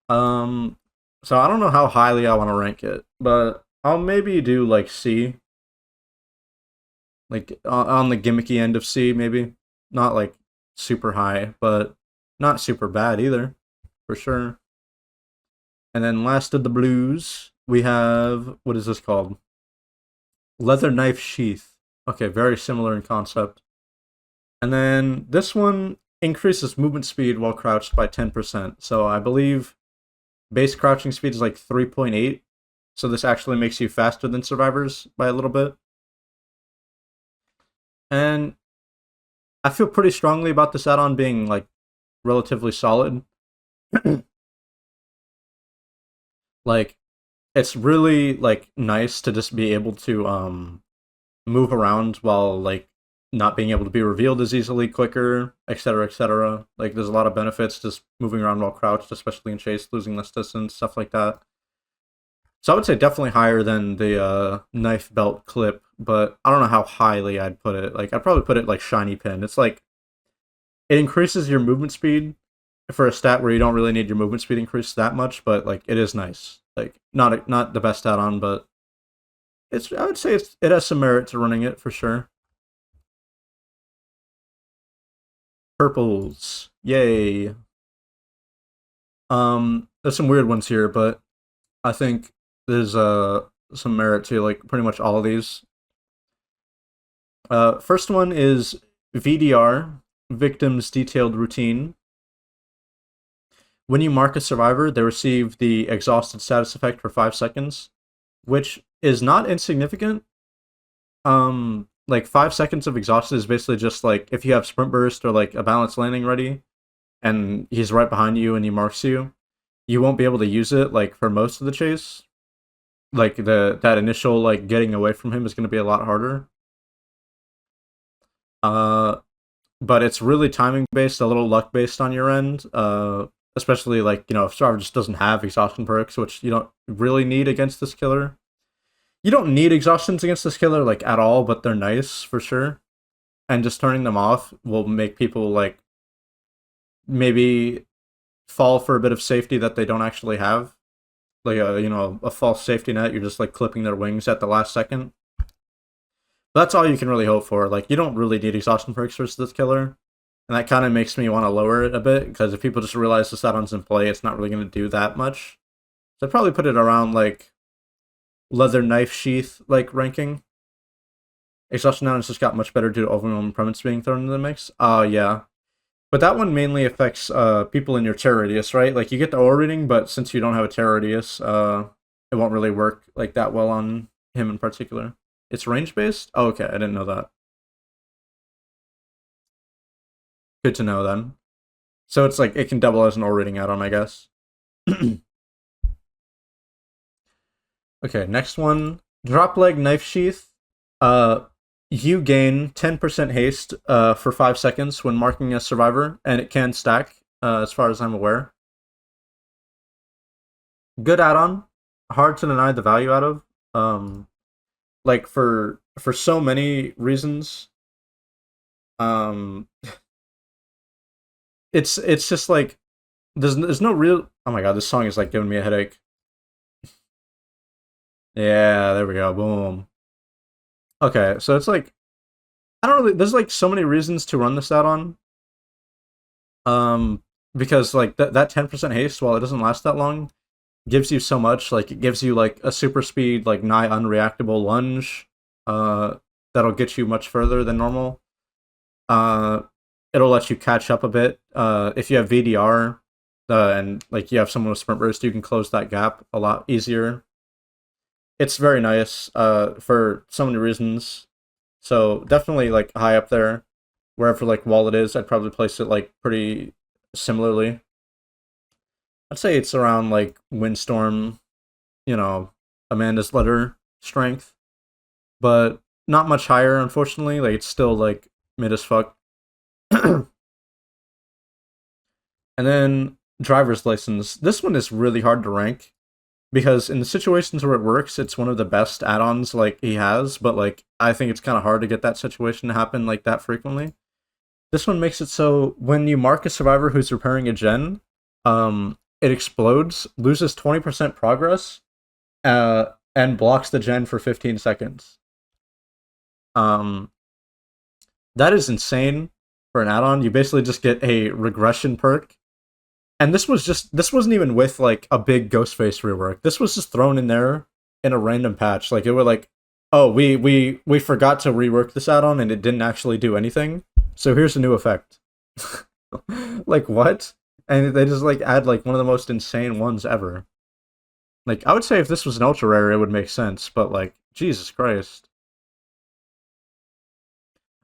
Um, so I don't know how highly I want to rank it, but I'll maybe do like C, like on the gimmicky end of C, maybe not like super high, but not super bad either, for sure. And then last of the blues, we have what is this called? Leather knife sheath. Okay, very similar in concept. And then this one increases movement speed while crouched by 10%. So I believe base crouching speed is like 3.8. So this actually makes you faster than survivors by a little bit. And I feel pretty strongly about this add-on being like relatively solid. Like it's really like nice to just be able to move around while like not being able to be revealed as easily, quicker, etc., etc. Like there's a lot of benefits just moving around while crouched, especially in chase, losing less distance, stuff like that. So I would say definitely higher than the knife belt clip, but I don't know how highly I'd put it. Like I'd probably put it like shiny pin. It's like it increases your movement speed for a stat where you don't really need your movement speed increased that much, but like it is nice. Like not the best add-on, but I would say it has some merit to running it for sure. Purples, yay. There's some weird ones here, but I think there's some merit to like pretty much all of these. First one is VDR, Victims Detailed Routine. When you mark a survivor, they receive the exhausted status effect for 5 seconds, which is not insignificant. Like 5 seconds of exhausted is basically just like if you have sprint burst or like a balanced landing ready, and he's right behind you and he marks you, you won't be able to use it like for most of the chase. Like that initial like getting away from him is going to be a lot harder. Uh, but it's really timing based, a little luck based on your end. Especially like if Starve just doesn't have exhaustion perks, which you don't really need against this killer. You don't need exhaustions against this killer like at all, but they're nice for sure. And just turning them off will make people like maybe fall for a bit of safety that they don't actually have. like a false safety net. You're just like clipping their wings at the last second. But that's all you can really hope for. Like you don't really need exhaustion perks versus this killer, and that kind of makes me want to lower it a bit because if people just realize this add-on's in play, it's not really going to do that much. So I'd probably put it around like leather knife sheath like ranking. Exhaustion now has just got much better due to overwhelming permanents being thrown into the mix. Yeah. But that one mainly affects people in your terror radius, right? Like you get the aura reading, but since you don't have a terror radius, it won't really work like that well on him in particular. It's range based? Oh, okay, I didn't know that. Good to know then. So it's like it can double as an aura reading add-on, I guess. Okay, next one. Drop leg knife sheath. Uh you gain 10% haste for 5 seconds when marking a survivor, and it can stack, as far as I'm aware. Good add-on. Hard to deny the value out of. Like for so many reasons. Um it's just like there's no real. Oh my god, this song is like giving me a headache. Yeah, there we go. Boom. Okay, so it's like I don't really. There's like so many reasons to run this add-on. Um, because like that 10% haste, while it doesn't last that long, gives you so much. Like it gives you like a super speed, like nigh unreactable lunge. That'll get you much further than normal. Uh, it'll let you catch up a bit. If you have VDR, and like you have someone with sprint burst, you can close that gap a lot easier. It's very nice. For so many reasons. So definitely like high up there. Wherever like wallet is, I'd probably place it like pretty similarly. I'd say it's around like Windstorm, Amanda's letter strength, but not much higher, unfortunately. Like it's still like mid as fuck. And then driver's license. This one is really hard to rank because in the situations where it works, it's one of the best add-ons like he has. But like I think it's kind of hard to get that situation to happen like that frequently. This one makes it so when you mark a survivor who's repairing a it explodes, loses 20% progress, and blocks the gen for 15 seconds. Um, that is insane for an add-on. You basically just get a regression perk. And this wasn't even with like a big Ghostface rework. This was just thrown in there in a random patch. Like it were like, oh, we forgot to rework this add-on and it didn't actually do anything. So here's a new effect. Like what? And they just like add like one of the most insane ones ever. Like I would say if this was an ultra rare, it would make sense, but like Jesus Christ.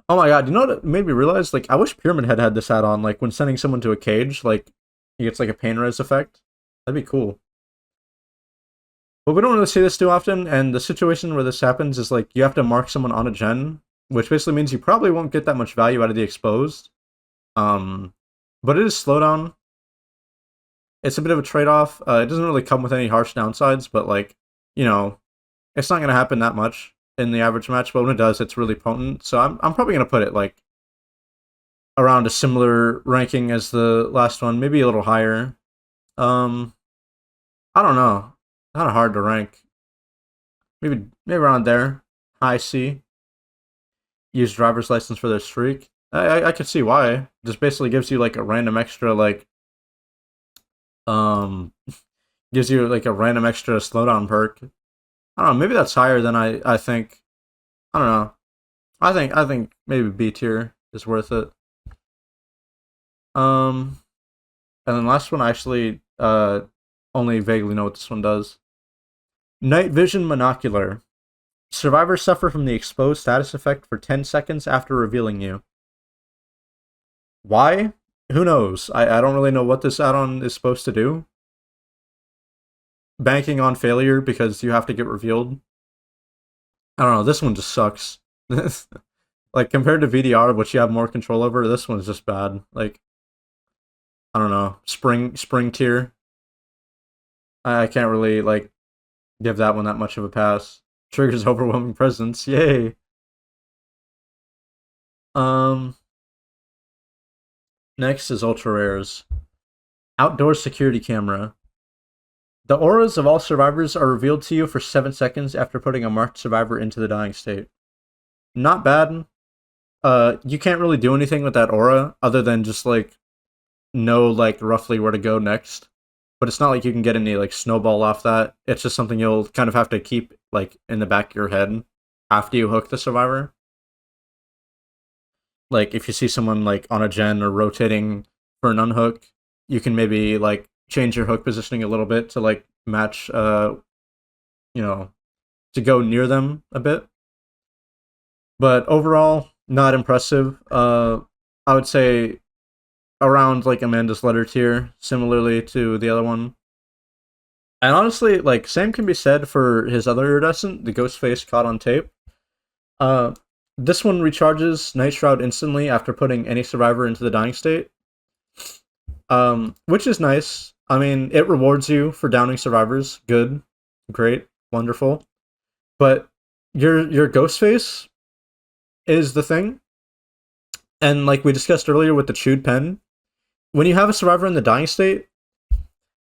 Oh my god, you know what made me realize? Like I wish Pyramid Head had this add-on. Like when sending someone to a cage, like he gets like a pain res effect. That'd be cool. But we don't really see this too often, and the situation where this happens is like you have to mark someone on a gen, which basically means you probably won't get that much value out of the exposed. Um, but it is slowdown. It's a bit of a trade-off. It doesn't really come with any harsh downsides, but like, you know, it's not gonna happen that much in the average match. But when it does, it's really potent. So I'm probably gonna put it like around a similar ranking as the last one, maybe a little higher. Um, I don't know. Kind of hard to rank. Maybe around there. High C. Use driver's license for their streak. I could see why. Just basically gives you like a random extra like um gives you like a random extra slowdown perk. I don't know, maybe that's higher than I think. I don't know. I think maybe B tier is worth it. Um and then last one I actually only vaguely know what this one does. Night vision monocular. Survivors suffer from the exposed status effect for 10 seconds after revealing you. Why? Who knows? I don't really know what this add-on is supposed to do. Banking on failure because you have to get revealed. I don't know, this one just sucks. Like, compared to VDR, which you have more control over, this one's just bad. Like, I don't know. Spring tier. I can't really, like, give that one that much of a pass. Triggers overwhelming presence. Yay! Um, Next is ultra rares. Outdoor security camera. The auras of all survivors are revealed to you for 7 seconds after putting a marked survivor into the dying state. Not bad. You can't really do anything with that aura other than just like know like roughly where to go next. But it's not like you can get any like snowball off that. It's just something you'll kind of have to keep like in the back of your head after you hook the survivor. Like if you see someone like on a gen or rotating for an unhook, you can maybe like change your hook positioning a little bit to like match you know, to go near them a bit. But overall, not impressive. I would say around like Amanda's letter tier, similarly to the other one. And honestly, like same can be said for his other iridescent, the ghost face caught on tape. Uh, this one recharges Night Shroud instantly after putting any survivor into the dying state, which is nice. I mean, it rewards you for downing survivors. Good, great, wonderful. But your ghost face is the thing, and like we discussed earlier with the chewed pen, when you have a survivor in the dying state,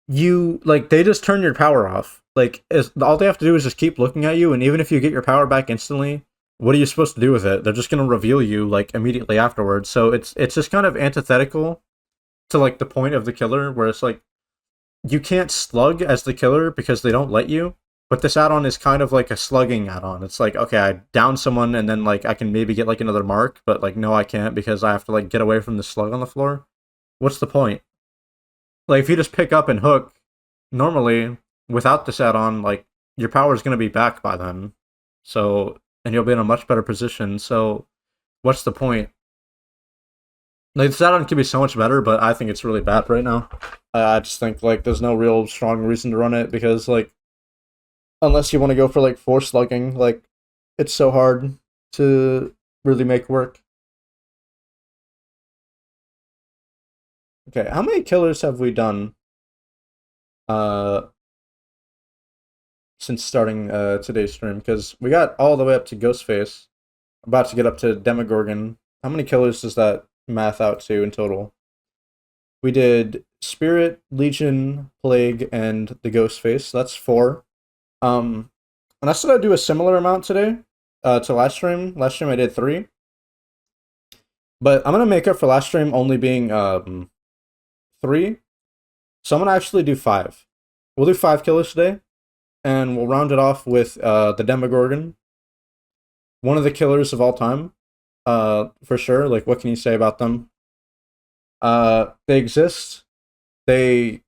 you like they just turn your power off. Like all they have to do is just keep looking at you, and even if you get your power back instantly, what are you supposed to do with it? They're just gonna reveal you like immediately afterwards. So it's just kind of antithetical to like the point of the killer, where it's like you can't slug as the killer because they don't let you. But this add-on is kind of like a slugging add-on. It's like, okay, I down someone and then like I can maybe get like another mark, but like no, I can't because I have to like get away from the slug on the floor. What's the point? Like if you just pick up and hook normally without this add-on, like your power is going to be back by then. So and you'll be in a much better position. So what's the point? Like this add-on could be so much better, but I think it's really bad right now. I just think like there's no real strong reason to run it because like unless you want to go for like force slugging, like it's so hard to really make work. Okay, how many killers have we done uh since starting today's stream? Because we got all the way up to Ghostface, about to get up to Demogorgon. How many killers does that math out to in total? We did Spirit, Legion, Plague, and the Ghostface. So that's 4. And I said I'd do a similar amount today to last stream. Last stream I did 3. But I'm gonna make up for last stream only being 3. So I'm gonna actually do 5. We'll do 5 killers today, and we'll round it off with the Demogorgon, one of the killers of all time, for sure. Like, what can you say about them? They exist. They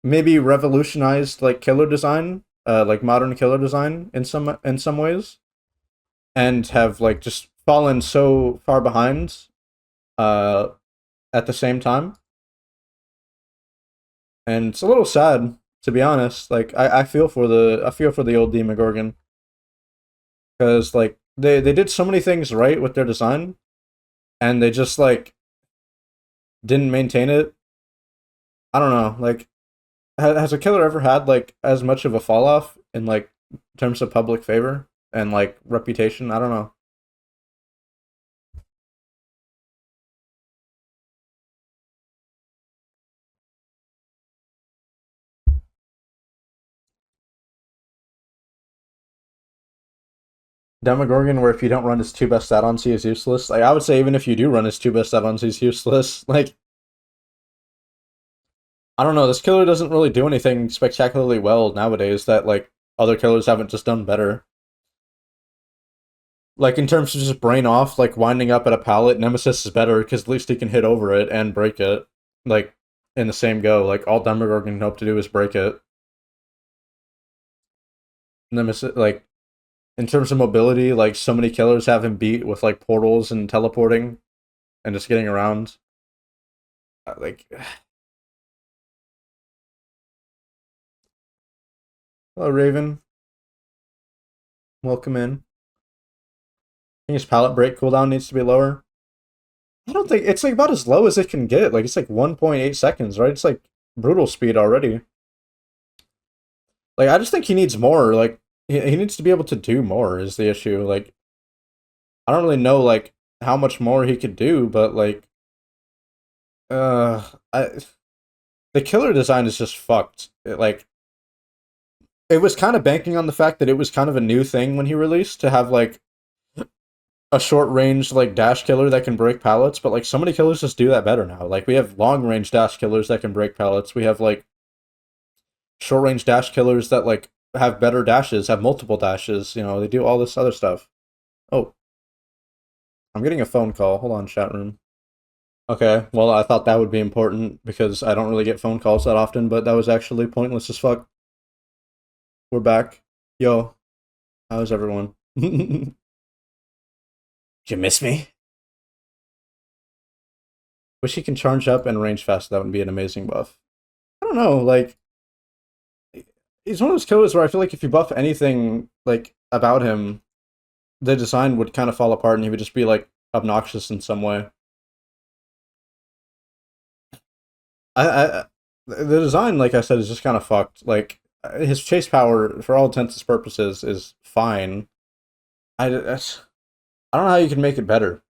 maybe revolutionized like killer design, like modern killer design in some ways, and have like just fallen so far behind uh, at the same time. And it's a little sad, to be honest. Like I feel for the old Demogorgon because like they did so many things right with their design, and they just like didn't maintain it. I don't know. Like, has a killer ever had like as much of a fall off in like terms of public favor and like reputation? I don't know. Demogorgon, where if you don't run his 2 best add-ons, he is useless. Like I would say, even if you do run his 2 best add-ons, he's useless. Like I don't know, this killer doesn't really do anything spectacularly well nowadays that like other killers haven't just done better. Like in terms of just brain off, like winding up at a pallet, Nemesis is better because at least he can hit over it and break it. Like in the same go. Like all Demogorgon can hope to do is break it. Nemesis, like in terms of mobility, like so many killers have him beat with like portals and teleporting and just getting around. Like, hello Raven, welcome in. I think his pallet break cooldown needs to be lower. I don't think it's like about as low as it can get. Like it's like 1.8 seconds, right? It's like brutal speed already. Like I just think he needs more. Like he needs to be able to do more is the issue. Like I don't really know like how much more he could do, but like I the killer design is just fucked. Like, it was kind of banking on the fact that it was kind of a new thing when he released to have like a short range like dash killer that can break pallets, but like so many killers just do that better now. Like we have long range dash killers that can break pallets. We have like short range dash killers that like have better dashes, have multiple dashes, you know, they do all this other stuff. Oh, I'm getting a phone call. Hold on, chat room. Okay, well, I thought that would be important because I don't really get phone calls that often, but that was actually pointless as fuck. We're back. Yo, how's everyone? Did you miss me? Wish he can charge up and range fast. That would be an amazing buff. I don't know, like, he's one of those killers where I feel like if you buff anything, like, about him, the design would kind of fall apart and he would just be, like, obnoxious in some way. I the design, like I said, is just kind of fucked. Like, his chase power, for all intents and purposes, is fine. I don't know how you can make it better.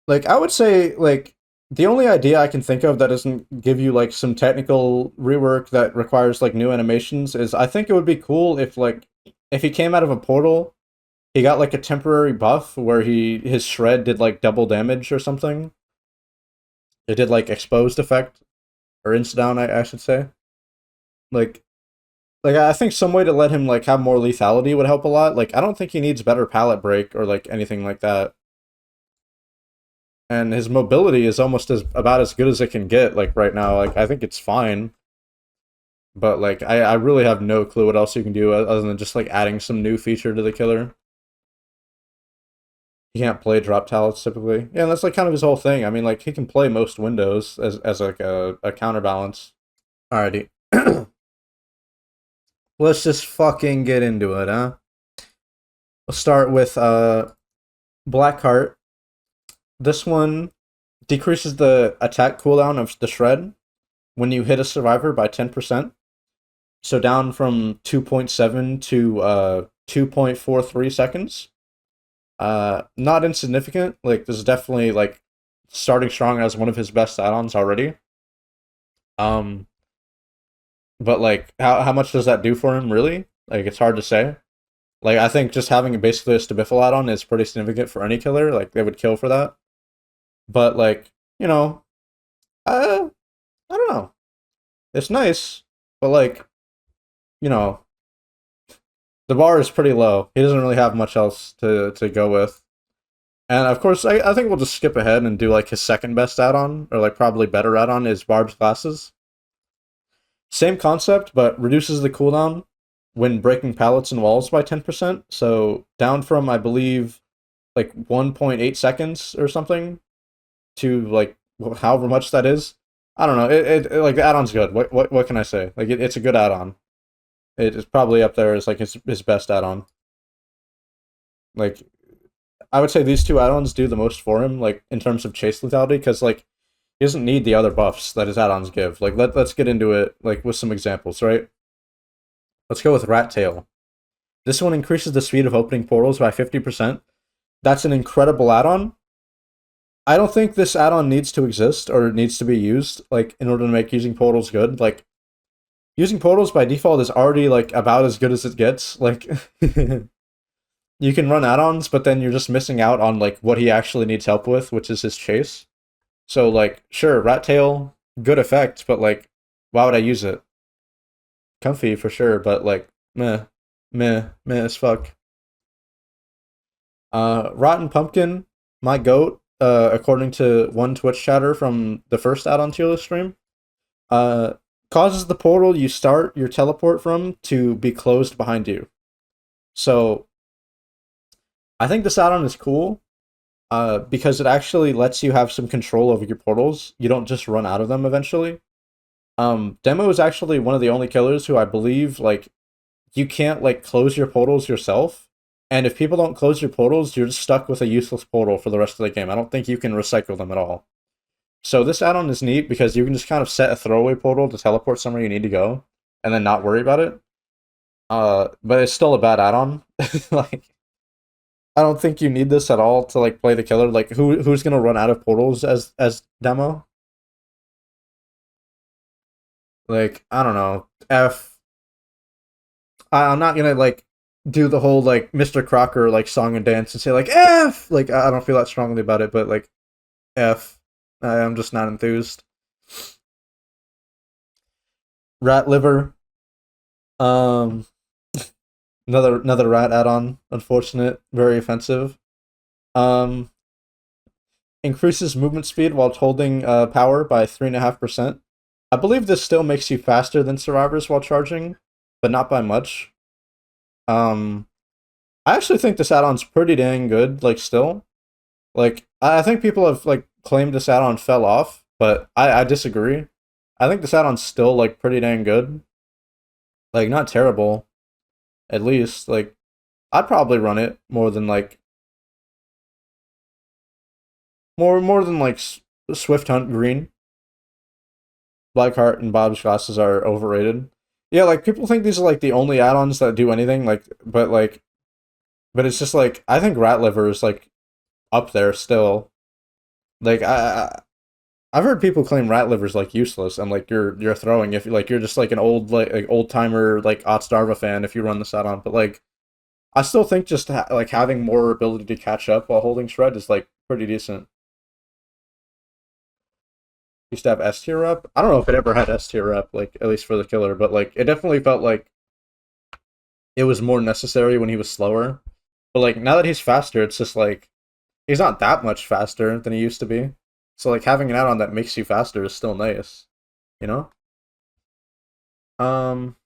Like, I would say, like, the only idea I can think of that doesn't give you, like, some technical rework that requires, like, new animations is I think it would be cool if, like, if he came out of a portal, he got, like, a temporary buff where his shred did, like, double damage or something. It did, like, exposed effect, or insta down, I should say. Like, I think some way to let him, like, have more lethality would help a lot. Like, I don't think he needs better pallet break or, like, anything like that. And his mobility is almost about as good as it can get, like, right now. Like, I think it's fine. But, like, I really have no clue what else you can do other than just, like, adding some new feature to the killer. He can't play drop tallets typically. Yeah, and that's, like, kind of his whole thing. I mean, like, he can play most windows as like, a counterbalance. Alrighty. Let's just fucking get into it, huh? We'll start with, Blackheart. This one decreases the attack cooldown of the shred when you hit a survivor by 10%. So down from 2.7 to 2.43 seconds. Not insignificant. Like, this is definitely, like, starting strong as one of his best add-ons already. Um, but, like, how much does that do for him, really? Like, it's hard to say. Like, I think just having basically a Stabiffle add-on is pretty significant for any killer. Like, they would kill for that. But, like, you know, I don't know. It's nice, but, like, you know, the bar is pretty low. He doesn't really have much else to go with. And of course, I think we'll just skip ahead and do, like, his second best add-on, or, like, probably better add-on is Barb's Glasses. Same concept, but reduces the cooldown when breaking pallets and walls by 10%. So down from, I believe, like 1.8 seconds or something to, like, however much that is. I don't know. Like, the add-on's good. What can I say? Like, it's a good add-on. It is probably up there as, like, his best add-on. Like, I would say these two add-ons do the most for him, like, in terms of chase lethality, because, like, he doesn't need the other buffs that his add-ons give. Like, let's get into it, like, with some examples, right? Let's go with Rat Tail. This one increases the speed of opening portals by 50%. That's an incredible add-on. I don't think this add-on needs to exist or needs to be used, like, in order to make using portals good. Like, using portals by default is already, like, about as good as it gets. Like, you can run add-ons, but then you're just missing out on, like, what he actually needs help with, which is his chase. So, like, sure, Rat Tail, good effect, but, like, why would I use it? Comfy for sure, but, like, meh as fuck. Rotten Pumpkin, my goat, according to one Twitch chatter from the first Addon Tier List stream, causes the portal you start your teleport from to be closed behind you. So, I think this add-on is cool, because it actually lets you have some control over your portals. You don't just run out of them eventually. Demo is actually one of the only killers who I believe, like, you can't, like, close your portals yourself. And if people don't close your portals, you're just stuck with a useless portal for the rest of the game. I don't think you can recycle them at all. So this add-on is neat because you can just kind of set a throwaway portal to teleport somewhere you need to go, and then not worry about it. But it's still a bad add-on. Like, I don't think you need this at all to like play the killer. Like who's gonna run out of portals as demo? Like I don't know. I'm not gonna like do the whole like Mr. Crocker like song and dance and say like F. Like I don't feel that strongly about it, but like F. I'm just not enthused. Rat liver. Um, another rat add-on. Unfortunate. Very offensive. Um, increases movement speed while holding power by 3.5%. I believe this still makes you faster than survivors while charging, but not by much. Um, I actually think this add-on's pretty dang good. Like still, like I think people have like claimed this add-on fell off, but I disagree. I think this add-on's still like pretty dang good. Like not terrible, at least. Like I'd probably run it more than like more than like Swift Hunt Green. Blackheart and Bob's glasses are overrated. Yeah, like people think these are like the only add-ons that do anything. But it's just like I think Rat Liver is like up there still. Like I've heard people claim Rat Liver's like useless. And like you're throwing if like you're just like an like old timer like Otstarva fan if you run this add-on. But like I still think just like having more ability to catch up while holding shred is like pretty decent. Used to have S tier up. I don't know if it ever had S tier up, like at least for the killer, but like it definitely felt like it was more necessary when he was slower. But like now that he's faster, it's just like he's not that much faster than he used to be. So like having an add-on that makes you faster is still nice, you know. Um,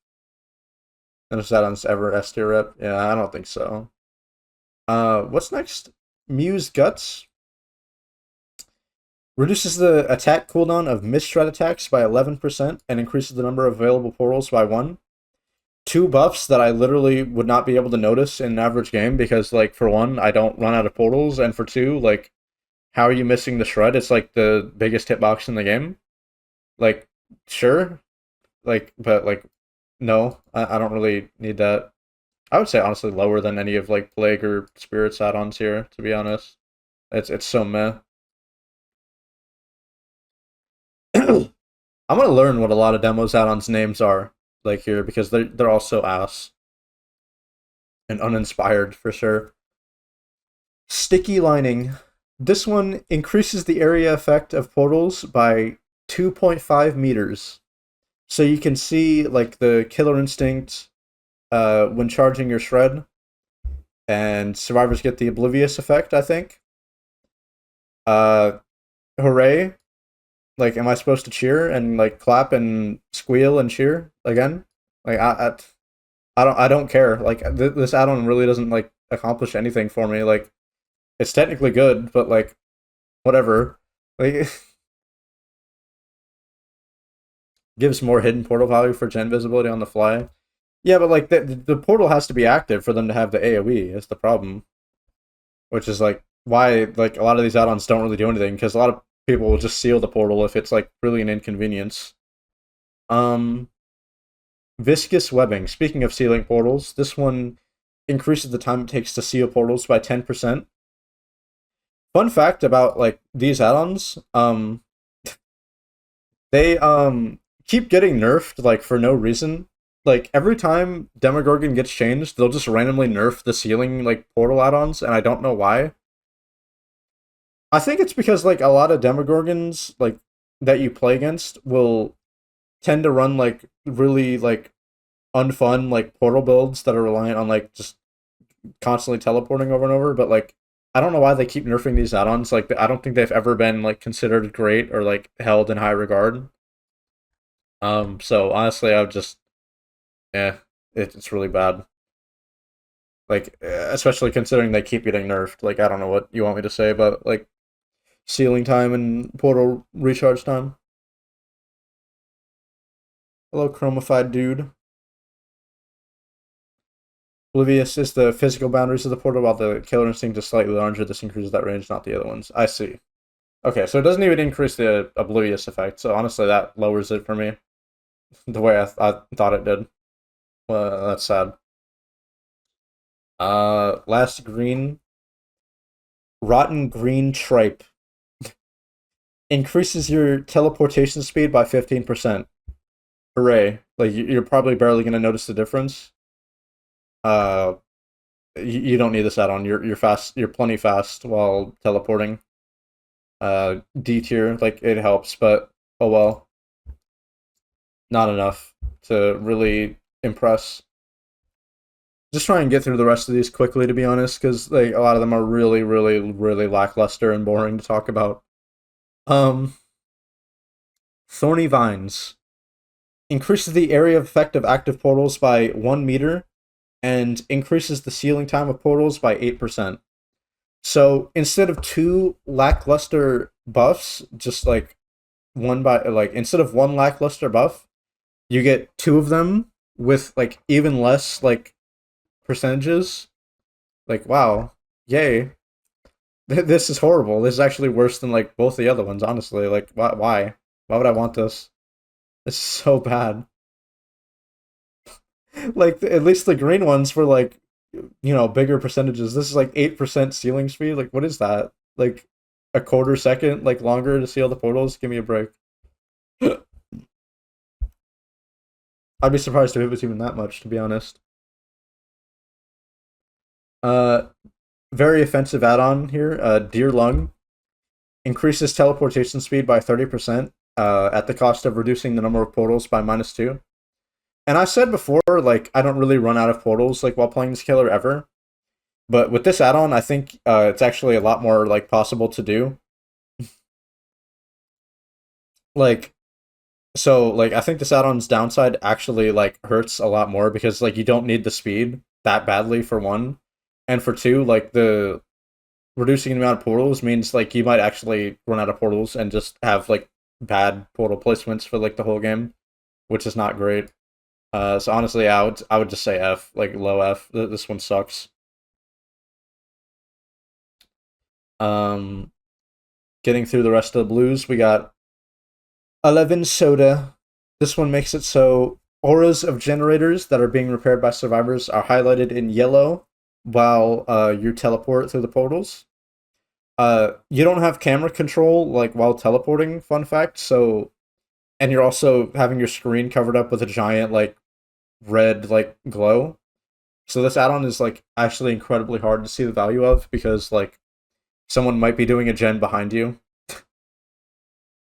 and if add-ons ever S tier up, yeah, I don't think so. What's next? Muse Guts reduces the attack cooldown of misshred attacks by 11% and increases the number of available portals by 1. Two buffs that I literally would not be able to notice in an average game because, like, for one, I don't run out of portals, and for two, like, how are you missing the shred? It's like the biggest hitbox in the game. Like, sure, like, but like, no, I don't really need that. I would say honestly lower than any of like plague or spirits add-ons here. To be honest, it's so meh. I'm gonna learn what a lot of demos add-ons names are like here because they're all so ass and uninspired for sure. Sticky lining. This one increases the area effect of portals by 2.5 meters. So you can see like the killer instinct when charging your shred, and survivors get the oblivious effect, I think. Uh hooray. Like am I supposed to cheer and like clap and squeal and cheer again? Like I don't care. Like this add-on really doesn't like accomplish anything for me. Like it's technically good, but like whatever. Like gives more hidden portal value for gen visibility on the fly. Yeah, but like the portal has to be active for them to have the AoE. Is the problem, which is like why like a lot of these add-ons don't really do anything because a lot of people will just seal the portal if it's like really an inconvenience. Um, viscous webbing. Speaking of sealing portals, this one increases the time it takes to seal portals by 10%. Fun fact about like these add-ons, they keep getting nerfed like for no reason. Like every time Demogorgon gets changed, they'll just randomly nerf the sealing like portal add-ons, and I don't know why. I think it's because like a lot of Demogorgons like that you play against will tend to run like really like unfun like portal builds that are reliant on like just constantly teleporting over and over. But like I don't know why they keep nerfing these add-ons. Like I don't think they've ever been like considered great or like held in high regard. So honestly, I would just yeah, it's really bad. Like especially considering they keep getting nerfed. Like I don't know what you want me to say about like sealing time and portal recharge time. Hello, chromified dude. Oblivious is the physical boundaries of the portal, while the killer instinct is slightly larger. This increases that range, not the other ones. I see. Okay, so it doesn't even increase the oblivious effect. So honestly, that lowers it for me the way I thought it did. Well, that's sad. Last green. Rotten Green Tripe increases your teleportation speed by 15%. Hooray. Like, you're probably barely going to notice the difference. Uh, you don't need this add-on. You're fast. You're plenty fast while teleporting. D tier, like, it helps, but oh well. Not enough to really impress. Just try and get through the rest of these quickly, to be honest, because like a lot of them are really, really, really lackluster and boring to talk about. Um, Thorny Vines increases the area of effect of active portals by 1 meter and increases the sealing time of portals by 8%. So instead of two lackluster buffs, just like one by like instead of one lackluster buff, you get two of them with like even less like percentages. Like wow, yay! This is horrible. This is actually worse than like both the other ones. Honestly, like why? Why would I want this? This is so bad. Like at least the green ones were like bigger percentages. This is like 8% sealing speed. Like what is that? Like a quarter second like longer to seal the portals? Give me a break. I'd be surprised if it was even that much, to be honest. Uh, Very offensive add-on here. Deer Lung increases teleportation speed by 30%. At the cost of reducing the number of portals by -2. And I said before, like I don't really run out of portals like while playing this killer ever. But with this add-on, I think it's actually a lot more like possible to do. Like like I think this add-on's downside actually like hurts a lot more because like you don't need the speed that badly for one, and for two, like the reducing the amount of portals means like you might actually run out of portals and just have like bad portal placements for like the whole game, which is not great. So honestly, I would just say F, like low F. This one sucks. Um, Getting through the rest of the blues, we got 11 soda. This one makes it so auras of generators that are being repaired by survivors are highlighted in yellow while you teleport through the portals. You don't have camera control like while teleporting. Fun fact. So, and you're also having your screen covered up with a giant like red like glow. So this add-on is like actually incredibly hard to see the value of because like someone might be doing a gen behind you.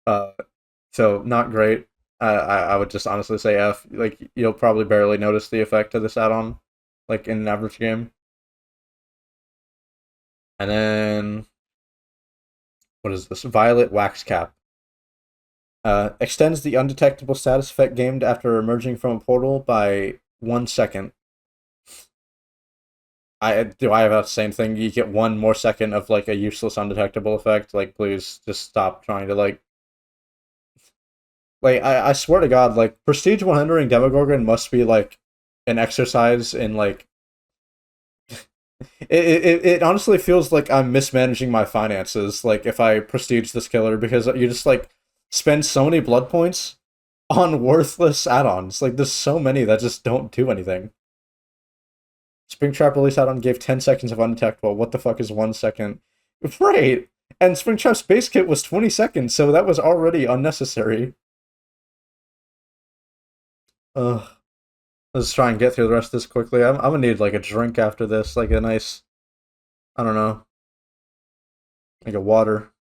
Uh, so not great. I would just honestly say F. Like you'll probably barely notice the effect of this add-on, like in an average game. And then what is this? Violet Wax Cap. Extends the undetectable status effect gained after emerging from a portal by 1 second. I have the same thing. You get one more second of like a useless undetectable effect. Like please just stop trying to like I swear to God, like Prestige 100 Demogorgon must be like an exercise in like it honestly feels like I'm mismanaging my finances, like if I prestige this killer, because you just like spend so many blood points on worthless add-ons. Like there's so many that just don't do anything. Springtrap release add-on gave 10 seconds of undetectable. What the fuck is 1 second? Right! And Springtrap's base kit was 20 seconds, so that was already unnecessary. Ugh. Let's try and get through the rest of this quickly. I'm gonna need like a drink after this, like a nice, I don't know, like a water.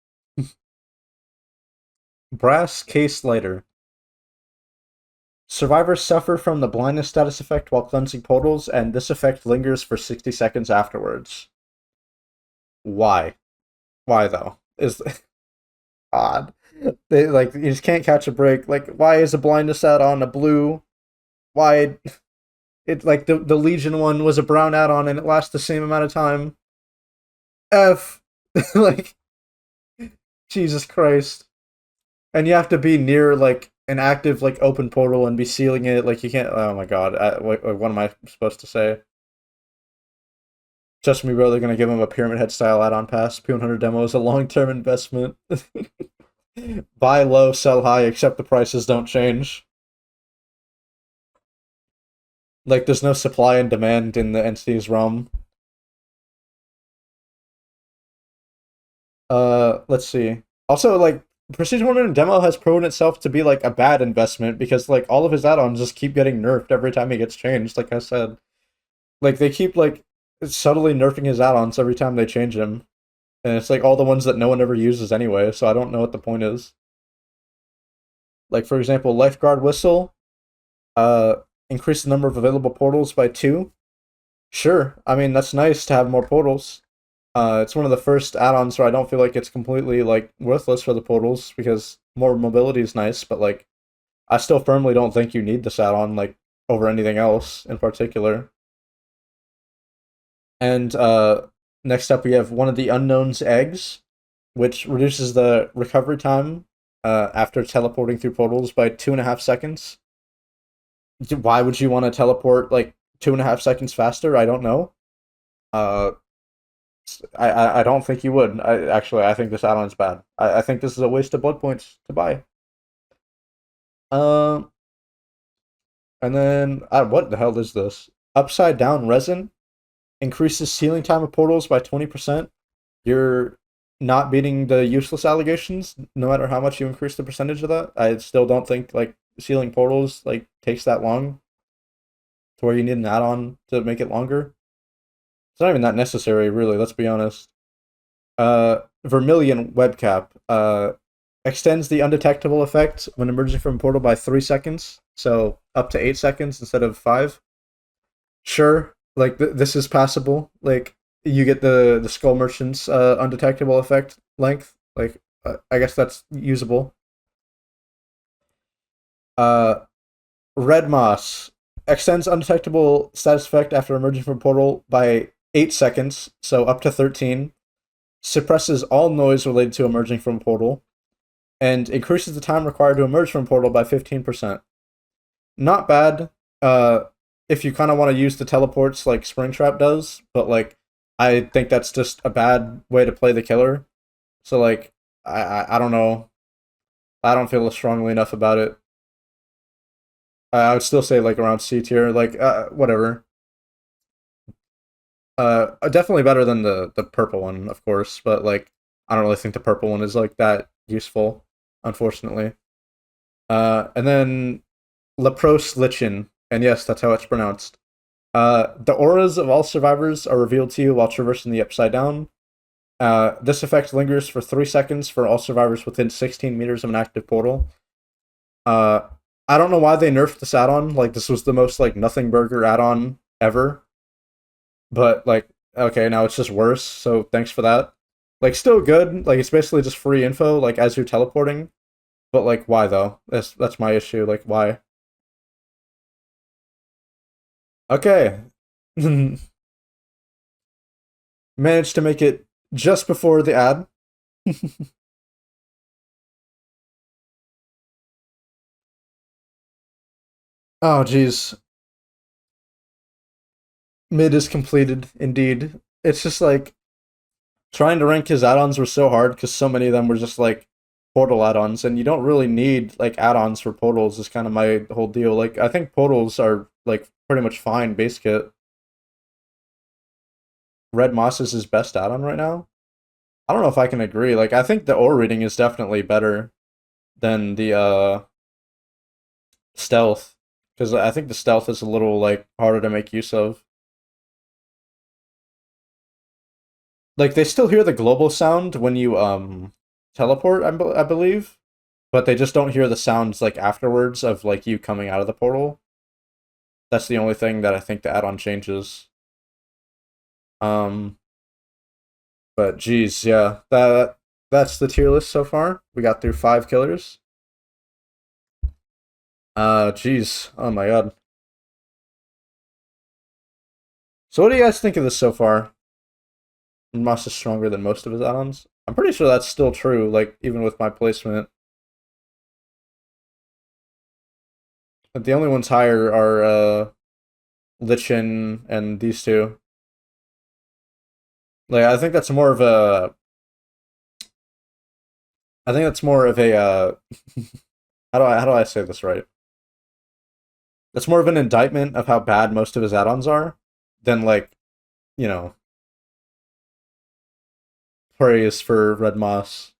Brass case lighter. Survivors suffer from the blindness status effect while cleansing portals, and this effect lingers for 60 seconds afterwards. Why? Why though? Is odd. They like you just can't catch a break. Like, why is a blindness add-on a blue? Why it like the Legion one was a brown add-on and it lasts the same amount of time? F like Jesus Christ. And you have to be near like an active like open portal and be sealing it. Like you can't. Oh my god! What am I supposed to say? Just me, brother, gonna give him a Pyramid Head style add-on pass. P100 demo is a long-term investment. Buy low, sell high, except the prices don't change. Like there's no supply and demand in the entity's realm. Let's see. Also, like, Precision Hornet and Demo has proven itself to be like a bad investment because like all of his add-ons just keep getting nerfed every time he gets changed. Like I said, like they keep like subtly nerfing his add-ons every time they change him, and it's like all the ones that no one ever uses anyway. So I don't know what the point is. Like for example, Lifeguard Whistle, uh, increase the number of available portals by two. Sure, I mean that's nice to have more portals. It's one of the first add-ons where I don't feel like it's completely like worthless for the portals because more mobility is nice, but like I still firmly don't think you need this add-on like over anything else in particular. And next up we have one of the unknown's eggs, which reduces the recovery time after teleporting through portals by 2.5 seconds. Why would you want to teleport like 2.5 seconds faster? I don't know. Uh, I don't think you would. I think this add-on is bad. I think this is a waste of blood points to buy. Um, and then what the hell is this? Upside down resin increases sealing time of portals by 20%. You're not beating the useless allegations, no matter how much you increase the percentage of that. I still don't think like sealing portals like takes that long to where you need an add-on to make it longer. It's not even that necessary, really. Let's be honest. Vermilion webcap extends the undetectable effect when emerging from a portal by 3 seconds, so up to 8 seconds instead of five. Sure, like this is passable. Like you get the skull merchant's undetectable effect length. Like I guess that's usable. Uh, Red Moss extends undetectable status effect after emerging from portal by 8 seconds, so up to 13. Suppresses all noise related to emerging from portal, and increases the time required to emerge from portal by 15%. Not bad. Uh, if you kind of want to use the teleports like Springtrap does, but like I think that's just a bad way to play the killer. So like I don't know. I don't feel strongly enough about it. I would still say like around C tier, like whatever. Definitely better than the purple one, of course, but like I don't really think the purple one is like that useful, unfortunately. And then Lepros Lichen, and yes, that's how it's pronounced. The auras of all survivors are revealed to you while traversing the Upside Down. This effect lingers for 3 seconds for all survivors within 16 meters of an active portal. Uh, I don't know why they nerfed this add-on. Like this was the most like nothing burger add-on ever. But like, okay, now it's just worse. So thanks for that. Like, still good. Like, it's basically just free info. Like as you're teleporting. But like, why though? That's my issue. Like, why? Okay, managed to make it just before the ad. Oh, geez. Mid is completed, indeed. It's just like trying to rank his add-ons were so hard because so many of them were just like portal add-ons, and you don't really need like add-ons for portals. Is kind of my whole deal. Like I think portals are like pretty much fine base kit. Red Moss is his best add-on right now. I don't know if I can agree. Like I think the ore reading is definitely better than the stealth because I think the stealth is a little like harder to make use of. Like they still hear the global sound when you teleport, I believe, but they just don't hear the sounds like afterwards of like you coming out of the portal. That's the only thing that I think the add-on changes. Um, but geez, yeah, that's the tier list so far. We got through 5 killers. Geez, oh my god. So what do you guys think of this so far? Moss is stronger than most of his add-ons. I'm pretty sure that's still true. Like even with my placement, but the only ones higher are Lichen and these two. Like I think that's more of a. I think that's more of a. How do I say this right? That's more of an indictment of how bad most of his add-ons are than like you know praise for red moss.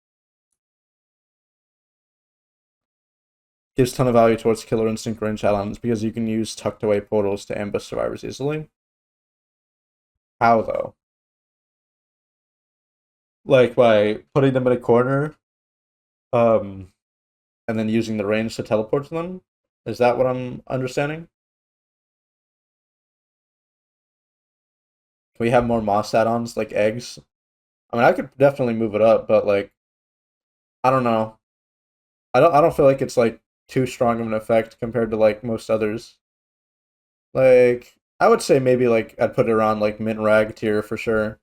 Gives ton of value towards killer instinct range add-ons because you can use tucked away portals to ambush survivors easily. How though? Like by putting them in a corner, um, and then using the range to teleport to them? Is that what I'm understanding? Can we have more moss add-ons like eggs? I mean, I could definitely move it up, but like, I don't know. I don't feel like it's like too strong of an effect compared to like most others. Like, I would say maybe like I'd put it around like mint rag tier for sure.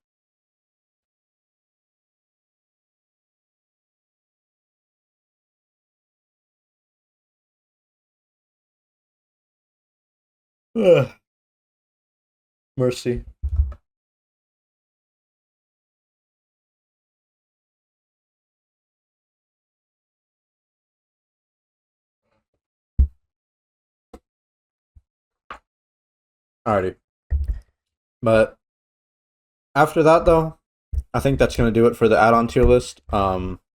Ugh, mercy. Alrighty. But after that though, I think that's gonna do it for the add-on tier list.